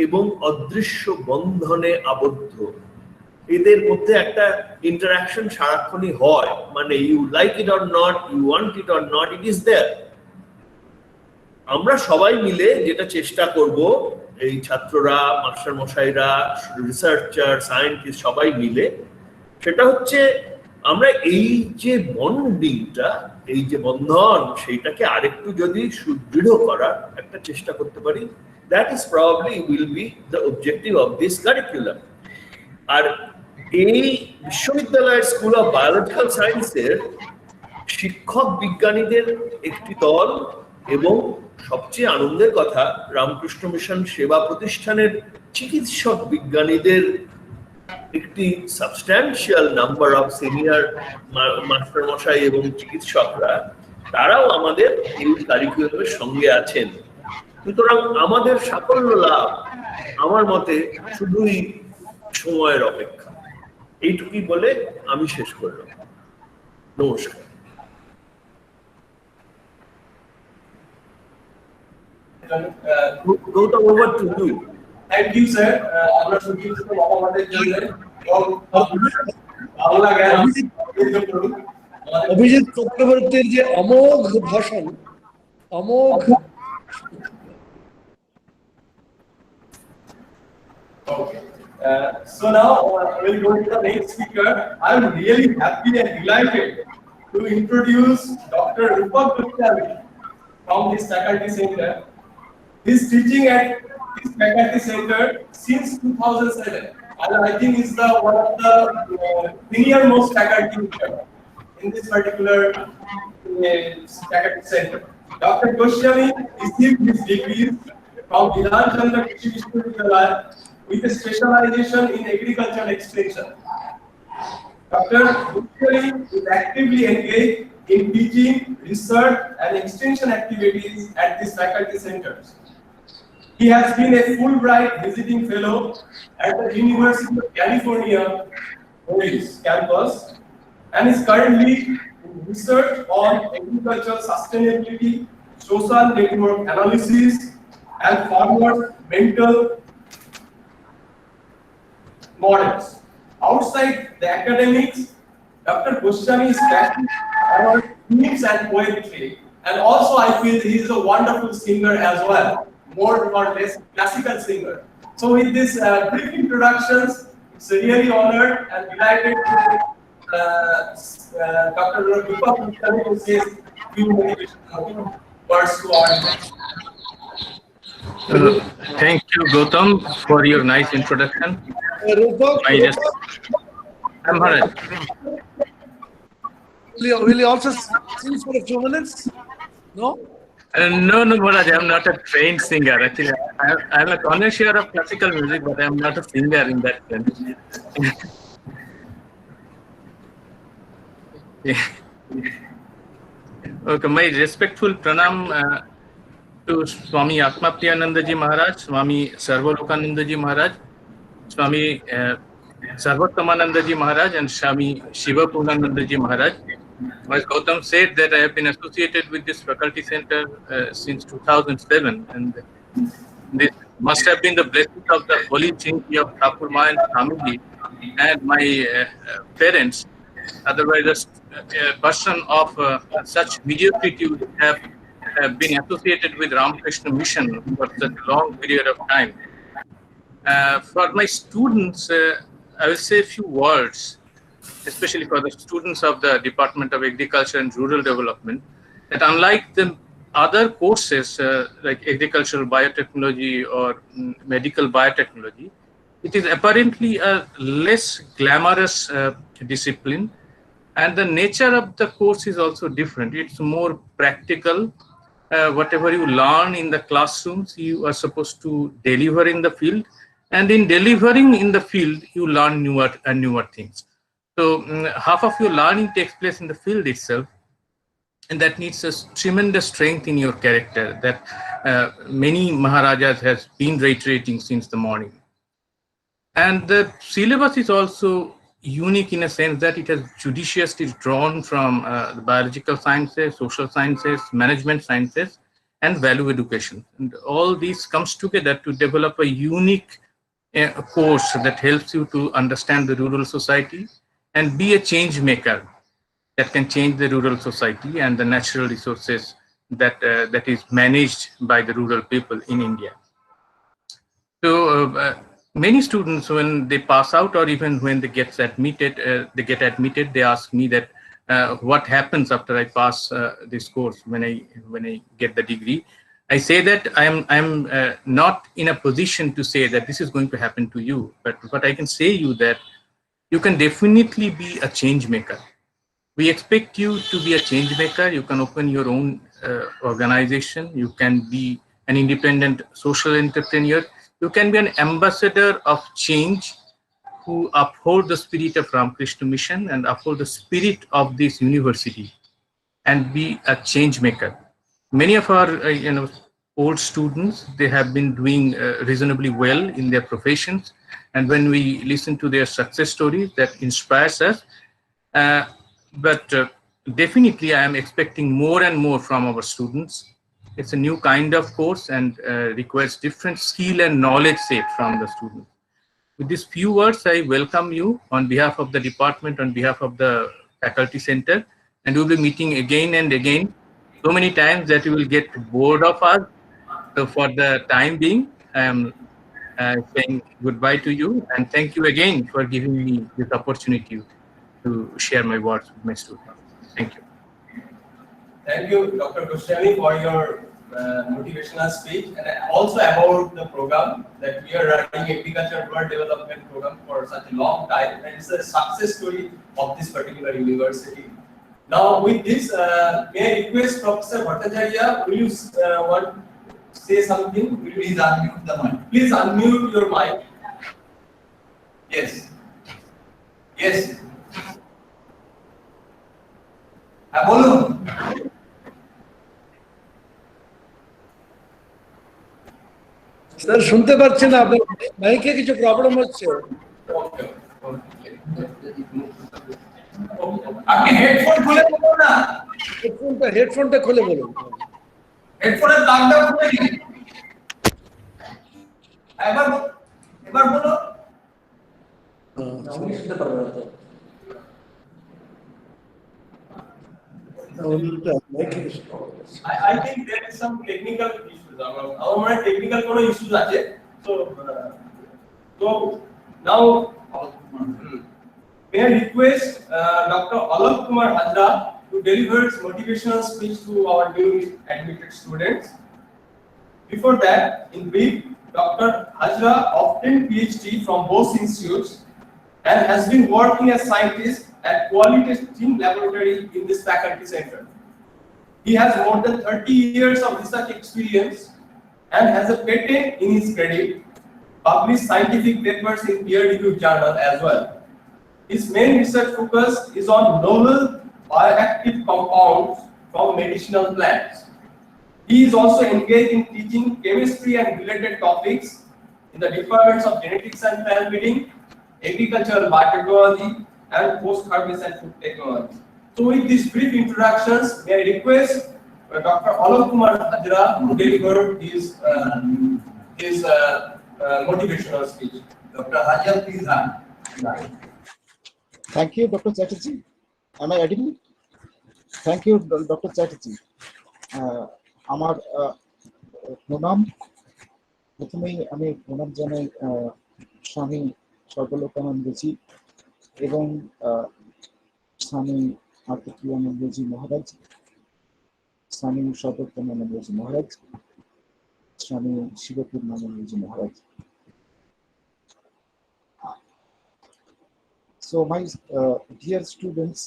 এবং অদৃশ্য বন্ধনে আবদ্ধ। এদের মধ্যে একটা ইন্টারাকশন সারাক্ষণই হয়, মানে you like it or not, you want it or not, it is there. আমরা সবাই মিলে যেটা চেষ্টা করব, এই ছাত্ররা, মাস্টার মশাইরা, রিসার্চার, সায়েন্টিস্ট সবাই মিলে, সেটা হচ্ছে আমরা এই যে বন্ডিংটা, এই যে বন্ধন, সেইটাকে আরেকটু যদি সুদৃঢ় করার একটা চেষ্টা করতে পারি, that is probably will be the objective of this curriculum. আর এই বিশ্ববিদ্যালয়ের স্কুল অফ বায়োলজিক্যাল সায়েন্সের শিক্ষক বিজ্ঞানীদের একটি দল এবং সবচেয়ে আনন্দের কথা, রামকৃষ্ণ মিশন সেবা প্রতিষ্ঠানের চিকিৎসক বিজ্ঞানীদের একটি substantial number of senior master মশাই এবং চিকিৎসকরা, তারাও আমাদের এই কারিকুলামের সঙ্গে আছেন। সুতরাং আমাদের সাফল্য লাভ আমার মতে শুধুই সময়ের অপেক্ষা। এইটুকুই বলে আমি শেষ করলাম। নমস্কার। Gautam, over to you. Thank you, sir. আমরা শুধু আমাদের জন্য অভিজিৎ চক্রবর্তীর যে অমোঘ ভাষণ, অমোঘ। Okay. So now we'll go to the next speaker. I'm really happy and delighted to introduce Dr. Rupak Gupta from this faculty center. He's teaching at this faculty center since 2007, and I think he's the one of the senior most faculty in this particular faculty center. Dr. Goswami received his degrees from Vidhan Chandra Krishi Vishwavidyalaya with a specialization in agricultural extension. Dr. Goswami is actively engaged in teaching, research, and extension activities at these faculty centers. He has been a Fulbright visiting fellow at the University of California, campus, and is currently in research on agricultural sustainability, social network analysis, and farmer mental models. Outside the academics, Dr. Goswami is passionate about hymns and poetry, and also I feel he is a wonderful singer as well, more or less classical singer. So with this brief introductions, it's really honored and delighted to Dr. Rupak Gupta to say few motivational words to our Thank you, Gautam, for your nice introduction. I'm Haraj. Will you also sing for a few minutes? No? No, Maharaj, I'm not a trained singer. Actually, I'm a connoisseur of classical music, but I'm not a singer in that sense. Okay, my respectful pranam to Swami Atma Priyananda Ji Maharaj, Swami Sarvalokananda Ji Maharaj, Swami Sarvottamananda Ji Maharaj, and Swami Shiva Purnananda Ji Maharaj. As Gautam said, that I have been associated with this faculty center since 2007, and this must have been the blessing of the holy Chinti of Thakur Ma and family and my parents. Otherwise, a person of such mediocrity would have been associated with Ramakrishna Mission for such a long period of time. For my students, I will say a few words, especially for the students of the Department of Agriculture and Rural Development, that unlike the other courses like agricultural biotechnology or medical biotechnology, it is apparently a less glamorous discipline, and the nature of the course is also different. It's more practical. Whatever you learn in the classrooms, you are supposed to deliver in the field, and in delivering in the field, you learn newer and newer things. So half of your learning takes place in the field itself, and that needs a tremendous strength in your character that many Maharajas has been reiterating since the morning. And the syllabus is also unique in a sense that it has judiciously drawn from the biological sciences, social sciences, management sciences, and value education. And all these comes together to develop a unique course that helps you to understand the rural society and be a change maker that can change the rural society and the natural resources that is managed by the rural people in India. So many students, when they pass out or even when they get admitted, they ask me that what happens after I pass this course when I get the degree. I say that I'm not in a position to say that this is going to happen to you, but what I can say you that you can definitely be a change maker. We expect you to be a change maker. You can open your own organization. You can be an independent social entrepreneur. You can be an ambassador of change who uphold the spirit of Ramakrishna Mission and uphold the spirit of this university and be a change maker. Many of our old students, they have been doing reasonably well in their professions. And when we listen to their success stories, that inspires us. But definitely I am expecting more and more from our students. It's a new kind of course and requires different skill and knowledge set from the students. With these few words, I welcome you on behalf of the department, on behalf of the faculty center, and we'll be meeting again and again, so many times that you will get bored of us. So for the time being, I am saying goodbye to you and thank you again for giving me this opportunity to share my words with my students. Thank you. Thank you, Dr. Goswami, for your motivational speech, and also about the program that we are running Agriculture World Development Program for such a long time, and it's a success story of this particular university. Now, with this, may I request Professor Bhattacharya, will you want to say something? Will you please unmute the mic? Please unmute your mic. Yes. Yes. বলুন। Sir শুনতে পাচ্ছেন না, আপনার মাইকে কিছু problem হচ্ছে। আপনি headphone খুলে বলুন না। হেডফোনটা খুলে বলুন। হেডফোনের প্লাগটা খুলে দিন। এবার বলুন। উনি শুনতে পারবেন না তো। I think there is some technical issues. Our technical কোনো issues আছে. So now may I request Dr. Alok Kumar Hajra to deliver his motivational speech to our new admitted students. Before that, in brief, Dr. Hajra obtained PhD from both institutes and has been working as scientist at quality testing laboratory in this faculty center. He has more than 30 years of research experience and has a patent in his credit, published scientific papers in peer-reviewed journal as well. His main research focus is on novel bioactive compounds from medicinal plants. He is also engaged in teaching chemistry and related topics in the departments of genetics and plant breeding, agricultural biotechnology, and post-harvest and food technology. So with these brief introductions, may I request Dr. Alok Kumar Hajra to deliver his motivational speech. Dr. Hajra, please. Thank you, Dr. Chatterjee. Am I audible? Thank you, Dr. Chatterjee. আমার প্রণাম। প্রথমেই আমি প্রণাম জানাই স্বামী সর্বলোকানন্দজি এবং স্বামী আত্মপ্রিয়ানন্দজি মহারাজ, স্বামী সর্বোত্তমানন্দজি মহারাজ, স্বামী শিবপূর্ণানন্দজি মহারাজ। So my dear students,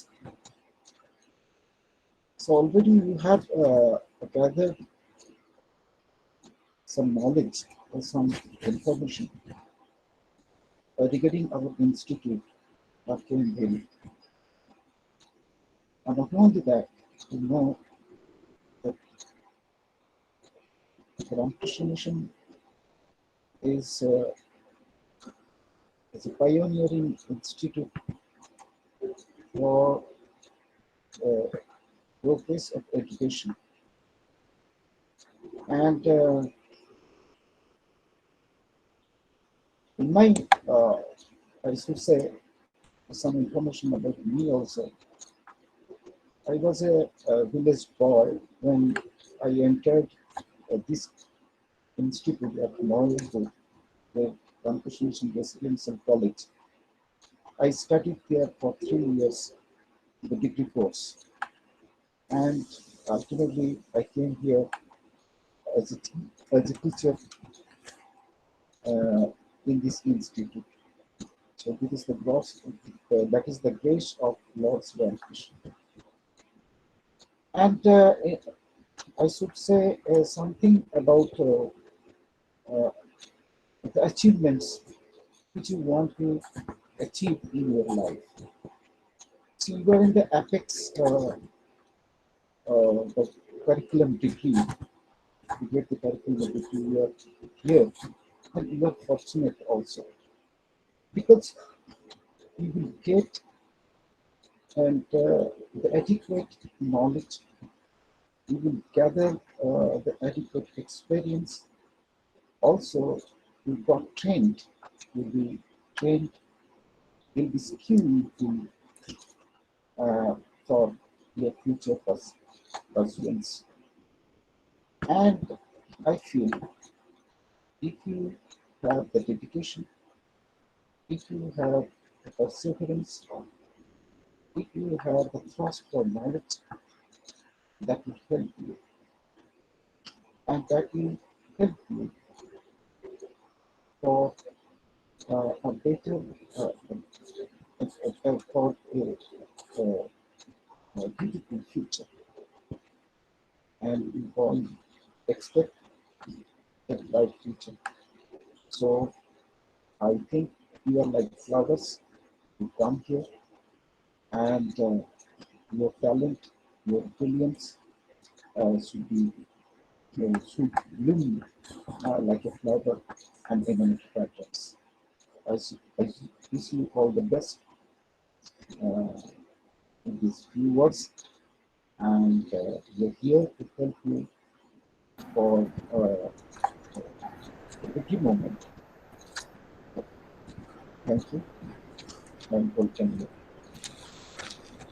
so already you have gathered some knowledge or some information regarding our institute RKMVERI. And not only that, you know that the Ramakrishna Mission is a pioneering institute for progress of education. And in my, I should say, some information about me also. I was a village boy when I entered this institute at Narendrapur, the Ramakrishna Mission Residential College. I studied there for 3 years, the degree course. And ultimately, I came here as a teacher in this institute. So this is the that is the grace of Lord's Ramakrishna. And I should say something about the achievements which you want to achieve in your life. So you are in the apex the curriculum degree. You get the curriculum degree, you are here, and you are fortunate also. Because you will get and the adequate knowledge, you will gather the adequate experience. Also, you got trained, you'll be trained, you'll be skilled to, for your future pursuance. And I feel if you have the dedication, if you have the perseverance, if you have the thirst for knowledge, that will help you. And that will help you for a better, for a beautiful future. And you all expect a bright future. So I think you are like flowers. You come here and your talent, your brilliance should bloom like a flower and emanate fragrance. I wish you all the best in these few words, and we're here to help you for every moment. Thank you. And continue.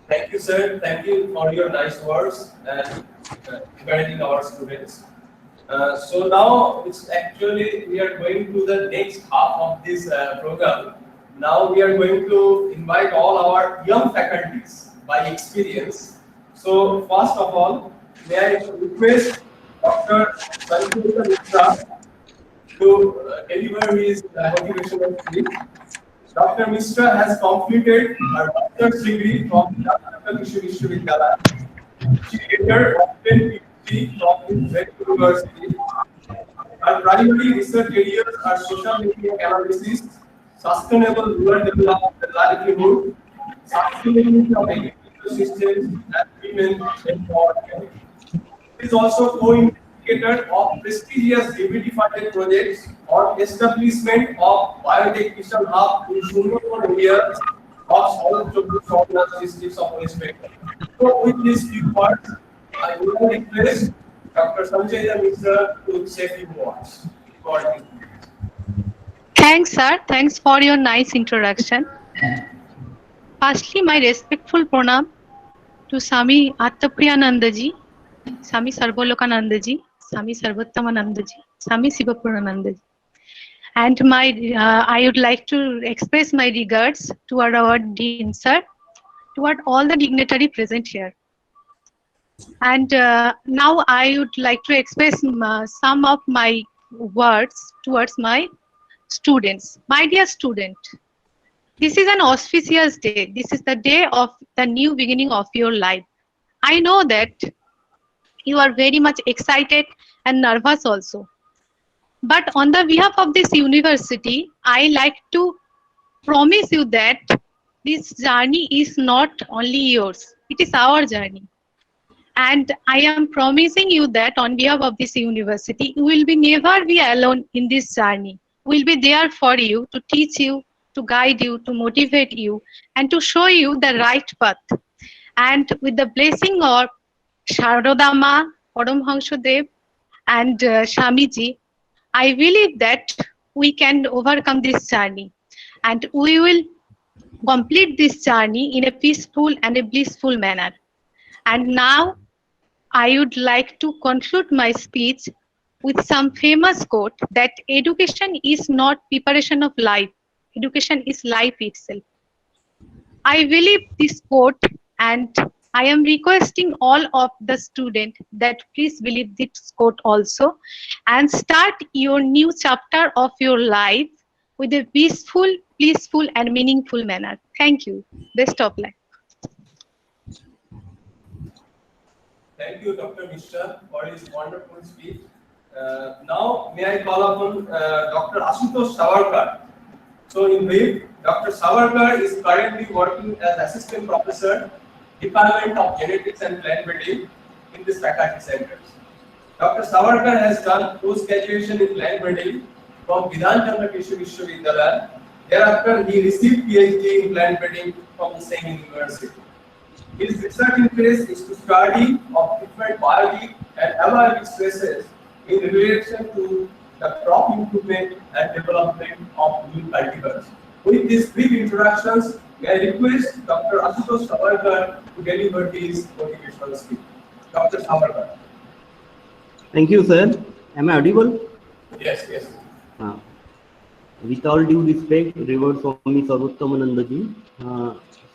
Thank you, sir. Thank you for your nice words and encouraging our students. So now it's actually we are going to the next half of this program. Now we are going to invite all our young faculties by experience. So first of all, may I request Dr. Chancellor to deliver his motivational speech. Dr. Mishra has completed her doctor's degree from Narendrapur Vishwavidyalaya. She later obtained PhD from the University. Her primary research areas are social media analysis, sustainable rural development and livelihood, sustainability of agricultural systems, and women empowerment. She is also co-investigator of prestigious DBT funded projects on establishment of biotech hub in Sundarpur area of South Chobbish Pargana districts of West Bengal. So with these few words, I would request Dr. Sanjay Mishra to say a few words. Thanks, sir. Thanks for your nice introduction. Firstly, my respectful pranam to Swami Attapriyanandaji, Swami Sarvalokanandaji, Swami Sarvottamanandaji, Swami Sivapuranandaji. And I would like to express my regards toward our Dean, sir, toward all the dignitary present here. And now I would like to express some of my words towards my students. My dear student, this is an auspicious day. This is the day of the new beginning of your life. I know that you are very much excited and nervous also. But on the behalf of this university, I like to promise you that this journey is not only yours, it is our journey. And I am promising you that on behalf of this university, you will be never be alone in this journey. We will be there for you, to teach you, to guide you, to motivate you, and to show you the right path. And with the blessing of Sharodama, Paramhansadev, and Shamiji, I believe that we can overcome this journey, and we will complete this journey in a peaceful and a blissful manner. And now I would like to conclude my speech with some famous quote that education is not preparation of life, education is life itself. I believe this quote, and I am requesting all of the students that please believe this quote also, and start your new chapter of your life with a peaceful, peaceful and meaningful manner. Thank you. Best of luck. Thank you, Dr. Mishra, for his wonderful speech. Now, may I call upon Dr. Ashutosh Savarkar. So, in brief, Dr. Savarkar is currently working as Assistant Professor, Department of Genetics and Plant Breeding in this faculty centers. Dr. Savarkar has done post-graduation in plant breeding from Vidhan Chandra Krishi Vishwavidyalaya. Thereafter, he received PhD in plant breeding from the same university. His research interest is to study of different biology and aerobic stresses in relation to the crop improvement and development of new cultivars. With these brief introductions, may I request Dr. Ashutosh Savarkar to deliver his motivational speech. Dr. Savarkar. Thank you, sir. Am I audible? Yes, yes. With all due respect, revered Swami Sarvottamanandaji,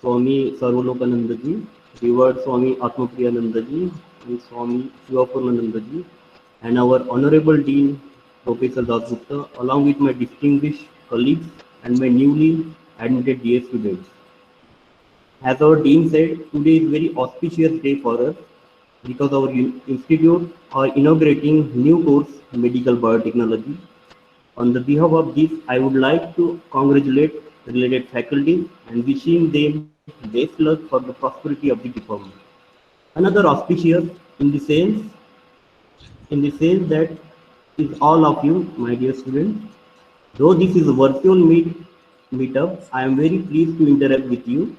Swami Sarvalokanandaji, revered Swami Atmapriyanandaji, and Swami Shivapurnanandaji, and our Honorable Dean, Professor Dasgupta, along with my distinguished colleagues and my newly admitted dear students. As our Dean said, today is a very auspicious day for us because our institute are inaugurating new course, Medical Biotechnology. On the behalf of this, I would like to congratulate related faculty and wishing them best luck for the prosperity of the department. Another auspicious in the sense that is all of you, my dear students. Though this is a virtual meetup, I am very pleased to interact with you.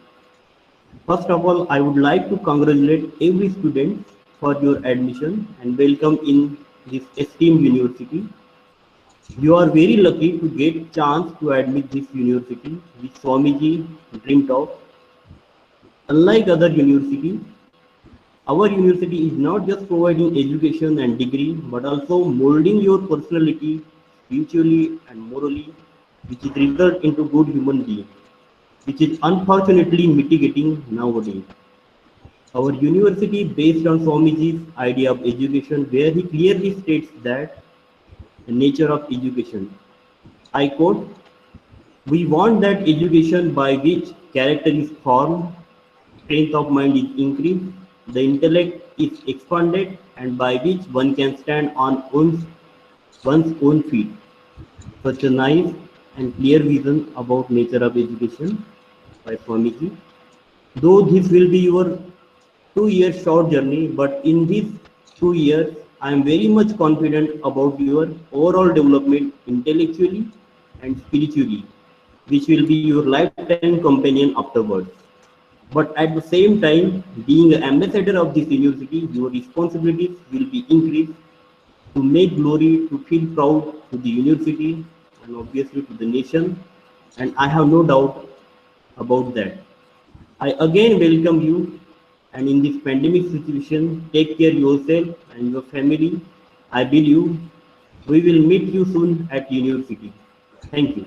First of all, I would like to congratulate every student for your admission and welcome in this esteemed university. You are very lucky to get chance to admit this university, which Swamiji dreamed of. Unlike other universities, our university is not just providing education and degree, but also molding your personality spiritually and morally, which is result into good human being, which is unfortunately mitigating nowadays. Our university based on Swamiji's idea of education, where he clearly states that the nature of education. I quote, "We want that education by which character is formed, strength of mind is increased, the intellect is expanded, and by which one can stand on one's own feet." Such a nice and clear vision about nature of education by Swamiji. Though this will be your 2-year short journey, but in these 2 years, I am very much confident about your overall development intellectually and spiritually, which will be your lifetime companion afterwards. But at the same time, being an ambassador of this university, your responsibilities will be increased to make glory, to feel proud to the university and obviously to the nation. And I have no doubt about that. I again welcome you, and in this pandemic situation, take care yourself and your family. I believe we will meet you soon at university. Thank you.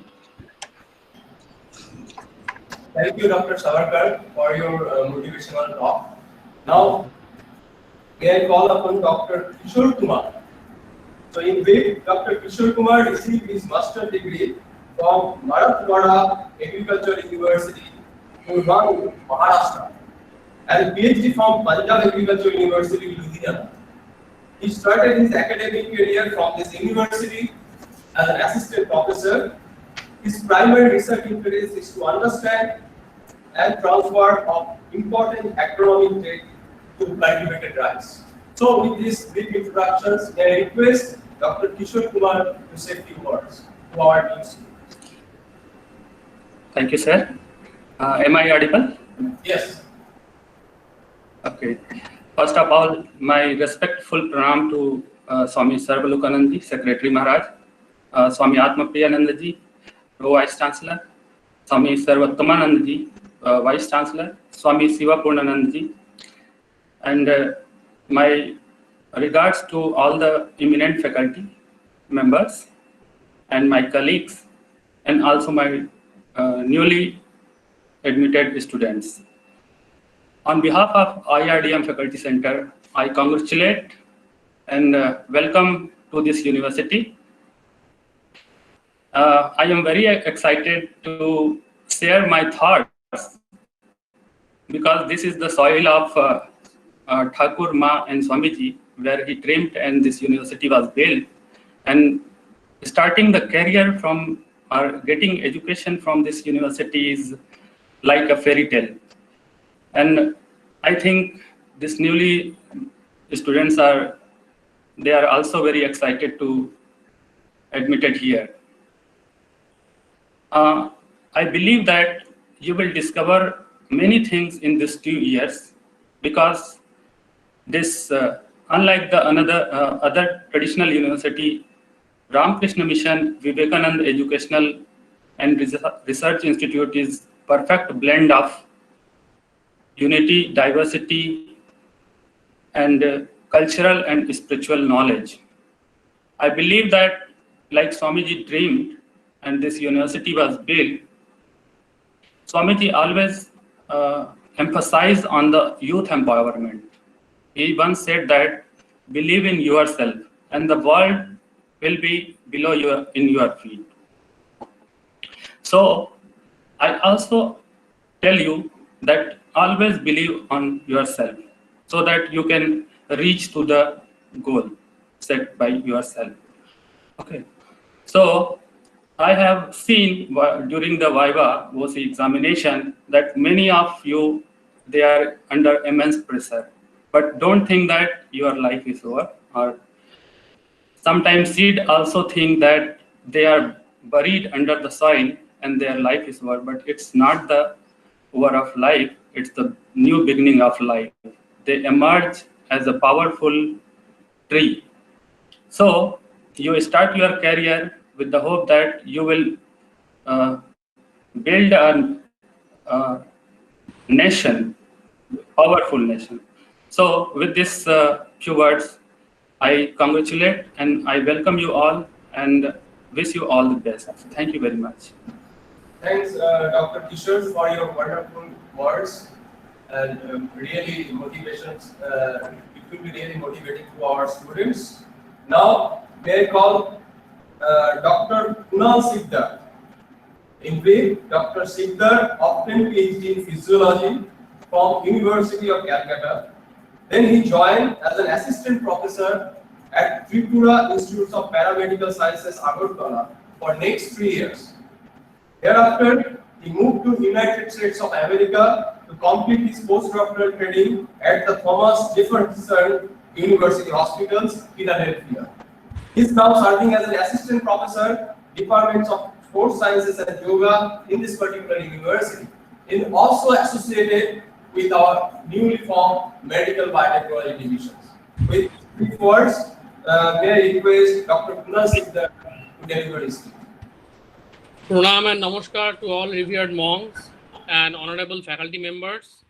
Thank you, Dr. Savarkar, for your motivational talk. Now, may I call upon Dr. Kishore Kumar. So, in brief, Dr. Kishore Kumar received his master's degree from Marathwada Agricultural University, Pune, Maharashtra, and a PhD from Punjab Agricultural University, Ludhiana. He started his academic career from this university as an assistant professor. His primary research interest is to understand and transfer of important agronomic tech to cultivated rice. So with these brief introductions, may I request Dr. Kishore Kumar to say a few words to our new students. Thank you, sir. Am I audible? Yes. Okay. First of all, my respectful pranam to Swami Sarvalokanandji, Secretary Maharaj, Swami Atmapriyanandaji, Vice Chancellor, Swami Sarvathamanandaji, Vice Chancellor, Swami Sivapurnanandaji, and my regards to all the eminent faculty members and my colleagues, and also my newly admitted students. On behalf of IRDM Faculty Center, I congratulate and welcome to this university. I am very excited to share my thoughts because this is the soil of Thakur Ma and Swamiji, where he dreamed and this university was built. And starting the career from or getting education from this university is like a fairy tale. And I think this newly students are also very excited to admitted here. I believe that you will discover many things in these 2 years because this, unlike the other traditional university, Ramakrishna Mission Vivekananda Educational and Research Institute is perfect blend of unity, diversity, and cultural and spiritual knowledge. I believe that like Swamiji dreamed and this university was built, Swamiji always emphasized on the youth empowerment. He once said that believe in yourself and the world will be below in your feet. So I also tell you that always believe on yourself so that you can reach to the goal set by yourself. Okay. So I have seen during the Viva VOC examination that many of you, they are under immense pressure, but don't think that your life is over. Or sometimes seed also think that they are buried under the soil and their life is over, but it's not the over of life, it's the new beginning of life. They emerge as a powerful tree. So you start your career with the hope that you will build a nation, powerful nation. So with this few words, I congratulate and I welcome you all and wish you all the best. Thank you very much. Thanks, Dr. Kishore, for your wonderful words and really motivations. It will be really motivating to our students. Now, may I call Dr. Kunal Siddha. In brief, Dr. Siddha obtained PhD in Physiology from University of Calcutta. Then he joined as an assistant professor at Tripura Institute of Paramedical Sciences, Agartala, for next 3 years. Thereafter, he moved to United States of America to complete his postdoctoral training at the Thomas Jefferson University Hospitals, Philadelphia. He is now serving as an assistant professor, departments of sports sciences and yoga in this particular university. He is also associated with our newly formed medical biotechnology divisions. With brief words, may I request Dr. Kunal Siddha to deliver his speech. Pranam and Namaskar to all revered monks and honorable faculty members.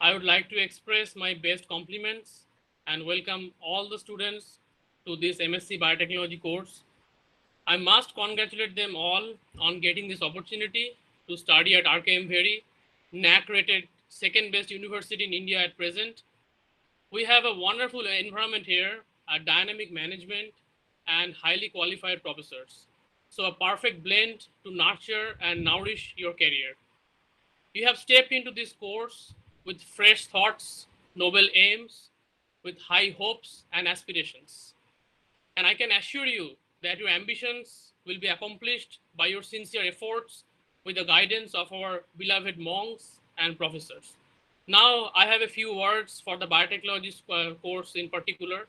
I would like to express my best compliments and welcome all the students to this MSc Biotechnology course. I must congratulate them all on getting this opportunity to study at RKMVERI, NAC rated second best university in India at present. We have a wonderful environment here, a dynamic management and highly qualified professors. So a perfect blend to nurture and nourish your career. You have stepped into this course with fresh thoughts, noble aims, with high hopes and aspirations. And I can assure you that your ambitions will be accomplished by your sincere efforts with the guidance of our beloved monks and professors. Now, I have a few words for the biotechnology course in particular.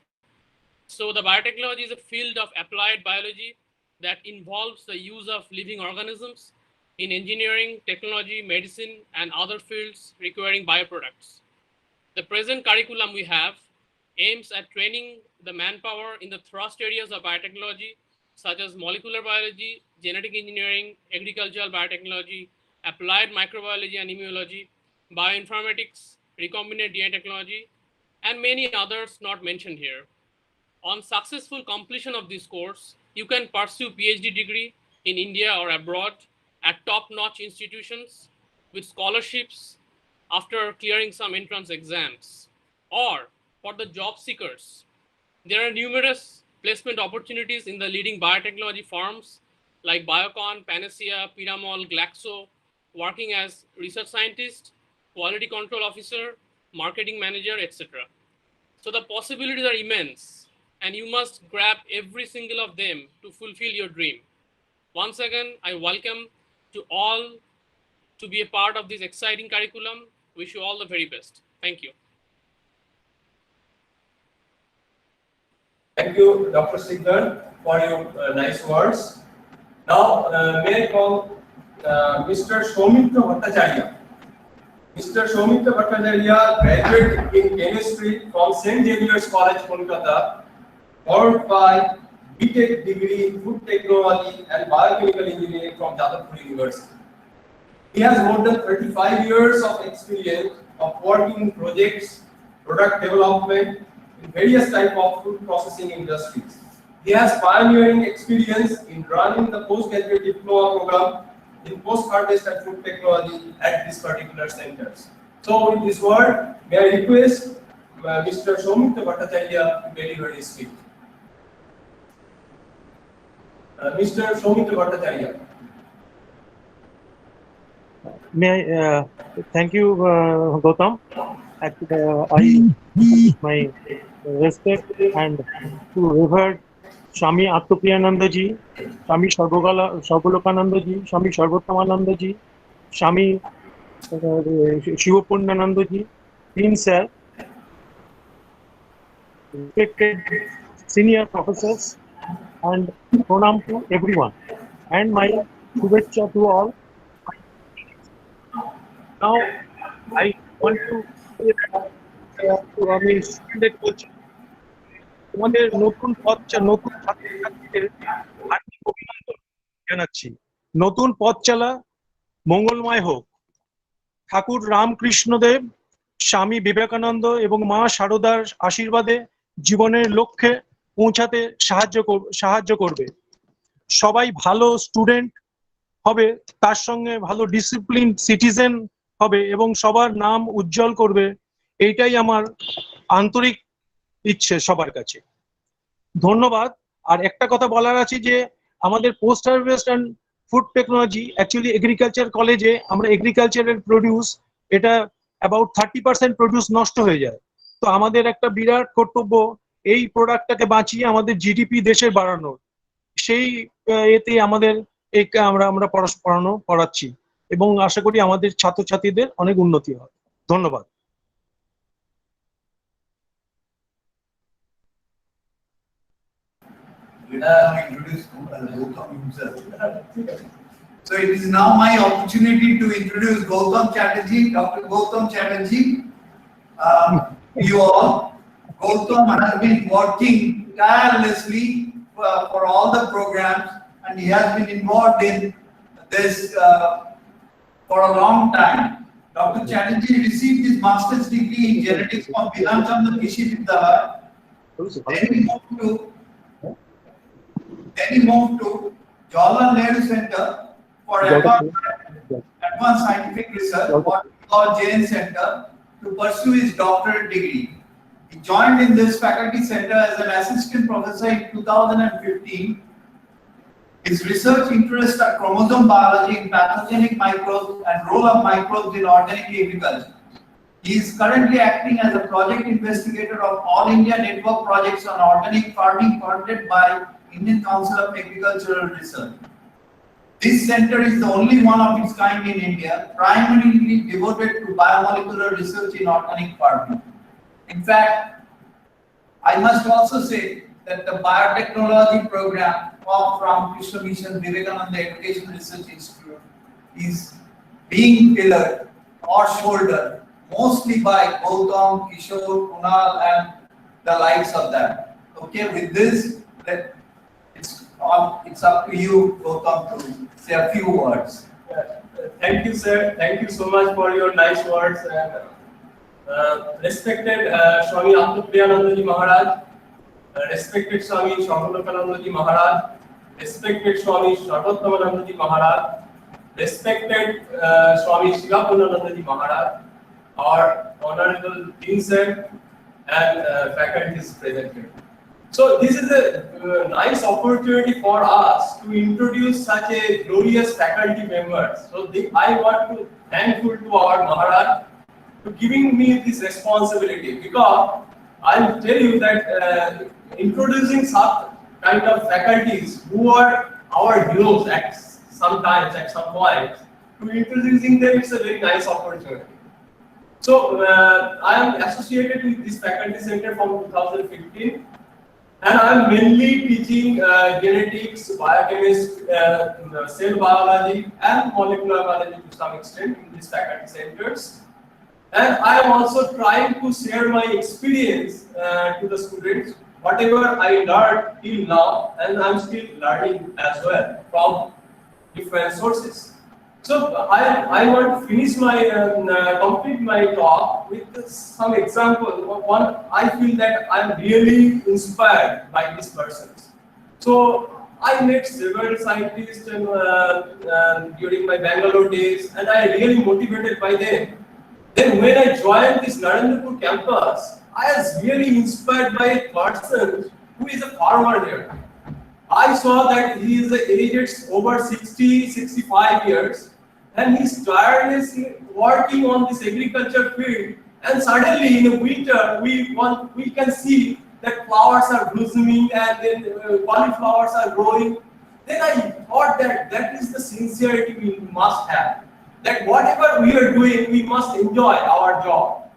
So the biotechnology is a field of applied biology that involves the use of living organisms in engineering, technology, medicine, and other fields requiring bioproducts. The present curriculum we have aims at training the manpower in the thrust areas of biotechnology, such as molecular biology, genetic engineering, agricultural biotechnology, applied microbiology and immunology, bioinformatics, recombinant DNA technology, and many others not mentioned here. On successful completion of this course, you can pursue PhD degree in India or abroad at top-notch institutions with scholarships after clearing some entrance exams. Or for the job seekers, there are numerous placement opportunities in the leading biotechnology firms like Biocon, Panacea, Piramol, Glaxo, working as research scientist, quality control officer, marketing manager, etc. So the possibilities are immense, and you must grab every single of them to fulfill your dream. Once again, I welcome to all to be a part of this exciting curriculum. Wish you all the very best. Thank you. Thank you, Dr. Siddha, for your nice words. Now, may I call Mr. Soumitra Bhattacharya. Mr. Soumitra Bhattacharya, graduate in chemistry from St. Xavier's College, Kolkata, followed by BTech degree in food technology and biochemical engineering from Narendrapur University. He has more than 35 years of experience of working in projects, product development, in various types of food processing industries. He has pioneering experience in running the postgraduate diploma program in post-harvest and food technology at these particular centers. So, in this word, may I request Mr. Soumitra Bhattacharya to deliver his speech. Mr. Soumitra Bhattacharya. Thank you, Gautam. I my respect and to revered Swami Atmapriyananda ji, Swami Sarvalokananda ji, Swami Sarvottamananda ji, Swami Shivapundananda ji, Dean Sir, respected senior professors, and pranam to everyone, and my shubhechha to all. Now, I want to আমি স্টুডেন্টদের বলছি তোমাদের নতুন পথ নতুন ছাত্রছাত্রীদের হার্দিক অভিনন্দন জানাচ্ছি। নতুন পথ চলা মঙ্গলময় হোক। ঠাকুর রামকৃষ্ণদেব, স্বামী বিবেকানন্দ এবং মা শারদার আশীর্বাদে জীবনের লক্ষ্যে পৌঁছাতে সাহায্য করবে। সবাই ভালো স্টুডেন্ট হবে, তার সঙ্গে ভালো ডিসিপ্লিন সিটিজেন হবে এবং সবার নাম উজ্জ্বল করবে, এইটাই আমার আন্তরিক ইচ্ছে সবার কাছে। ধন্যবাদ। আর একটা কথা বলার আছে যে আমাদের post harvest and food technology actually agriculture কলেজে আমরা এগ্রিকালচারের প্রডিউস এটা অ্যাবাউট 30% প্রডিউস নষ্ট হয়ে যায়। তো আমাদের একটা বিরাট কর্তব্য এই প্রোডাক্টটাকে বাঁচিয়ে আমাদের জিডিপি দেশের বাড়ানোর, সেই এতে আমাদের আমরা পড়াচ্ছি এবং আশা করি আমাদের ছাত্রছাত্রীদের অনেক উন্নতি হয়। ধন্যবাদ। So it is now my opportunity to introduce Gautam Chatterjee, Dr. Gautam Chatterjee. You all, Gautam has been working tirelessly for all the programs, and he has been involved in this for a long time. Dr. Chatterjee received his master's degree in genetics from Bidhan Chandra Krishi Vidyalaya. Then he moved to Jawaharlal Nehru Center for advanced scientific research, what we call JN Center, to pursue his doctorate degree. He joined in this faculty center as an assistant professor in 2015. His research interests are chromosome biology in pathogenic microbes and role of microbes in organic agriculture. He is currently acting as a project investigator of All India Network projects on organic farming funded by Indian Council of Agricultural Research. This center is the only one of its kind in India, primarily devoted to biomolecular research in organic farming. In fact, I must also say that the biotechnology program from Ramakrishna Mission Vivekananda Education Research Institute is being pillared or shouldered mostly by Gautam, Kishore, Kunal, and the likes of them. Okay, with this, it's up to you, Gautam, to say a few words. Thank you, sir. Thank you so much for your nice words. And respected Swami Atmapriyanandaji Maharaj, respected Swami Sarvalokanandaji Maharaj, respected Swami Sarvottamanandaji Maharaj, respected Swami Shivapunanandaji Maharaj, our Honorable Dean Sir, and faculties present here. So this is a nice opportunity for us to introduce such a glorious faculty members. So I want to thankful to our Maharaj to giving me this responsibility, because I'll tell you that introducing such kind of faculties who are our heroes at some point, to introducing them is a very nice opportunity. So I am associated with this faculty center from 2015. And I am mainly teaching genetics, biochemistry, cell biology, and molecular biology to some extent in these faculty centers. And I am also trying to share my experience to the students, whatever I learned till now, and I am still learning as well from different sources. So I want to finish my complete my talk with some example of one I feel that I am really inspired by these persons. So I met several scientists during my Bangalore days, and I really motivated by them. Then when I joined this Narendrapur campus, I was really inspired by a person who is a farmer here. I saw that he is aged over 60, 65 years. And he's tirelessly working on this agriculture field, and suddenly in the winter we can see that flowers are blossoming and then cauliflowers are growing. Then I thought that that is the sincerity we must have. That whatever we are doing, we must enjoy our job.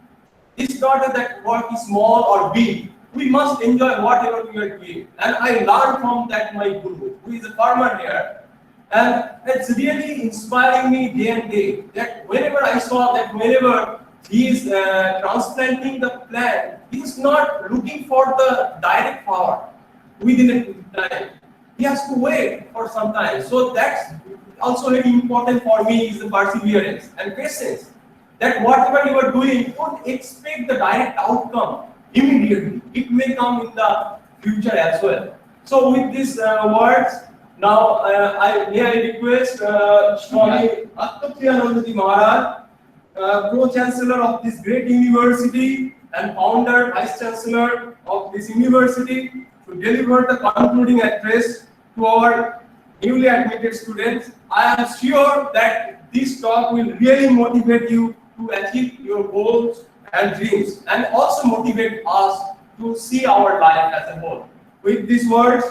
It's not that work is small or big. We must enjoy whatever we are doing. And I learned from that my guru, who is a farmer here. And it's really inspiring me day and day, that whenever I saw that whenever he is transplanting the plant, he is not looking for the direct power within a time. He has to wait for some time. So that's also very important for me, is the perseverance and patience. That whatever you are doing, don't expect the direct outcome immediately. It may come in the future as well. So with these words, now, I request Swami Atmapriyanandaji Maharaj, Pro-Chancellor of this great university and founder, Vice Chancellor of this university, to deliver the concluding address to our newly admitted students. I am sure that this talk will really motivate you to achieve your goals and dreams, and also motivate us to see our life as a whole. With these words,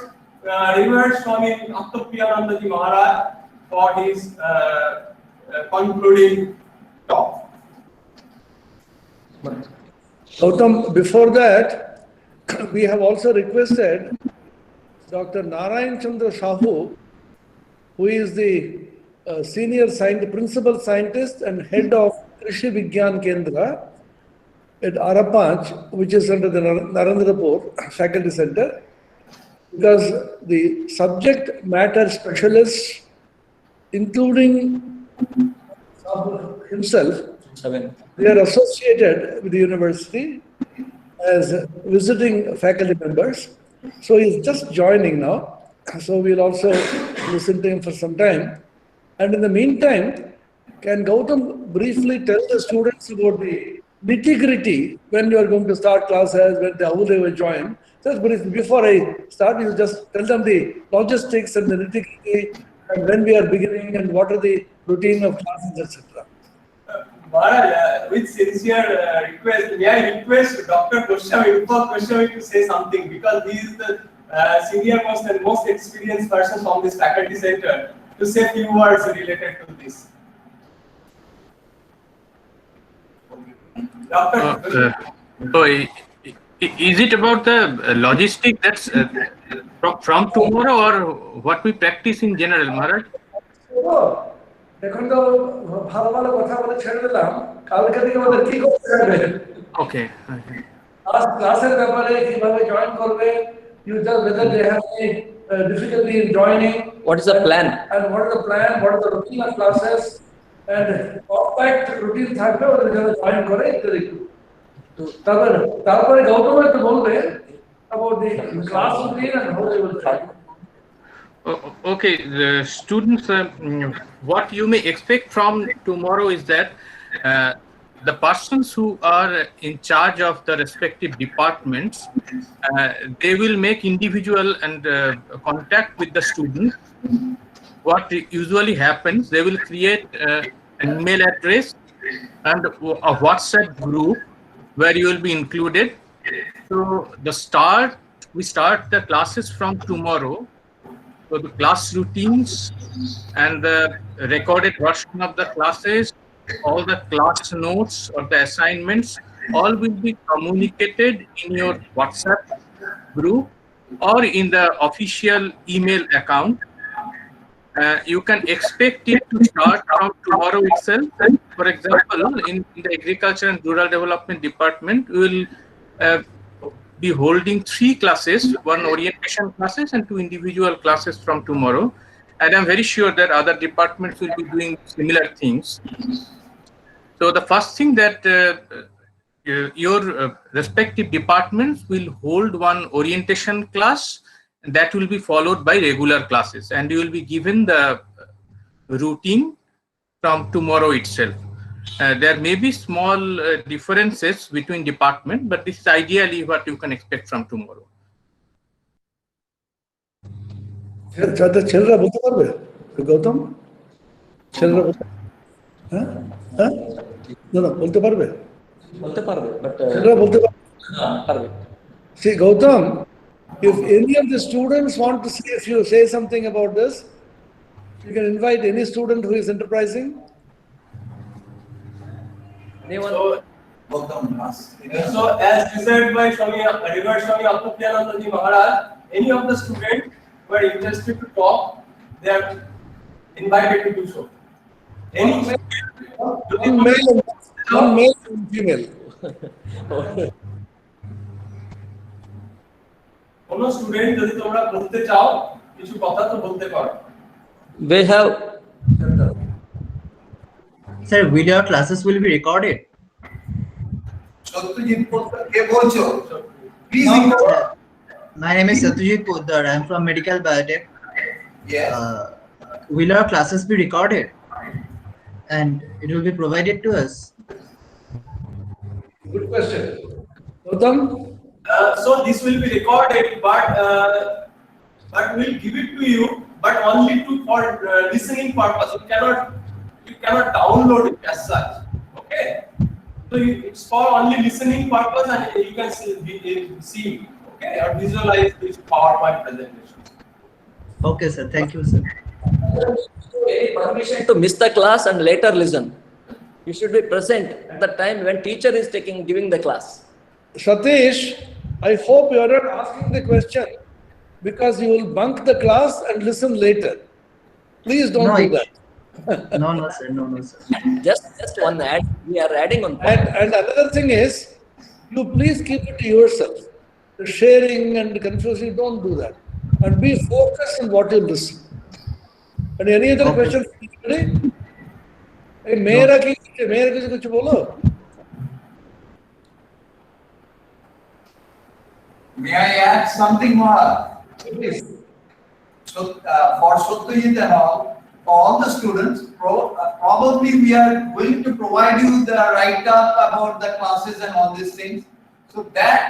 Revered Swami Atmapriyanandaji Maharaj for his concluding talk. Gautam, before that, we have also requested Dr. Narayan Chandra Sahu, who is the senior scientist, principal scientist and head of Krishi Vigyan Kendra at Arapanch, which is under the Narendrapur Faculty Center, because the subject matter specialists, including himself, they are associated with the university as visiting faculty members. So he's just joining now. So we'll also listen to him for some time. And in the meantime, can Gautam briefly tell the students about the nitty-gritty when you are going to start classes, how they will join? Just briefly, before I start, you just tell them the logistics and the nitty-gritty, and when we are beginning and what are the routine of classes, etc. Maharaj, with sincere request, may I request Dr. Goswami to say something, because he is the senior most and most experienced person from this faculty center. to say a few words related to this. Doctor. So, is it about the logistic that's from tomorrow, or what we practice in general, Maharaj? এখন তো ভালো ভালো কথা বলে ছেড়ে দিলাম, কালকে থেকে আমাদের কি করতে হবে? Okay. ক্লাসের ব্যাপারে কিভাবে জয়েন করবে, users whether they have any difficulty in joining. What is the plan? And what is the plan? What is the routine of classes? And compact routine থাকবে ওদের যারা জয়েন করে ইত্যাদি। তারপরে গৌতম একটু বলবে about the class routine and how they will try. Okay, the students, what you may expect from tomorrow is that the persons who are in charge of the respective departments, they will make individual and contact with the students. What usually happens, they will create an email address and a WhatsApp group where you will be included. So we start the classes from tomorrow. So the class routines and the recorded version of the classes, all the class notes or the assignments, all will be communicated in your WhatsApp group or in the official email account. You can expect it to start from tomorrow itself. For example, in the Agriculture and Rural Development Department, we will be holding 3 classes, 1 orientation classes and 2 individual classes from tomorrow. And I'm very sure that other departments will be doing similar things. So the first thing that your respective departments will hold 1 orientation class that will be followed by regular classes, and you will be given the routine from tomorrow itself. There may be small differences between departments, but this is ideally what you can expect from tomorrow. ছেলেরা বলতে পারবে গৌতম? ছেলেরা হ্যাঁ হ্যাঁ না বলতে পারবে? বলতে পারবে, but ছেলেরা বলতে পারবে। See Gautam, if any of the students want to see, if you say something about this, you can invite any student who is enterprising. So as said by Revered Swami Atmapriyanandaji Maharaj, any of the students who are interested to talk, they are invited to do so. Any male and female. কোন student যদি তোমরা বলতে চাও কিছু কথা তো বলতে পারো। We have. Sir, will your classes will be recorded? Satyajit Poddar, ke bolcho? Please. My name is Satyajit Poddar. I am from Medical Biotech. Yes. Will our classes be recorded? And it will be provided to us? Good question. Gautam? So this will be recorded, but we'll give it to you, but only for listening purpose. You cannot download it as such. Okay. So it's for only listening purpose, and you can see okay, or visualize this PowerPoint presentation. Okay, sir. Thank you, sir. Permission to miss the class and later listen. You should be present at the time when teacher is giving the class. Satish, I hope you are not asking the question because you will bunk the class and listen later. Please don't do that. No, sir. No, sir. Just one add. We are adding on. And another thing is, you please keep it to yourself. The sharing and confusing, don't do that. And be focused on what you listen. And any other questions? Hey, मेरा कुछ बोलो. May I add something more? Please. So for Satyajit and all the students, probably we are going to provide you the write-up about the classes and all these things. So that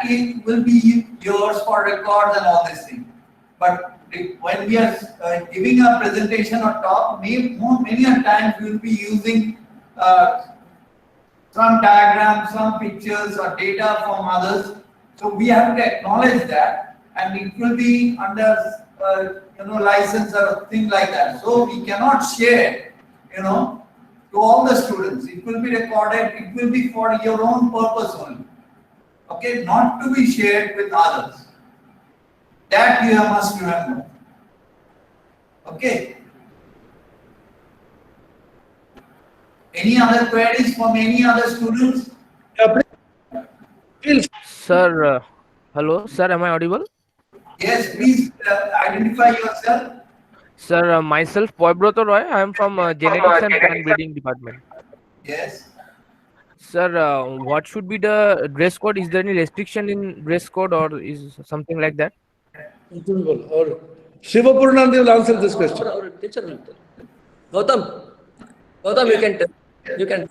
will be yours for records and all these things. But when we are giving a presentation or talk, many times we will be using some diagrams, some pictures or data from others. So we have to acknowledge that, and it will be under license or thing like that. So we cannot share, to all the students. It will be recorded. It will be for your own purpose only. Okay, not to be shared with others. That you must remember. Okay. Any other queries from any other students? Sir, hello, sir, am I audible? Yes, please identify yourself. Sir, myself, Poibroto Roy, I am from Genetics and Plant Breeding Department. Yes. Sir, what should be the dress code? Is there any restriction in dress code or is something like that? Or Shivapurnandi will answer this question. Our teacher will tell. Gautam, you can tell. You can.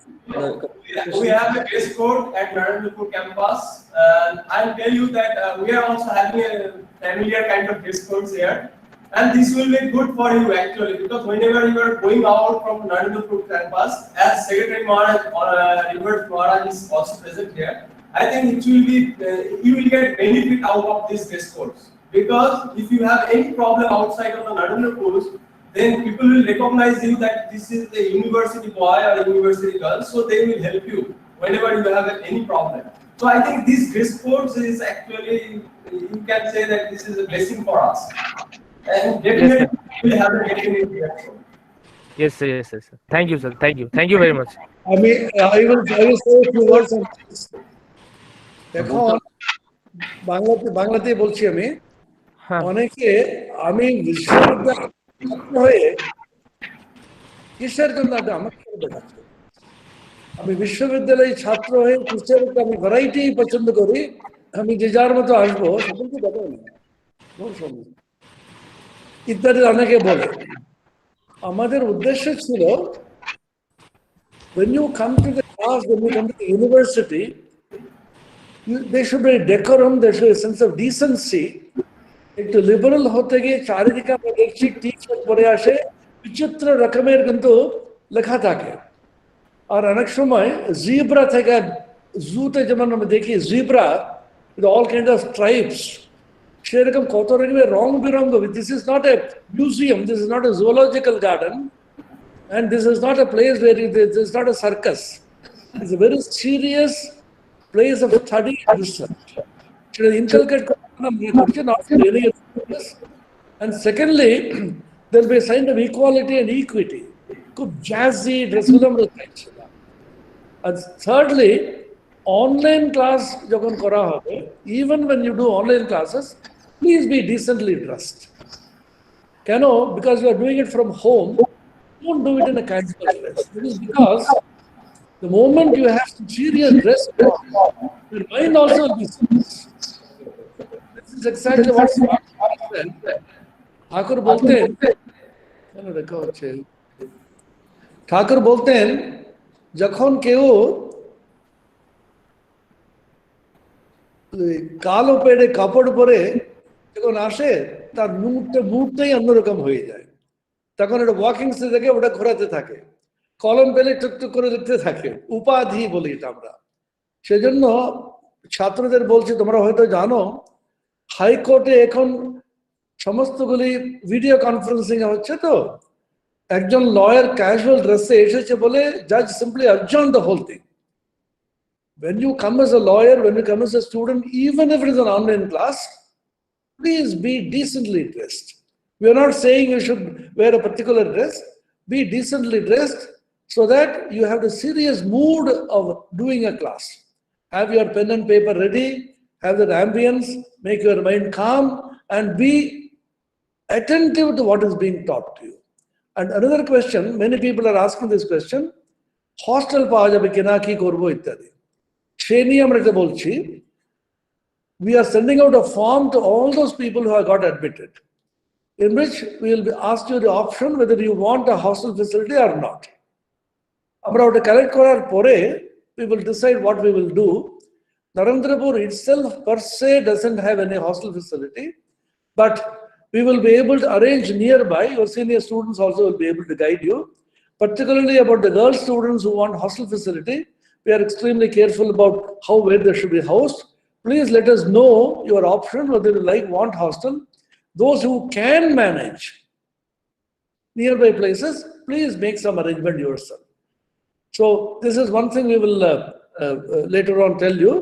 We have a dress code at Narendrapur campus, and I'll tell you that we are also having a familiar kind of dress codes here, and this will be good for you actually, because whenever you are going out from Narendrapur campus, as Secretary Maharaj or Revert Maharaj is also present here, I think it will be you will get benefit out of these dress codes, because if you have any problem outside of the Narendrapur, then people will recognize you that this is a university boy or a university girl, so they will help you whenever you have any problem. So I think this dress codes is actually, you can say that this is a blessing for us. And definitely we will have a definite reaction. Yes, sir, yes, sir. Thank you, sir. Thank you. Thank you very much. I mean, I will say a few words on this. এখন বাংলাতে বলছি আমি অনেকে আমি বিশ্ববিদ্যালয় ছাত্র হয়ে কিসের জন্য আমাকে দেখাচ্ছে আমি বিশ্ববিদ্যালয়ে ছাত্র হয়ে কিসের আমি ভ্যারাইটি পছন্দ করি আমি যে যার মতো আসবো সকলকে দেখাই না ইত্যাদি অনেকে বলে আমাদের উদ্দেশ্য ছিল when you come to the class, when you come to the university, there should be a decorum, there should be a sense of decency. একটু লিবারেল হতে গিয়ে চারিদিকে আমরা দেখছি টি-শার্ট পরে আসে বিচিত্র রকমের কিন্তু লেখা থাকে আর অনেক সময় জিব্রা থেকে জুতে যেমন আমরা দেখি zebra with all kind of stripes সেরকম কত রকমের রং বেরঙ্গ this is not a museum, this is not a zoological garden, and this is not a place where this is not a circus. It's a very serious place of study and research. Should inculcate not really, and secondly, there will be a sign of equality and equity. खूब jazzy dress and thirdly, online class যখন করা হবে, even when you do online classes, please be decently dressed. কেন? Because you are doing it from home, don't do it in a casual dress. It is because the moment you have to serious dress, your mind also will be serious. This is exactly what said. ঠাকুর বলতেন যখন কেউ কালো পেড়ে কাপড় পরে যখন আসে তার মুডটাই অন্যরকম হয়ে যায় তখন একটা ওয়াকিং স্টিক থেকে ওটা ঘোরাতে থাকে কলম পেলে টুকটুক করে লিখতে থাকে উপাধি বলি এটা আমরা সেজন্য ছাত্রদের বলছি তোমরা হয়তো জানো হাইকোর্টে এখন সমস্তগুলি ভিডিও কনফারেন্সিং হচ্ছে তো একজন লয়ার ক্যাজুয়াল ড্রেসে এসেছে বলে জাজ simply adjourn the whole thing. When you come as a lawyer, when you come as a student, even if it is an online class, please be decently dressed. We are not saying you should wear a particular dress. Be decently dressed so that you have the serious mood of doing a class. Have your pen and paper ready, have that ambience, make your mind calm, and be attentive to what is being taught to you. And another question, many people are asking this question, hostel পাওয়া যাবে কিনা কি করব ইত্যাদি সে নিয়ে আমরা এটা বলছি we are sending out a form to all those people who have got admitted in which we will be asked you the option whether you want a hostel facility or not. আমরা ওটা collect করার পরে we will decide what we will do. Narendrapur itself per se doesn't have any hostel facility, but we will be able to arrange nearby. Your senior students also will be able to guide you, particularly about the girl students who want hostel facility. We are extremely careful about where they should be housed. please let us know your option, whether you want hostel. Those who can manage nearby places, please make some arrangement yourself. So this is one thing we will later on tell you.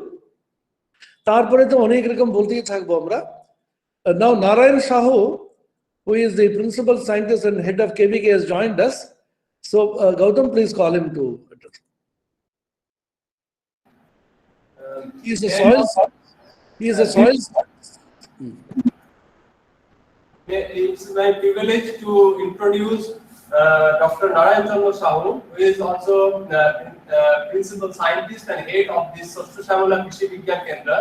তারপরে তো অনেক রকম বলতেই থাকবো আমরা। Now Narayan Sahu, who is the principal scientist and head of KVK, has joined us. So Gautam, please call him to. He is a soil. He is a soil. It's my privilege to introduce Dr. Narendrapur Sahu, who is also the principal scientist and head of this Sastra Krishi Vigyan Kendra.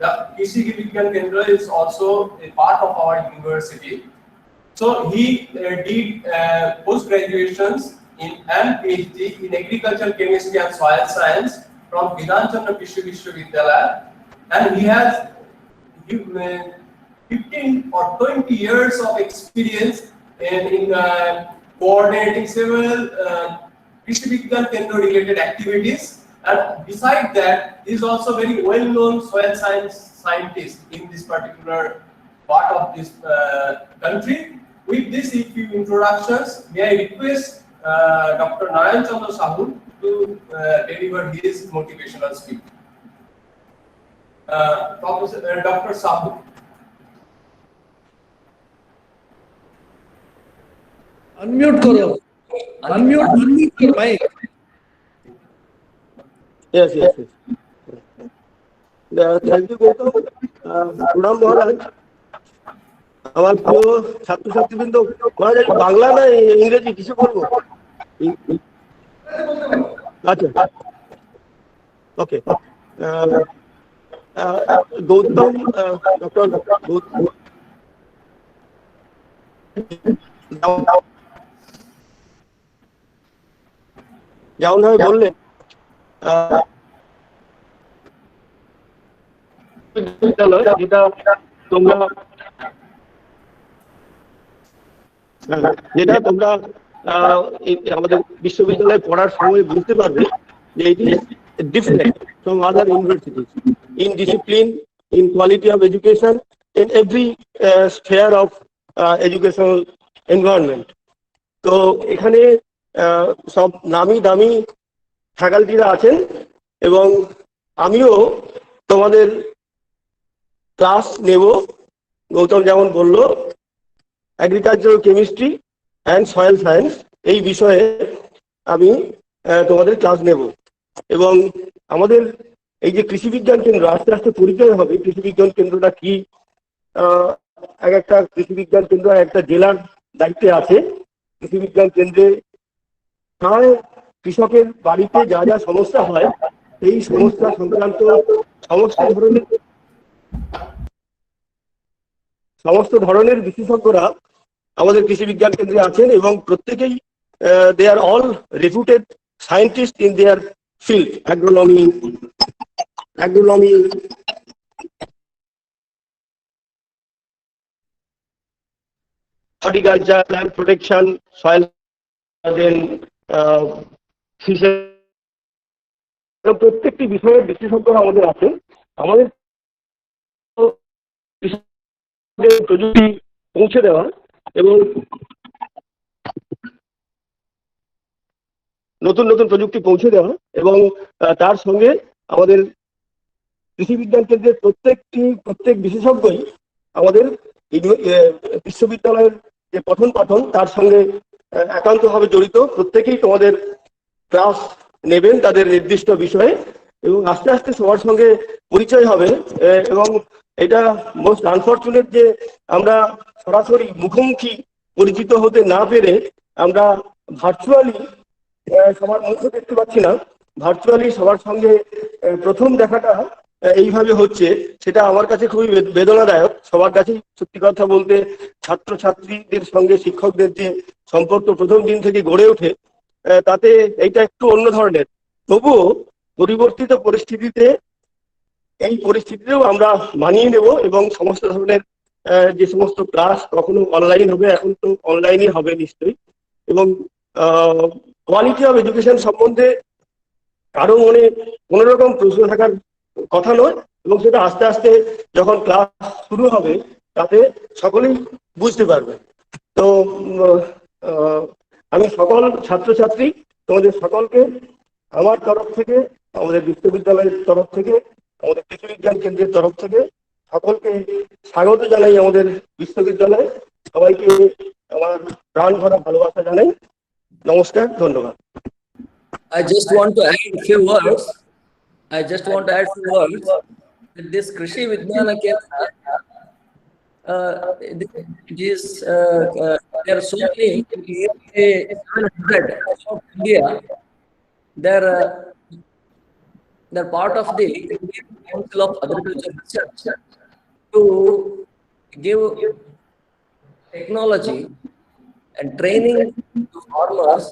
The Krishi Vigyan Kendra is also a part of our university. So he did post-graduations and PhD in agriculture, chemistry and soil science from Vidhanchandra Krishi Vishwavidyalaya, and he has 15 or 20 years of experience in coordinating several Krishi Vigyan Kendra related activities, and besides that, he is also very well-known soil science scientist in this particular part of this country. With this few introductions, may I request Dr. Narendrapur Sahu to deliver his motivational speech. Dr. Sahu. Unmute karo. Unmute your mic. Yes. Thank you, Gautam. Kunal Maharaj. আমার প্রিয় ছাত্রছাত্রীবৃন্দ, মহারাজ বাংলা না ইংরেজি কিছু বলবো? আচ্ছা, ওকে। Gautam, doctor যেমন ভাবে বললেন, বিদ্যালয় যেটা তোমরা আমাদের বিশ্ববিদ্যালয়ে পড়ার সময় বুঝতে পারবে যে it is different from other universities in discipline, in quality of education, in every sphere of educational environment. তো এখানে সব নামি দামি ফ্যাকাল্টিরা আছেন এবং আমিও তোমাদের ক্লাস নেব। গৌতম যেমন বলল, agricultural chemistry and soil science এই বিষয়ে আমি তোমাদের ক্লাস নেব। এবং আমাদের এই যে কৃষি বিজ্ঞান কেন্দ্র, আস্তে আস্তে পরিচয় হবে কৃষি বিজ্ঞান কেন্দ্রটা কি। একটা কৃষি বিজ্ঞান কেন্দ্র একটা জেলার দায়িত্বে আছে। কৃষি বিজ্ঞান কেন্দ্রে প্রায় কৃষকের বাড়িতে যা যা সমস্যা হয় এই সমস্যা সংক্রান্ত সমস্ত ধরনের বিশেষজ্ঞরা আমাদের কৃষি বিজ্ঞান কেন্দ্রে আছেন এবং প্রত্যেকেই they are all reputed scientist in their field. Agronomy, horticulture, plant protection, soil, then fisher, প্রত্যেকটি বিষয়ের বিশেষজ্ঞরা আমাদের আছেন। আমাদের প্রযুক্তি পৌঁছে দেওয়া এবং নতুন নতুন প্রযুক্তি পৌঁছে দেওয়া এবং তার সঙ্গে আমাদের কৃষি বিজ্ঞান কেন্দ্রের প্রত্যেক বিশেষজ্ঞই আমাদের বিশ্ববিদ্যালয়ের যে পঠন পাঠন তার সঙ্গে একান্তভাবে জড়িত। প্রত্যেকেই তোমাদের ক্লাস নেবেন তাদের নির্দিষ্ট বিষয়ে এবং আস্তে আস্তে সবার সঙ্গে পরিচয় হবে। এবং এটা মোস্ট আনফর্চুনেট যে আমরা সরাসরি মুখোমুখি পরিচিত হতে না পেরে আমরা ভার্চুয়ালি সবার মুখ দেখতে পাচ্ছি না, ভার্চুয়ালি সবার সঙ্গে প্রথম দেখাটা এইভাবে হচ্ছে, সেটা আমার কাছে খুবই বেদনাদায়ক। সবার কাছেই সত্যি কথা বলতে ছাত্রছাত্রীদের সঙ্গে শিক্ষকদের যে সম্পর্ক প্রথম দিন থেকে গড়ে ওঠে তাতে এইটা একটু অন্য ধরনের। তবুও পরিবর্তিত পরিস্থিতিতে এই পরিস্থিতিতেও আমরা মানিয়ে নেব এবং সমস্ত ধরনের যে সমস্ত ক্লাস কখনো অনলাইন হবে, এখন তো অনলাইনই হবে নিশ্চয়ই। এবং কোয়ালিটি অফ এডুকেশন সম্বন্ধে কারো মনে কোনো রকম প্রশ্ন থাকার কথা নয়। এবং সেটা আস্তে আস্তে যখন ক্লাস শুরু হবে তাতে সকলেই বুঝতে পারবে। তো আমি সকল ছাত্রছাত্রী তোমাদের সকলকে আমার তরফ থেকে, আমাদের বিশ্ববিদ্যালয়ের তরফ থেকে, আমাদের কৃষি বিজ্ঞান কেন্দ্রের তরফ থেকে সকলকে স্বাগত জানাই আমাদের বিশ্ববিদ্যালয়ে। সবাইকে আমার প্রাণ ভরা ভালোবাসা জানাই। নমস্কার, ধন্যবাদ। I just want to add a few words. That this Krishi Vijnana Kendra, there are so many, 700 of India. They're part of the Council of Agriculture Research to give technology and training to farmers.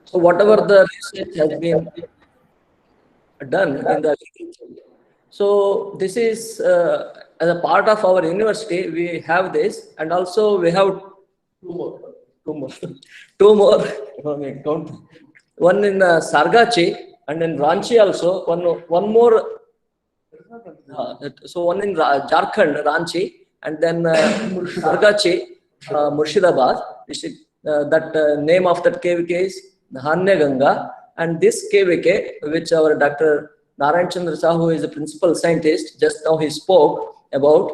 So whatever the research has been done in the agriculture. So this is as a part of our university, we have this, and also we have two more. One in Sargachi and in Ranchi also. One more. So one in Jharkhand, Ranchi, and then Sargachi, Murshidabad. That name of that KVK is Dhanya Ganga, and this KVK, which our Dr. Narendrapur Sahu is a principal scientist, just now he spoke about,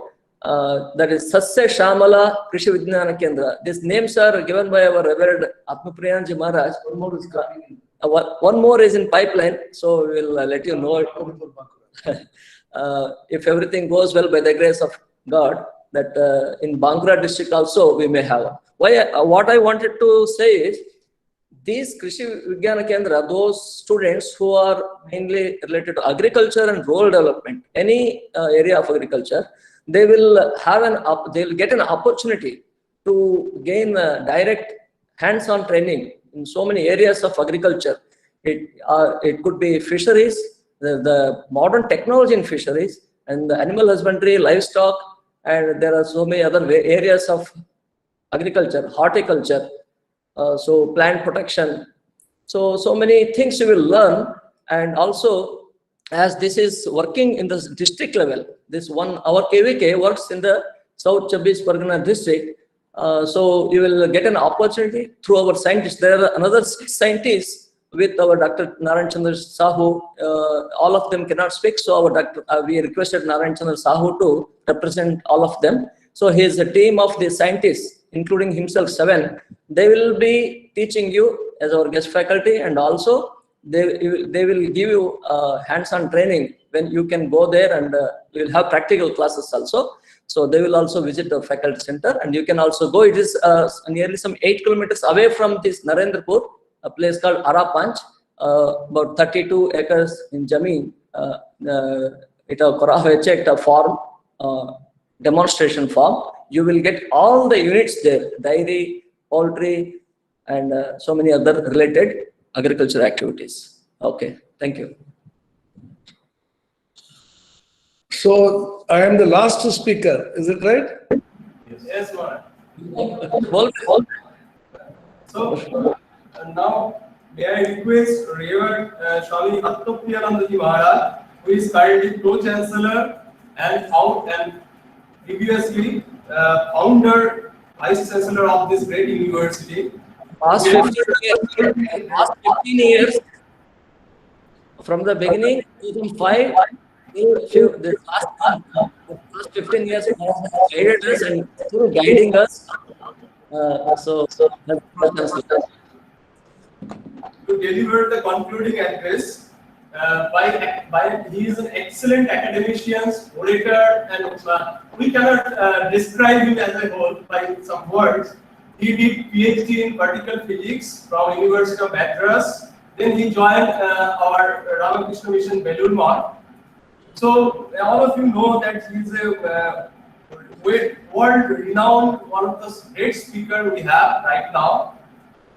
that is Sasya Shamala Krishi Vijnana Kendra. These names are given by our Reverend Atmapriyanji Maharaj. One more is in pipeline, so we will let you know it. If everything goes well by the grace of God, that in Bankura district also we may have. What I wanted to say is, these Krishi Vijnana Kendra, those students who are mainly related to agriculture and rural development, any area of agriculture, they will get an opportunity to gain direct hands-on training in so many areas of agriculture. It could be fisheries, the modern technology in fisheries, and the animal husbandry, livestock, and there are so many other areas of agriculture, horticulture, so plant protection. So many things you will learn. And also, as this is working in the district level, our KVK works in the South Chabis Pargana district. So you will get an opportunity through our scientists. There are another 6 scientists with our Dr. Narendrapur Sahu. All of them cannot speak, so our we requested Narendrapur Sahu to represent all of them. So he is a team of the scientists, including himself 7. They will be teaching you as our guest faculty, and also they will give you hands-on training when you can go there, and you will have practical classes also. So they will also visit the faculty center, and you can also go. It is nearly some 8 kilometers away from this Narendrapur, a place called Arapanch, about 32 acres in Jameen. It a farm, demonstration farm. You will get all the units there, dairy, poultry, and so many other related agriculture activities. Okay, thank you. So I am the last speaker, is it right? Yes, Lord. So now may I request Reverend Swami Atmapriyanandaji Maharaj, who is currently Pro-Chancellor and previously founder, Vice Chancellor of this great university. Past 15 years, from the beginning, 2005, the last 15 years, guided us and still guiding us. So to deliver the concluding address, he is an excellent academician, orator, and we cannot describe him as a whole by some words. He did PhD in particle physics from University of Madras. Then he joined our Ramakrishna Mission Belur Math. So all of you know that he is a world-renowned, one of the great speakers we have right now.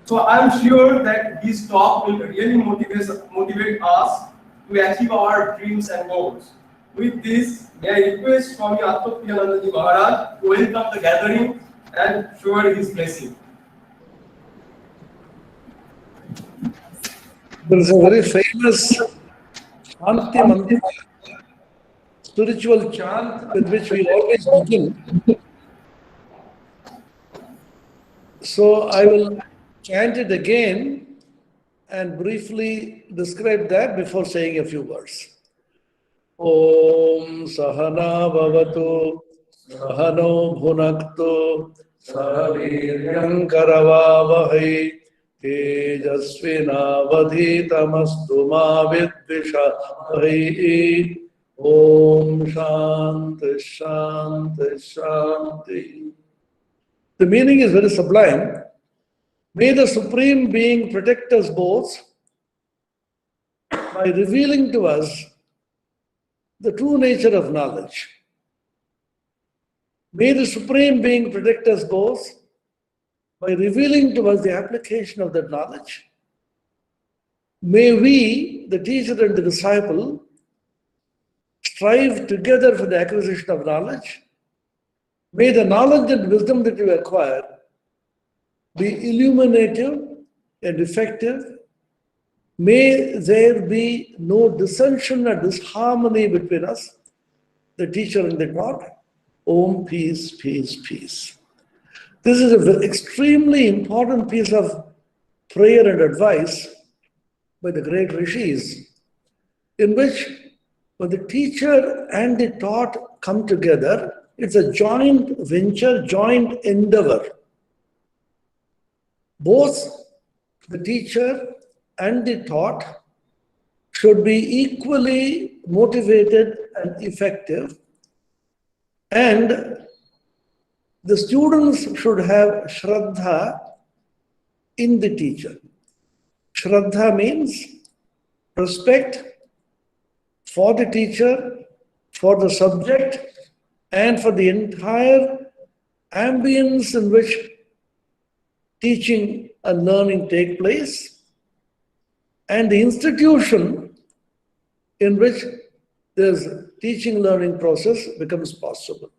So I am sure that his talk will really motivate us to achieve our dreams and goals. With this, may I request Swami Atmapriyanandaji Maharaj to welcome the gathering and shower his blessing. There is a very famous Shanti Mantra, spiritual chant with which we always begin. So I will chant it again and briefly describe that before saying a few words. Om Sahana Bhavatu Sahano Bhunaktu Sahaviryam Karavavahai Tejasvinavadhitamastu ma vidvishavahai. Om Shanti Shanti Shanti. The meaning is very sublime. May the Supreme Being protect us both by revealing to us the true nature of knowledge. May the Supreme Being protect us both by revealing to us the application of that knowledge. May we, the teacher and the disciple, strive together for the acquisition of knowledge. May the knowledge and wisdom that you acquire be illuminative and effective. May there be no dissension or disharmony between us, the teacher and the taught. Om, peace, peace, peace. This is an extremely important piece of prayer and advice by the great rishis, in which when the teacher and the taught come together, it's a joint venture, joint endeavor. Both the teacher and the taught should be equally motivated and effective, and the students should have Shraddha in the teacher. Shraddha means respect for the teacher, for the subject, and for the entire ambience in which teaching and learning take place, and the institution in which this teaching learning process becomes possible.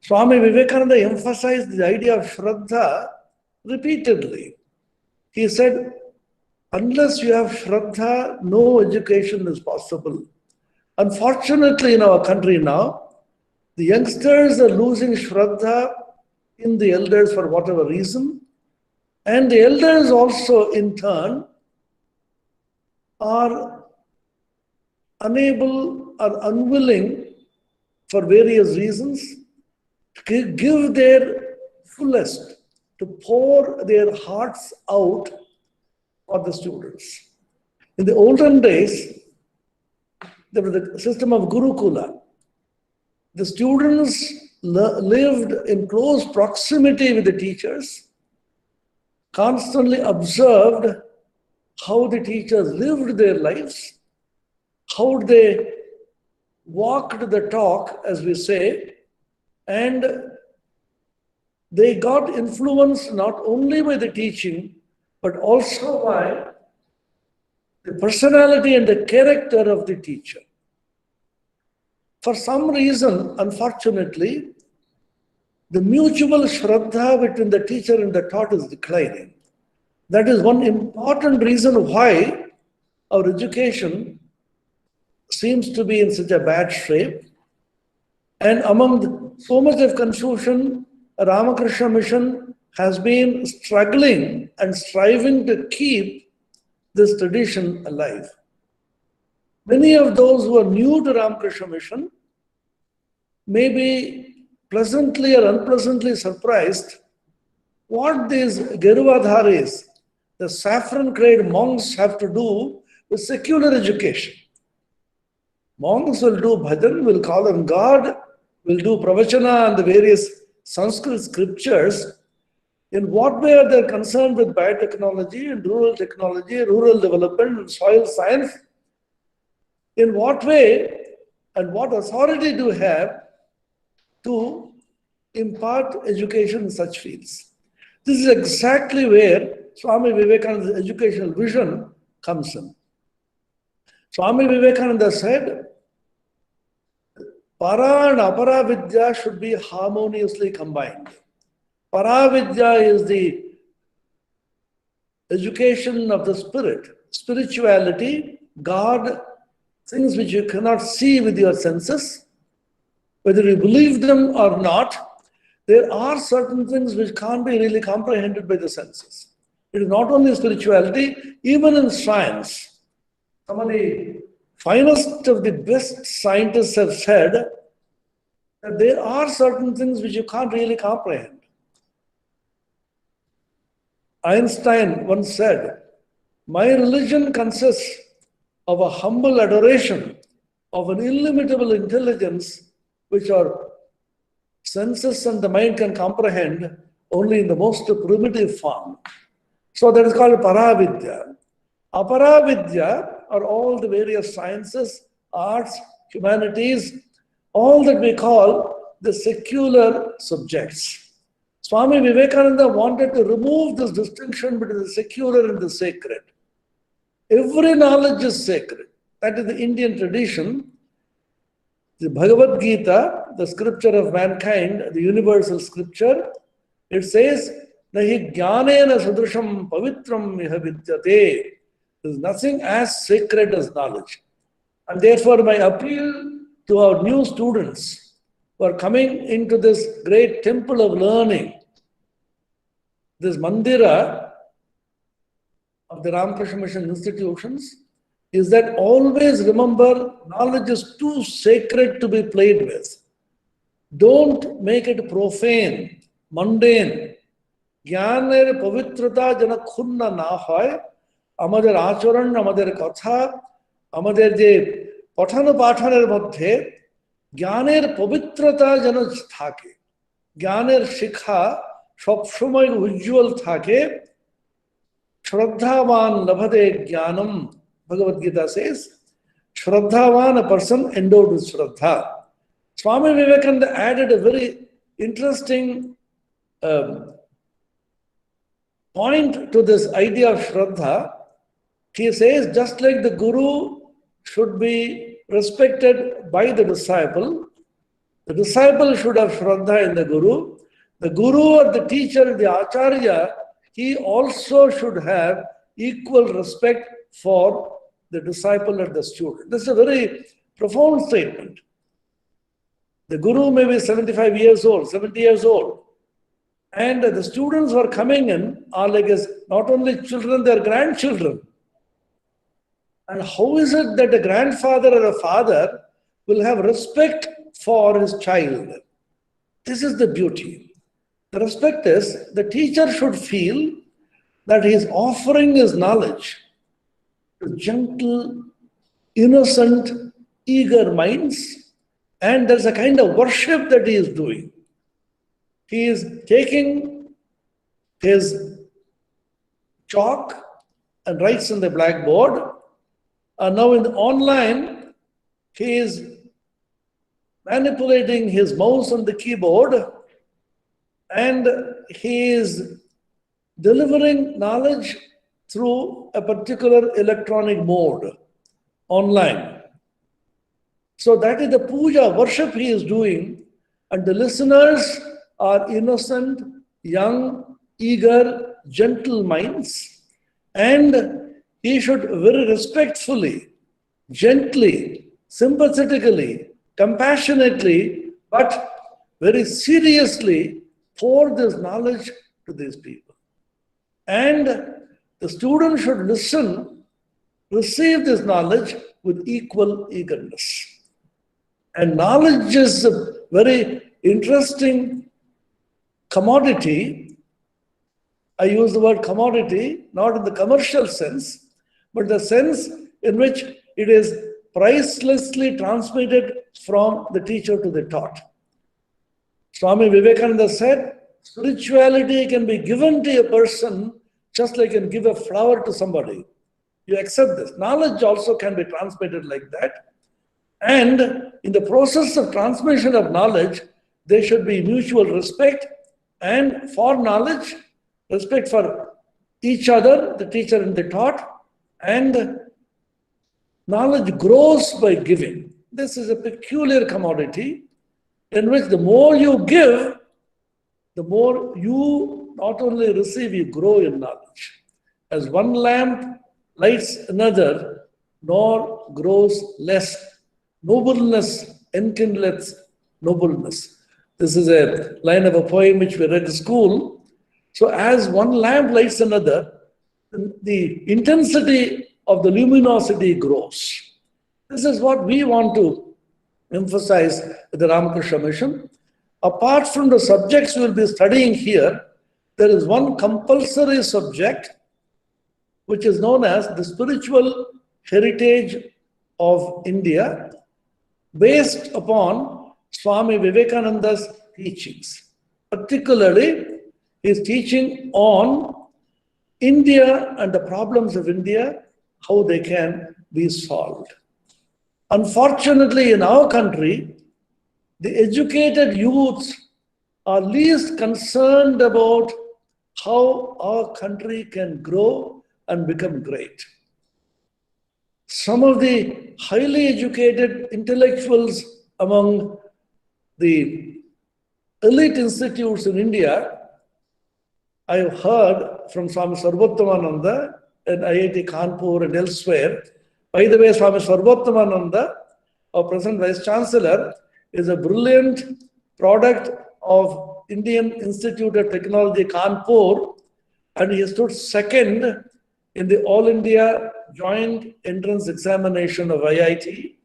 Swami Vivekananda emphasized the idea of Shraddha repeatedly. He said, unless you have Shraddha, no education is possible. Unfortunately, in our country now, the youngsters are losing Shraddha in the elders for whatever reason, and the elders also, in turn, are unable or unwilling, for various reasons, to give their fullest, to pour their hearts out for the students. In the olden days, there was the system of Gurukula. The students lived in close proximity with the teachers, constantly observed how the teachers lived their lives, how they walked the talk, as we say, and they got influenced not only by the teaching, but also by the personality and the character of the teacher. For some reason, unfortunately, the mutual Shraddha between the teacher and the taught is declining. That is one important reason why our education seems to be in such a bad shape. And among so much of confusion, Ramakrishna Mission has been struggling and striving to keep this tradition alive. Many of those who are new to Ramakrishna Mission may be pleasantly or unpleasantly surprised what these Geruvadharis, the saffron-clad monks, have to do with secular education. Monks will do bhajan, will call on God, will do pravachana and the various Sanskrit scriptures. In what way are they concerned with biotechnology and rural technology, rural development and soil science? In what way and what authority do you have to impart education in such fields? This is exactly where Swami Vivekananda's educational vision comes in. Swami Vivekananda said, Para and Apara Vidya should be harmoniously combined. Para Vidya is the education of the spirit, spirituality, God, things which you cannot see with your senses, whether you believe them or not, there are certain things which can't be really comprehended by the senses. It is not only spirituality, even in science. Some of the finest of the best scientists have said that there are certain things which you can't really comprehend. Einstein once said, "My religion consists of a humble adoration of an illimitable intelligence which our senses and the mind can comprehend only in the most primitive form." So that is called Paravidya. Aparavidya are all the various sciences, arts, humanities, all that we call the secular subjects. Swami Vivekananda wanted to remove this distinction between the secular and the sacred. Every knowledge is sacred. That is the Indian tradition. The Bhagavad Gita, the scripture of mankind, the universal scripture, it says, "Nahi jnanena sadrisham pavitram iha vidyate." There is nothing as sacred as knowledge. And therefore, my appeal to our new students who are coming into this great temple of learning, this mandira of the Ramakrishna Mission institutions, is that always remember knowledge is too sacred to be played with. Don't make it profane, mundane. Jnaner pavitrata jana khunna na hoy. আমাদের আচরণ, আমাদের কথা, আমাদের যে পঠন পাঠনের মধ্যে জ্ঞানের পবিত্রতা যেন থাকে, জ্ঞানের শিক্ষা সবসময় উজ্জ্বল থাকে। শ্রদ্ধাবান লভতে জ্ঞানম, Bhagavad Gita says, Shraddhavan, a person endowed with Shraddha. Swami Vivekananda added a very interesting point to this idea of Shraddha. He says, just like the Guru should be respected by the disciple should have Shraddha in the Guru or the teacher, the Acharya, he also should have equal respect for the disciple and the student. This is a very profound statement. The Guru may be 75 years old, 70 years old, and the students who are coming in are like his, not only children, they are grandchildren. And how is it that a grandfather or a father will have respect for his child? This is the beauty. The respect is the teacher should feel that he is offering his knowledge to gentle, innocent, eager minds, and there's a kind of worship that he is doing. He is taking his chalk and writes on the blackboard. And now in the online, he is manipulating his mouse on the keyboard, and he is delivering knowledge through a particular electronic mode online. So that is the puja, worship he is doing, and the listeners are innocent, young, eager, gentle minds, and he should very respectfully, gently, sympathetically, compassionately, but very seriously pour this knowledge to these people. And the student should listen, receive this knowledge with equal eagerness. And knowledge is a very interesting commodity. I use the word commodity, not in the commercial sense, but the sense in which it is pricelessly transmitted from the teacher to the taught. Swami Vivekananda said, spirituality can be given to a person just like you can give a flower to somebody. You accept this. Knowledge also can be transmitted like that. And in the process of transmission of knowledge, there should be mutual respect, and for knowledge, respect for each other, the teacher and the taught, and knowledge grows by giving. This is a peculiar commodity in which the more you give, the more you not only receive, you grow in knowledge. As one lamp lights another, nor grows less. Nobleness enkindleth nobleness. This is a line of a poem which we read in school. So as one lamp lights another, the intensity of the luminosity grows. This is what we want to emphasize with the Ramakrishna Mission. Apart from the subjects we will be studying here, there is one compulsory subject which is known as the spiritual heritage of India, based upon Swami Vivekananda's teachings. Particularly, his teaching on India and the problems of India, how they can be solved. Unfortunately, in our country, the educated youths are least concerned about how our country can grow and become great. Some of the highly educated intellectuals among the elite institutes in India, I have heard from Swami Sarvottomananda at IIT Kanpur and elsewhere. By the way, Swami Sarvottomananda, our present Vice Chancellor, is a brilliant product of Indian Institute of Technology Kanpur, and he stood second in the All India Joint Entrance Examination of IIT,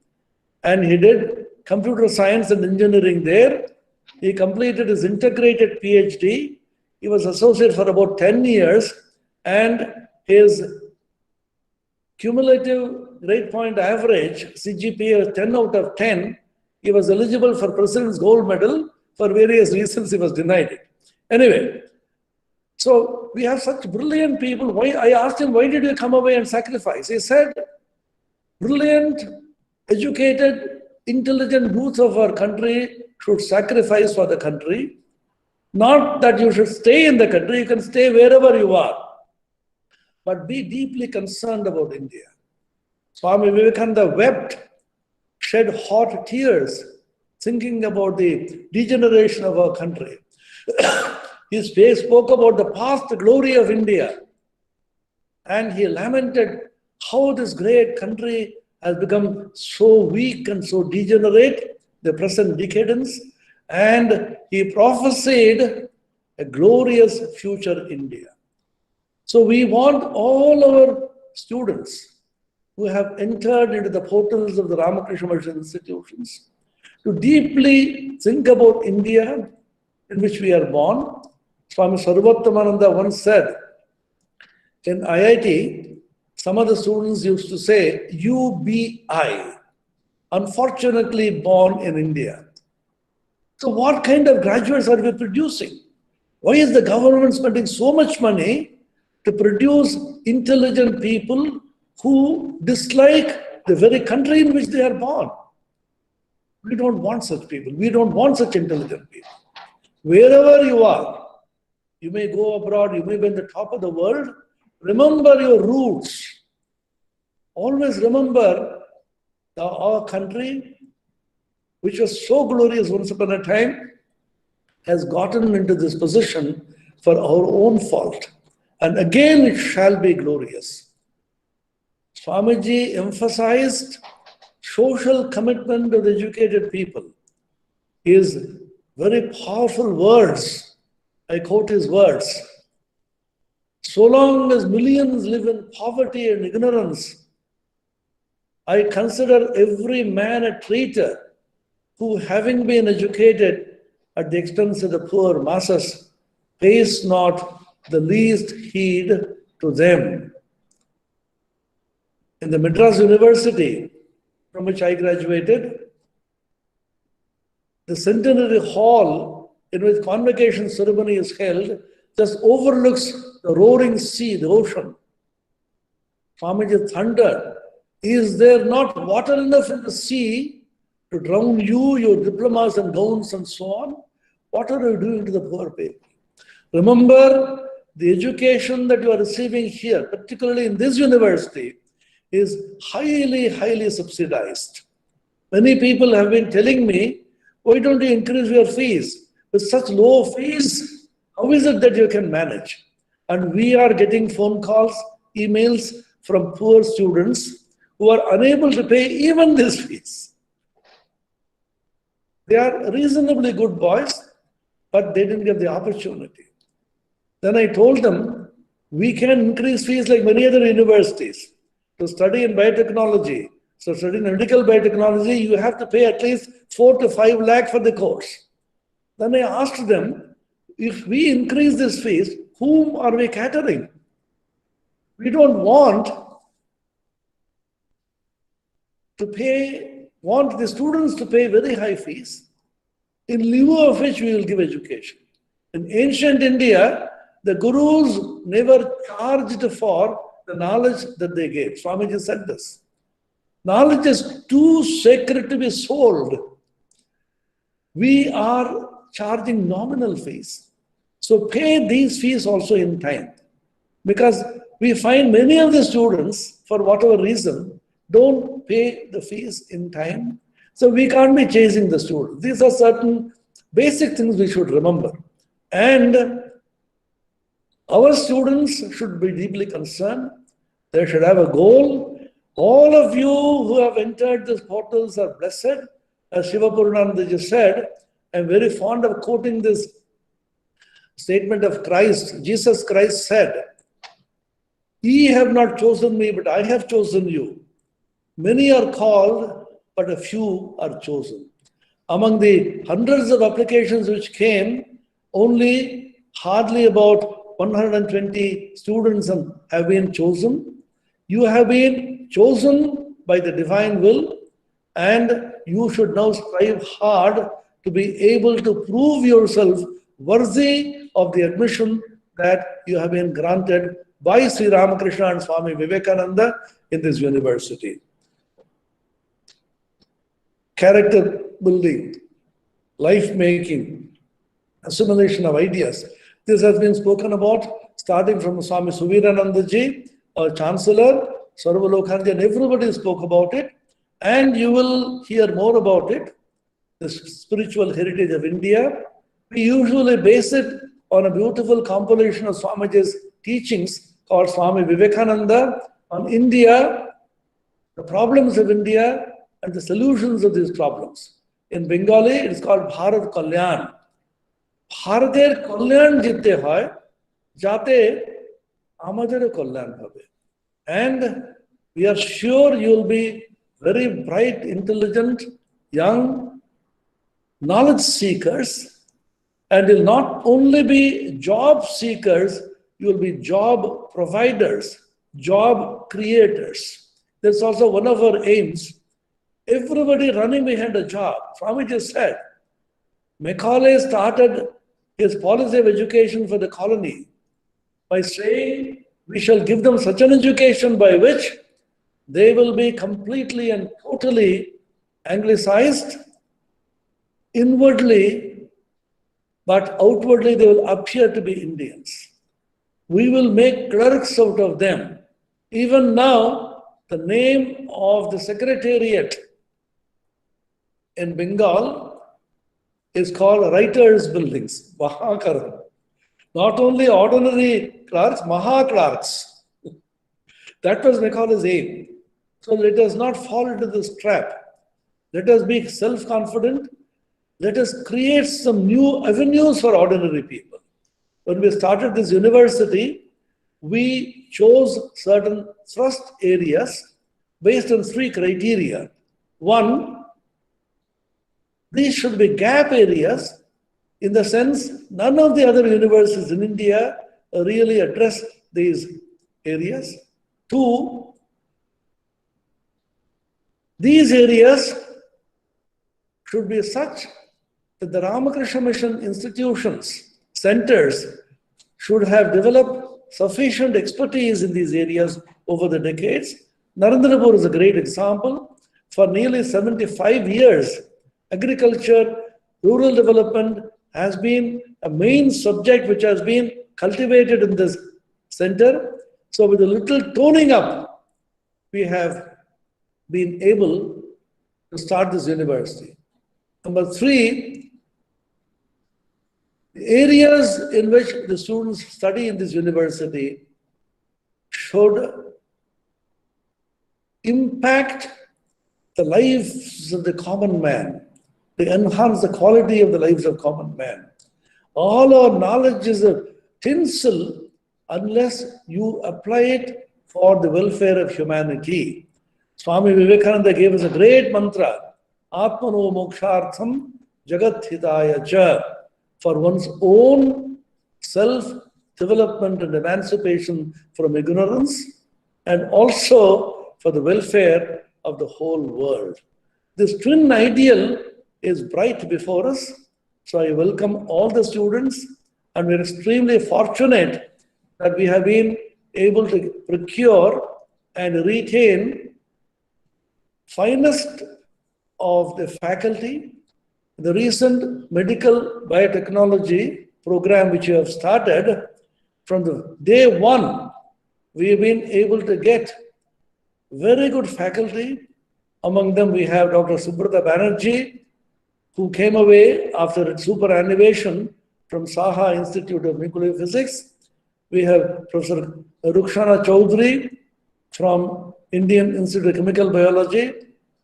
and he did computer science and engineering there. He completed his integrated PhD. He was associate for about 10 years, and his cumulative grade point average, CGPA, was 10 out of 10. He was eligible for President's Gold Medal. For various reasons, he was denied it. Anyway, so we have such brilliant people. Why? I asked him, why did you come away and sacrifice? He said, brilliant, educated, intelligent youth of our country should sacrifice for the country. Not that you should stay in the country, you can stay wherever you are, but be deeply concerned about India. Swami Vivekananda wept, shed hot tears, thinking about the degeneration of our country. He spoke about the past glory of India, and he lamented how this great country has become so weak and so degenerate, the present decadence, and he prophesied a glorious future India. So we want all our students who have entered into the portals of the Ramakrishna Mission institutions to deeply think about India in which we are born. Swami Sarvottomananda once said, in IIT, some of the students used to say, UBI, unfortunately born in India. So what kind of graduates are we producing? Why is the government spending so much money to produce intelligent people who dislike the very country in which they are born? We don't want such people. We don't want such intelligent people. Wherever you are, you may go abroad, you may be in the top of the world, remember your roots. Always remember our country, which was so glorious once upon a time, has gotten into this position for our own fault. And again, it shall be glorious. Swamiji emphasized social commitment of the educated people. His very powerful words, I quote his words, so long as millions live in poverty and ignorance, I consider every man a traitor who, having been educated at the expense of the poor masses, pays not the least heed to them. In the Madras University, from which I graduated, the Centenary Hall in which convocation ceremony is held just overlooks the roaring sea, the ocean. Swamiji thundered, is there not water enough in the sea to drown you, your diplomas and gowns and so on? What are you doing to the poor people? Remember, the education that you are receiving here, particularly in this university, is highly, highly subsidized. Many people have been telling me, why don't you increase your fees? With such low fees, how is it that you can manage? And we are getting phone calls, emails from poor students who are unable to pay even this fees. They are reasonably good boys, but they didn't get the opportunity. Then I told them, we can increase fees like many other universities. To study in biotechnology, so studying medical biotechnology, you have to pay at least 4 to 5 lakh for the course. Then I asked them, if we increase this fees, whom are we catering? We don't want the students to pay very high fees, in lieu of which we will give education. In ancient India, the gurus never charged for the knowledge that they gave. Swamiji said this. Knowledge is too sacred to be sold. We are charging nominal fees. So pay these fees also in time. Because we find many of the students, for whatever reason, don't pay the fees in time. So we can't be chasing the students. These are certain basic things we should remember. And our students should be deeply concerned. They should have a goal. All of you who have entered these portals are blessed. As Shiva Purnananda just said, I'm very fond of quoting this statement of Christ. Jesus Christ said, "Ye have not chosen me, but I have chosen you. Many are called, but a few are chosen." Among the hundreds of applications which came, only hardly about 120 students have been chosen. You have been chosen by the divine will, and you should now strive hard to be able to prove yourself worthy of the admission that you have been granted by Sri Ramakrishna and Swami Vivekananda in this university. Character building, life making, assimilation of ideas. This has been spoken about starting from Swami Suviranandaji, our Chancellor, Sarvalokanji, and everybody spoke about it. And you will hear more about it, the spiritual heritage of India. We usually base it on a beautiful compilation of Swamiji's teachings called Swami Vivekananda on India, the problems of India, and the solutions of these problems. In Bengali, it is called Bharat Kalyan. ভারতের কল্যাণ জিততে হয় যাতে আমাদের কল্যাণ হবে. And we are sure you will be very bright, intelligent, young, knowledge seekers, and will not only be job seekers, you will be job providers, job creators. That's also one of our aims. Everybody running behind a job. Swami just said, Macaulay started his policy of education for the colony by saying, we shall give them such an education by which they will be completely and totally anglicized inwardly, but outwardly they will appear to be Indians. We will make clerks out of them. Even now, the name of the secretariat in Bengal is called Writers' Buildings, Mahakaran. Not only ordinary clerks, Maha clerks. That was Macaulay's aim. So let us not fall into this trap. Let us be self-confident. Let us create some new avenues for ordinary people. When we started this university, we chose certain thrust areas based on 3 criteria. One, these should be gap areas in the sense none of the other universities in India really address these areas. 2, these areas should be such that the Ramakrishna Mission institutions, centers, should have developed sufficient expertise in these areas over the decades. Narendrapur is a great example. For nearly 75 years, agriculture, rural development has been a main subject which has been cultivated in this center. So with a little toning up, we have been able to start this university. Number 3, the areas in which the students study in this university should impact the lives of the common man. They enhance the quality of the lives of common man. All our knowledge is a tinsel unless you apply it for the welfare of humanity. Swami Vivekananda gave us a great mantra, Atmano Mokshartham Jagat Hitaya Cha, for one's own self-development and emancipation from ignorance, and also for the welfare of the whole world. This twin ideal is bright before us. So I welcome all the students, and we're extremely fortunate that we have been able to procure and retain finest of the faculty. The recent medical biotechnology program which you have started, from the day one, we have been able to get very good faculty. Among them, we have Dr. Subrata Banerjee, who came away after its superannuation from Saha Institute of Nuclear Physics. We have Professor Rukshana Chaudhary from Indian Institute of Chemical Biology,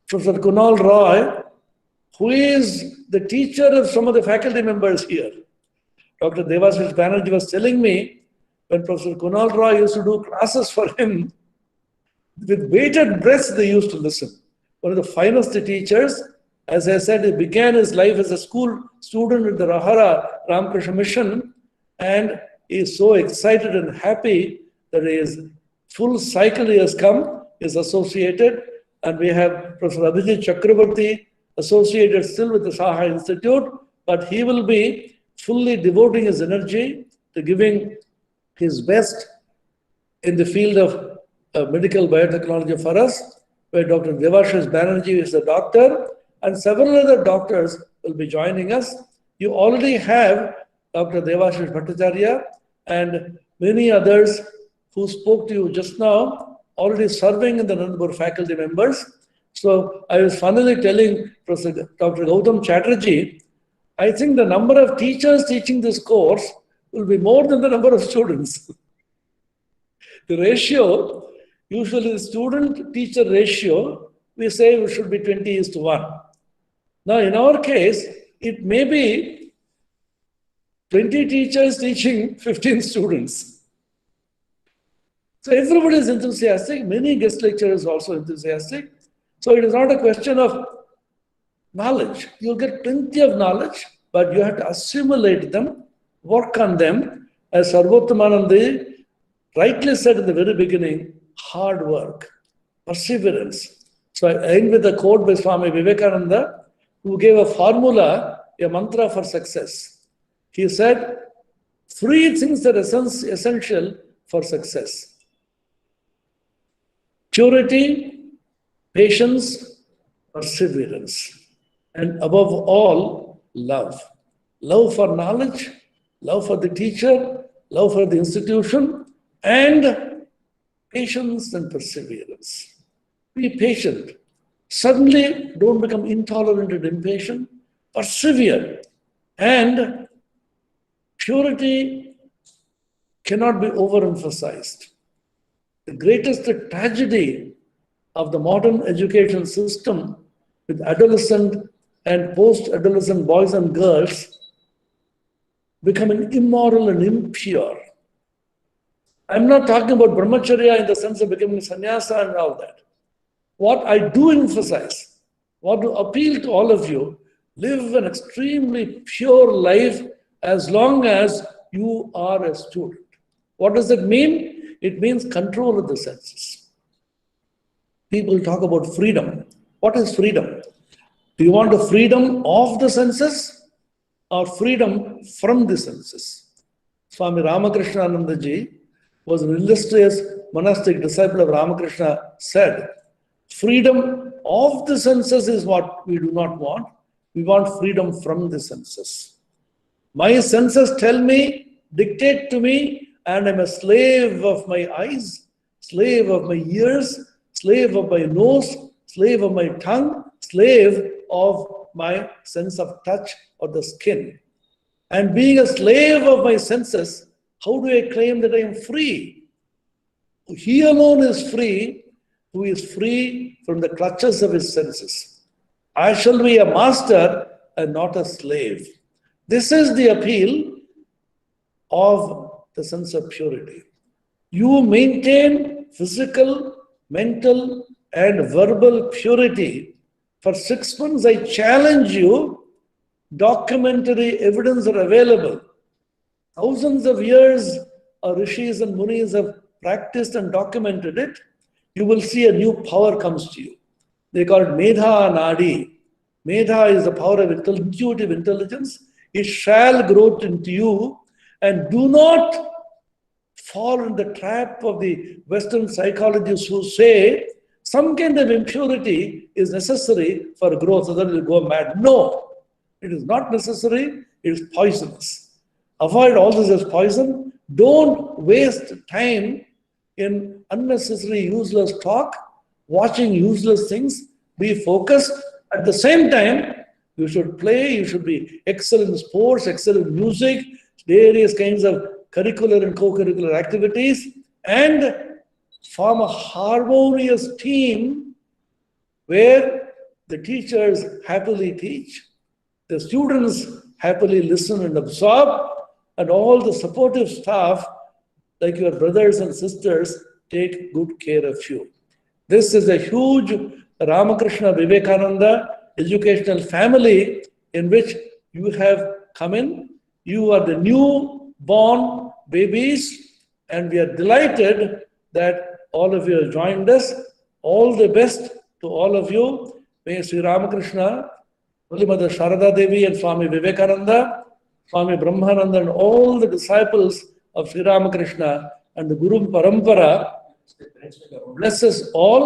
Professor Kunal Ray, who is the teacher of some of the faculty members here. Dr. Debasis Banerjee was telling me when Professor Kunal Ray used to do classes for him, with bated breath they used to listen. One of the finest teachers. As I said, he began his life as a school student at the Rahara Ramakrishna Mission, and he is so excited and happy that his full cycle he has come, is associated, and we have Professor Abhijit Chakrabarti associated still with the Saha Institute, but he will be fully devoting his energy to giving his best in the field of medical biotechnology for us, where Dr. Debasis Banerjee is the doctor, and several other doctors will be joining us. You already have Dr. Debasis Bhattacharya and many others who spoke to you just now, already serving in the Narendrapur faculty members. So I was finally telling Professor Dr. Gautam Chatterjee, I think the number of teachers teaching this course will be more than the number of students. The ratio, usually the student-teacher ratio, we say it should be 20:1. Now, in our case, it may be 20 teachers teaching 15 students. So everybody is enthusiastic. Many guest lecturers are also enthusiastic. So it is not a question of knowledge. You'll get plenty of knowledge, but you have to assimilate them, work on them. As Sarvottamananda rightly said in the very beginning, hard work, perseverance. So I end with a quote by Swami Vivekananda, who gave a formula, a mantra for success. He said, 3 things are essential for success: purity, patience, perseverance, and above all, love. Love for knowledge, love for the teacher, love for the institution, and patience and perseverance. Be patient. Suddenly, don't become intolerant and impatient. Persevere. And purity cannot be overemphasized. The greatest tragedy of the modern education system with adolescent and post-adolescent boys and girls becoming immoral and impure. I'm not talking about brahmacharya in the sense of becoming sannyasa and all that. What I do emphasize, want to appeal to all of you, live an extremely pure life as long as you are a student. What does it mean? It means control of the senses. People talk about freedom. What is freedom? Do you want the freedom of the senses or freedom from the senses? Swami Ramakrishna Anandaji was an illustrious monastic disciple of Ramakrishna, said, freedom of the senses is what we do not want. We want freedom from the senses. My senses tell me, dictate to me, and I'm a slave of my eyes, slave of my ears, slave of my nose, slave of my tongue, slave of my sense of touch or the skin. And being a slave of my senses, how do I claim that I am free? He alone is free, who is free from the clutches of his senses. I shall be a master and not a slave. This is the appeal of the sense of purity. You maintain physical, mental, and verbal purity. For 6 months, I challenge you. Documentary evidence are available. Thousands of years our rishis and munis have practiced and documented it. You will see a new power comes to you. They call it Medha Nadi. Medha is the power of intuitive intelligence. It shall grow into you, and do not fall in the trap of the Western psychologists who say some kind of impurity is necessary for growth, so that it will go mad. No, it is not necessary. It is poisonous. Avoid all this as poison. Don't waste time in unnecessary, useless talk, watching useless things. Be focused. At the same time, you should play, you should be excellent in sports, excellent in music, various kinds of curricular and co-curricular activities, and form a harmonious team where the teachers happily teach, the students happily listen and absorb, and all the supportive staff, like your brothers and sisters, take good care of you. This is a huge Ramakrishna Vivekananda educational family in which you have come in. You are the new born babies, and we are delighted that all of you have joined us. All the best to all of you. May Sri Ramakrishna, Holy Mother Sharada Devi, and Swami Vivekananda, Swami Brahmananda, and all the disciples of Sri Ramakrishna and the Guru Parampara bless us all,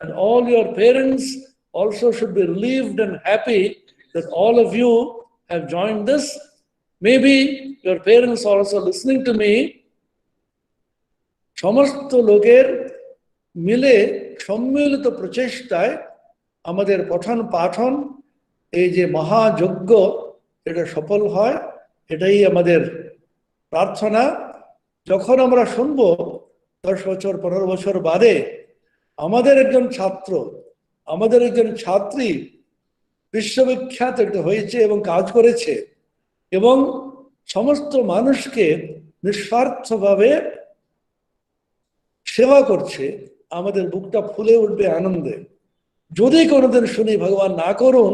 and all your parents also should be relieved and happy that all of you have joined this. Maybe your parents are also listening to me. সমস্ত লোকের মিলে সম্মিলিত প্রচেষ্টায় আমাদের পঠন পাঠন এই যে মহাযজ্ঞ এটা সফল হয়, এটাই আমাদের প্রার্থনা। যখন আমরা শুনবো 10 বছর 15 বছর বাদে আমাদের একজন ছাত্র, আমাদের একজন ছাত্রী বিশ্ববিখ্যাত একটা হয়েছে এবং কাজ করেছে এবং সমস্ত মানুষকে নিঃস্বার্থভাবে সেবা করছে, আমাদের বুকটা ফুলে উঠবে আনন্দে। যদি কোনোদিন শুনি ভগবান না করুন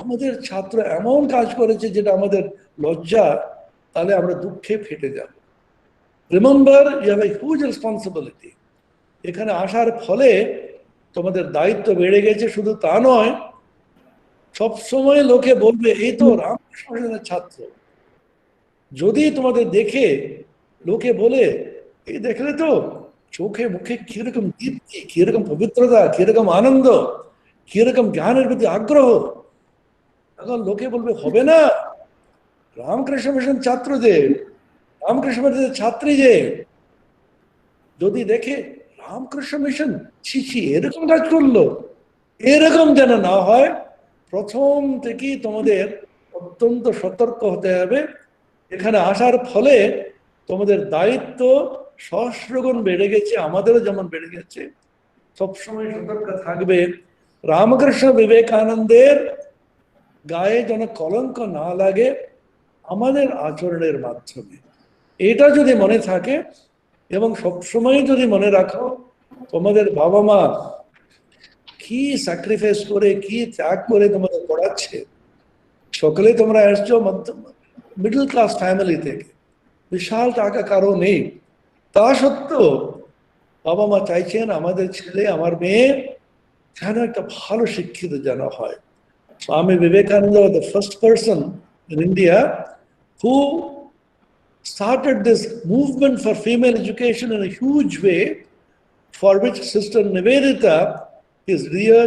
আমাদের ছাত্র এমন কাজ করেছে যেটা আমাদের লজ্জা, তাহলে আমরা দুঃখে ফেটে যাব। Remember, you have a huge responsibility. এখানে আসার ফলে তোমাদের দায়িত্ব বেড়ে গেছে। শুধু তা নয়, সবসময় লোকে বলবে এই তো রামকৃষ্ণ মিশনের ছাত্র। যদি তোমাদের দেখে লোকে বলে এই দেখলে তো চোখে মুখে কিরকম দীপ্তি, কিরকম পবিত্রতা, কিরকম আনন্দ, কিরকম জ্ঞানের প্রতি আগ্রহ, তখন লোকে বলবে হবে না, রামকৃষ্ণ মিশন ছাত্র যে, রামকৃষ্ণ মিশনের ছাত্রী যে। যদি দেখে রামকৃষ্ণ মিশন ছি ছি এরকম কাজ করলো, এরকম যেন না হয়, প্রথম থেকেই তোমাদের অত্যন্ত সতর্ক হতে হবে। এখানে আসার ফলে তোমাদের দায়িত্ব সহস্রগুণ বেড়ে গেছে, আমাদেরও যেমন বেড়ে গেছে। সবসময় সতর্ক থাকবে, রামকৃষ্ণ বিবেকানন্দের গায়ে যেন কলঙ্ক না লাগে আমাদের আচরণের মাধ্যমে। এটা যদি মনে থাকে এবং সবসময় যদি মনে রাখো তোমাদের বাবা মা কি স্যাক্রিফাইস করে, কি ত্যাগ করে তোমাদের পড়াচ্ছে। সকলে তোমরা আসছো মিডল ক্লাস ফ্যামিলি থেকে, বিশাল টাকা কারো নেই, তা সত্ত্বেও বাবা মা চাইছেন আমাদের ছেলে আমার মেয়ে যেন একটা ভালো শিক্ষিত যেন হয়। Swami Vivekananda was the first person in India who started this movement for female education in a huge way, for which Sister Nivedita, his dear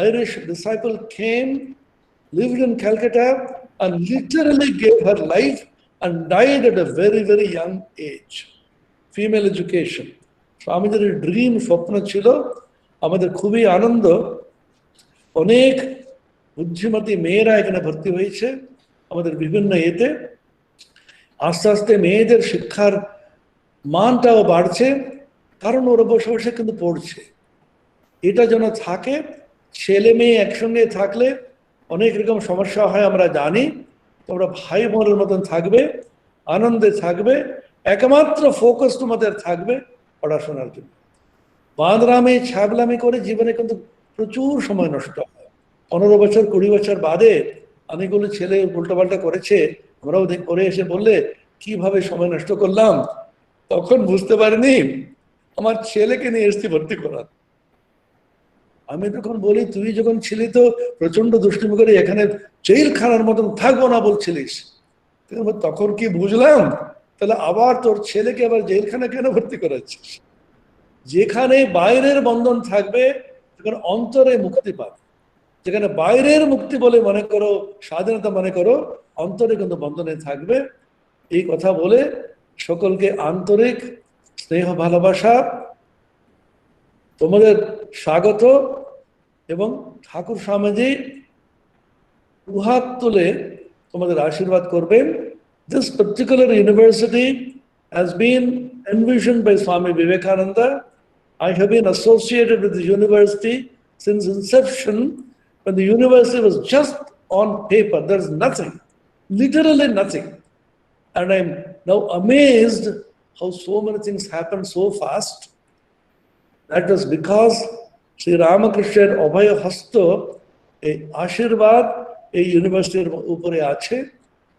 Irish disciple, came, lived in Calcutta, and literally gave her life and died at a very, very young age. Female education. Swamiji's dream, স্বপ্ন ছিল। আমাদের খুবই আনন্দ, অনেক বুদ্ধিমতী মেয়েরা এখানে ভর্তি হয়েছে আমাদের বিভিন্ন এতে। আস্তে আস্তে মেয়েদের শিক্ষার মানটাও বাড়ছে, কারণ ওরা বসে বসে কিন্তু পড়ছে। এটা যেন থাকে। ছেলে মেয়ে একসঙ্গে থাকলে অনেক রকম সমস্যা হয় আমরা জানি। তোমরা ভাই বোনের মতন থাকবে, আনন্দে থাকবে, একমাত্র ফোকাস তোমাদের থাকবে পড়াশোনার জন্য। বাঁদরামি ছ্যাবলামি করে জীবনে কিন্তু প্রচুর সময় নষ্ট হয়। 15 বছর 20 বছর বাদে অনেকগুলো ছেলে উল্টোপাল্টা করেছে, আমরাও করে এসে বললে কিভাবে সময় নষ্ট করলাম, তখন বুঝতে পারিনি আমার ছেলেকে নিয়ে এসছি ভর্তি করার। আমি তখন বলি তুই যখন ছিলি তো প্রচন্ড দুষ্টুমি করে এখানে জেলখানার মতন থাকবো না বলছিলিস, তখন কি বুঝলাম তাহলে আবার তোর ছেলেকে আবার জেলখানা কেন ভর্তি করাচ্ছিস। যেখানে বাইরের বন্ধন থাকবে সেখানে অন্তরে মুক্তি পাবে। যেখানে বাইরের মুক্তি বলে মনে করো, স্বাধীনতা মনে করো, অন্তরে কিন্তু বন্ধনে থাকবে। এই কথা বলে সকলকে আন্তরিক স্নেহ ভালোবাসা, তোমাদের স্বাগত এবং ঠাকুর স্বামীজি দুহাত তুলে তোমাদের আশীর্বাদ করবেন। This particular university has been envisioned by Swami Vivekananda. I have been associated with the university since inception, when the university was just on paper. There's nothing, literally nothing. And I'm now amazed how so many things happen so fast. That was because Sri Ramakrishna's Abhaya Hasto, a আশীর্বাদ এই ইউনিভার্সিটির উপরে আছে।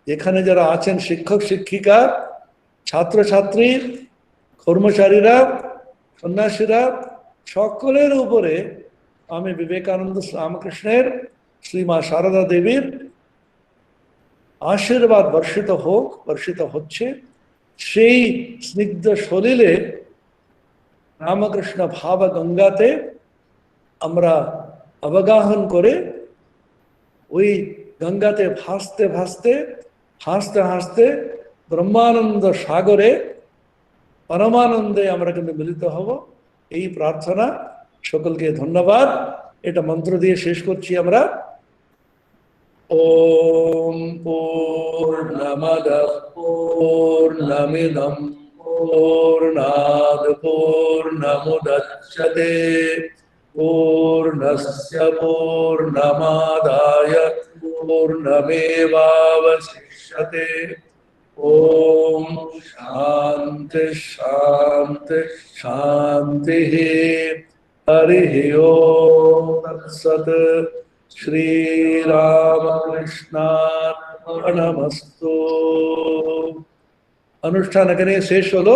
এখানে যারা আছেন শিক্ষক শিক্ষিকা, ছাত্রছাত্রী, কর্মচারীরা, সন্ন্যাসীরা, সকলের উপরে আমি বিবেকানন্দ রামকৃষ্ণের, শ্রীমা সারদা দেবীর আশীর্বাদ বর্ষিত হোক, বর্ষিত হচ্ছে। সেই স্নিগ্ধ সলিলে রামকৃষ্ণ ভাব গঙ্গাতে আমরা অবগাহন করে ওই গঙ্গাতে ভাসতে ভাসতে, হাসতে হাসতে ব্রহ্মানন্দ সাগরে পরমানন্দে আমরা কিন্তু মিলিত হব, এই প্রার্থনা। সকলকে ধন্যবাদ। এটা মন্ত্র দিয়ে শেষ করছি আমরা। ওম পূর্ণমদঃ পূর্ণমিদং পূর্ণাৎ পূর্ণমুদচ্যতে পূর্ণস্য পূর্ণমাদায় পূর্ণমেবাবশিষ্যতে। ওম শান্তি শান্তি শান্তি। হরিঃ ওম তৎসৎ। শ্রীরামকৃষ্ণার্পণমস্তু। অনুষ্ঠান এখানে শেষ হলো।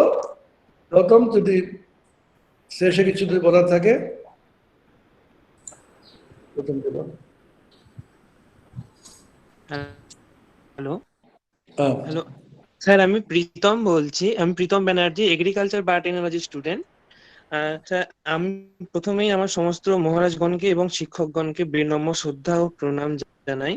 প্রথম যদি শেষে কিছু যদি বলার থাকে প্রথম বলো। হ্যালো হ্যালো স্যার, আমি প্রীতম বলছি। আমি Pritam Banerjee, agriculture biotechnology student. Sir, আমি প্রথমেই আমার সমস্ত মহারাজগণকে এবং শিক্ষকগণকে বিনম্র শ্রদ্ধা ও প্রণাম জানাই।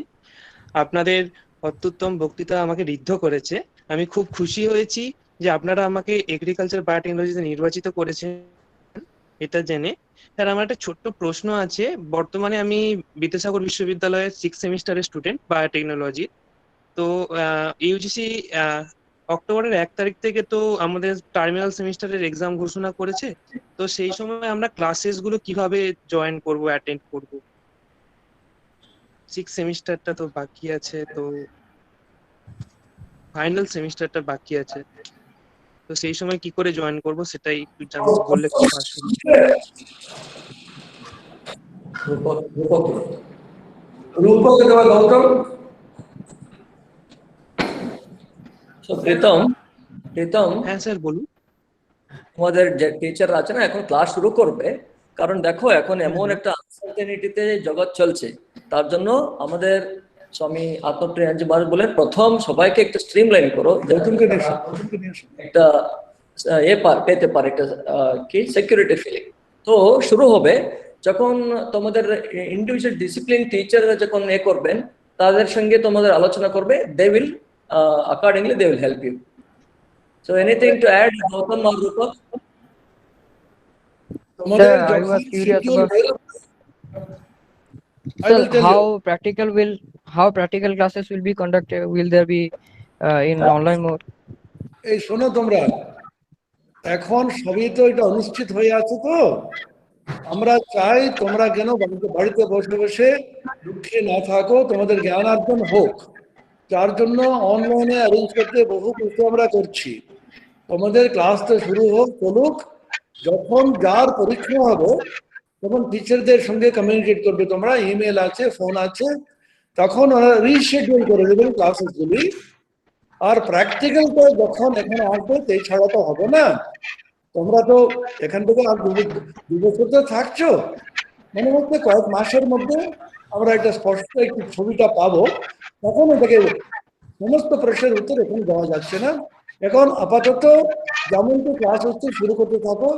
আপনাদের অত্যুত্তম বক্তৃতা আমাকে ঋদ্ধ করেছে। আমি খুব খুশি হয়েছি যে আপনারা আমাকে এগ্রিকালচার বায়োটেকনোলজিতে নির্বাচিত করেছেন এটা জেনে। স্যার, আমার একটা ছোট্ট প্রশ্ন আছে। বর্তমানে আমি বিদ্যাসাগর বিশ্ববিদ্যালয়ের 6th সেমিস্টারের স্টুডেন্ট বায়োটেকনোলজি। তো ইউজিসি অক্টোবরের 1 তারিখ থেকে তো আমাদের টার্মিনাল সেমিস্টারের এক্সাম ঘোষণা করেছে। তো সেই সময় আমরা ক্লাসেস গুলো কিভাবে জয়েন করব, অ্যাটেন্ড করব? 6th সেমিস্টারটা তো বাকি আছে, তো ফাইনাল সেমিস্টারটা বাকি আছে, তো সেই সময় কি করে জয়েন করব সেটাই একটু বললে খুব ভালো হতো। রূপক দেওয়া গৌতম। প্রীতম, হ্যাঁ স্যার বলুন। আমাদের যে টিচার আছে না, এখন ক্লাস শুরু করবে। কারণ দেখো এখন এমন একটা আনসার্টেনিটিতে জগৎ চলছে, তার জন্য আমাদের স্বামী আত্মপ্রিয়ানজি মহারাজ বলেন প্রথম সবাইকে একটা স্ট্রিম লাইন করো, একটা পেতে পারে একটা কি সিকিউরিটি ফিলিং। তো শুরু হবে যখন তোমাদের ইন্ডিভিজুয়াল ডিসিপ্লিন টিচাররা যখন করবেন, তাদের সঙ্গে তোমাদের আলোচনা করবে, they will accordingly they will help you. So anything to add, Gautam or Rupak? Sir, I was curious about how practical classes will be conducted. Will there be in online mode? এই শোনো তোমরা, এখন সবই তো এটা অনিশ্চিত হয়ে আছে। তো আমরা চাই তোমরা কেন বাড়িতে বসে বসে দুঃখে না থাকো, তোমাদের জ্ঞানার্জন হোক। যার জন্য অনলাইনে অ্যারেঞ্জ করতে বহু কিছু আমরা করছি। তোমাদের ক্লাসটা শুরু হোক, চলুক। যখন যার পরীক্ষা হবে তখন টিচারদের সঙ্গে কমিউনিকেট করবে, তোমরা ইমেল আছে, ফোন আছে, তখন ওরা রিশিডিউল করে দেবেন ক্লাসেসগুলি। আর প্র্যাকটিক্যালটা যখন এখানে আসবে সেই ছাড়া তো হবে না। তোমরা তো এখান থেকে আর দু বছর তো থাকছো, মনে হচ্ছে কয়েক মাসের মধ্যে আমরা একটা স্পষ্ট একটি ছবিটা পাবো। তখন এটাকে সমস্ত প্রশ্নের উত্তর এখানে দেওয়া যাচ্ছে না। এখন আপাতত যেমন তো ক্লাস হচ্ছে শুরু করতে থাকো।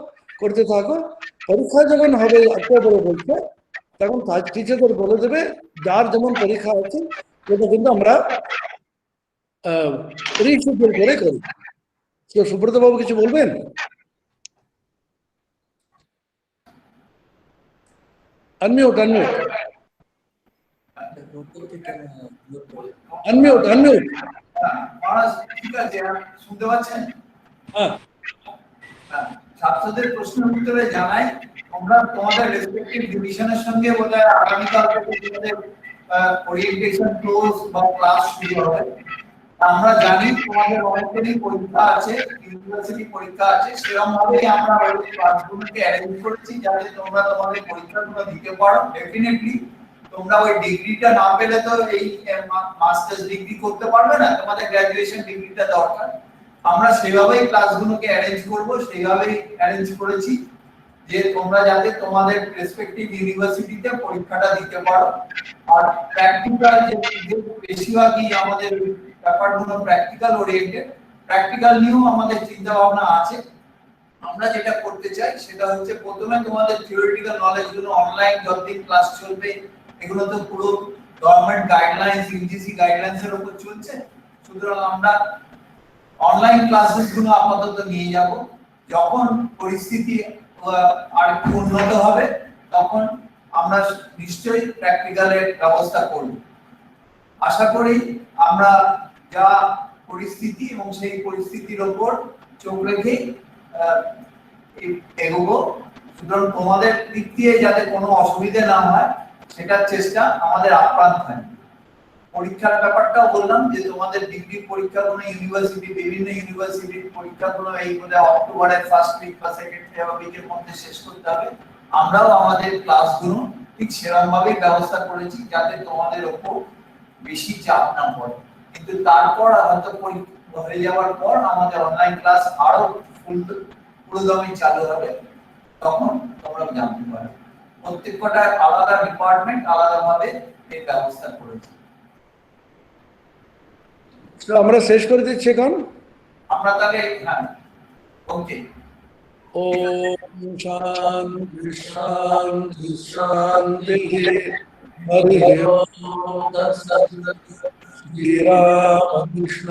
পরীক্ষা যখন হবে অক্টোবরে বলছে, তখন টিচারদের বলে দেবে যার যেমন পরীক্ষা আছে সেটা কিন্তু আমরা রিশিডিউল করে করি। তো সুব্রত বাবু কিছু বলবেন? আনমিউট ঠিক আছে, শুনতে পাচ্ছেন? ছাত্রদের প্রশ্নের উত্তরে জানাই, তোমরা তোমাদের রেসপেক্টিভ ডিভিশনের সঙ্গে বোধহয় আগামীকাল থেকে তোমাদের ওরিয়েন্টেশন কোর্স বা ক্লাস শুরু হবে। আমরা জানি তোমাদের অনেকেরই পরীক্ষা আছে, ইউনিভার্সিটি পরীক্ষা আছে, সেরকম ভাবেই আমরা ওই ক্লাসগুলোকে অ্যারেঞ্জ করেছি যাতে তোমরা তোমাদের পরীক্ষাগুলো দিতে পারো। ডেফিনেটলি তোমরা ওই ডিগ্রিটা না পেলে তো এই মাস্টার্স ডিগ্রি করতে পারবে না, তোমাদের গ্র্যাজুয়েশন ডিগ্রিটা দরকার। আমরা সেভাবেই ক্লাসগুলোকে অ্যারেঞ্জ করব, সেইভাবেই অ্যারেঞ্জ করেছি যে তোমরা যাতে তোমাদের রেসপেক্টিভ ইউনিভার্সিটিতে পরীক্ষাটা দিতে পারো। আর প্র্যাকটিক্যাল যে বেশিরভাগই আমাদের ব্যাপারগুলো প্র্যাকটিক্যাল ওরিয়েন্টেড, প্র্যাকটিক্যাল নিয়েও আমাদের চিন্তা ভাবনা আছে। আমরা যেটা করতে চাই সেটা হচ্ছে প্রথমে তোমাদের থিওরিটিক্যাল নলেজগুলো অনলাইন যতদিন ক্লাস চলবে, এগুলো তো পুরো গভর্নমেন্ট গাইডলাইন্স, ইউজিসি গাইডলাইন্স এর উপর চলছে, সুতরাং আমরা অনলাইন ক্লাসেসগুলো আপাতত নিয়ে যাব। যখন পরিস্থিতি আর একটু উন্নত হবে তখন আমরা নিশ্চয়ই প্র্যাকটিক্যালের ব্যবস্থা করব। আশা করি আমরা যা পরিস্থিতি এবং সেই পরিস্থিতির উপর চোখ রেখে এগোবো। সুতরাং তোমাদের দিক দিয়ে যাতে কোনো অসুবিধা না হয় সেটার চেষ্টা আমাদের আপ্রাণ থাকবে। পরীক্ষার ব্যাপারটাও বললাম যে তোমাদের ডিগ্রি পরীক্ষাগুলো বিভিন্ন ইউনিভার্সিটির পরীক্ষাগুলো এই অক্টোবরের ফার্স্ট উইক বা সেকেন্ড উইকের মধ্যে শেষ করতে হবে। আমরাও আমাদের ক্লাসগুলো ঠিক সেরকম ভাবেই ব্যবস্থা করেছি যাতে তোমাদের উপর বেশি চাপ না পড়ে। কিন্তু তারপর হয়তো পরীক্ষা হয়ে যাওয়ার পর আমাদের অনলাইন ক্লাস আরো পুরোদমে চালু হবে, তখন তোমরা জানতে পারবে। প্রত্যেকটা আলাদা ডিপার্টমেন্ট আলাদাভাবে এই ব্যবস্থা করেছে। আমরা শেষ করে দিচ্ছি এখন। আমরা তাহলে ওকে। ওম শান্তি শান্তি শান্তি। হরি ওম তৎসৎ। শ্রী রাম কৃষ্ণ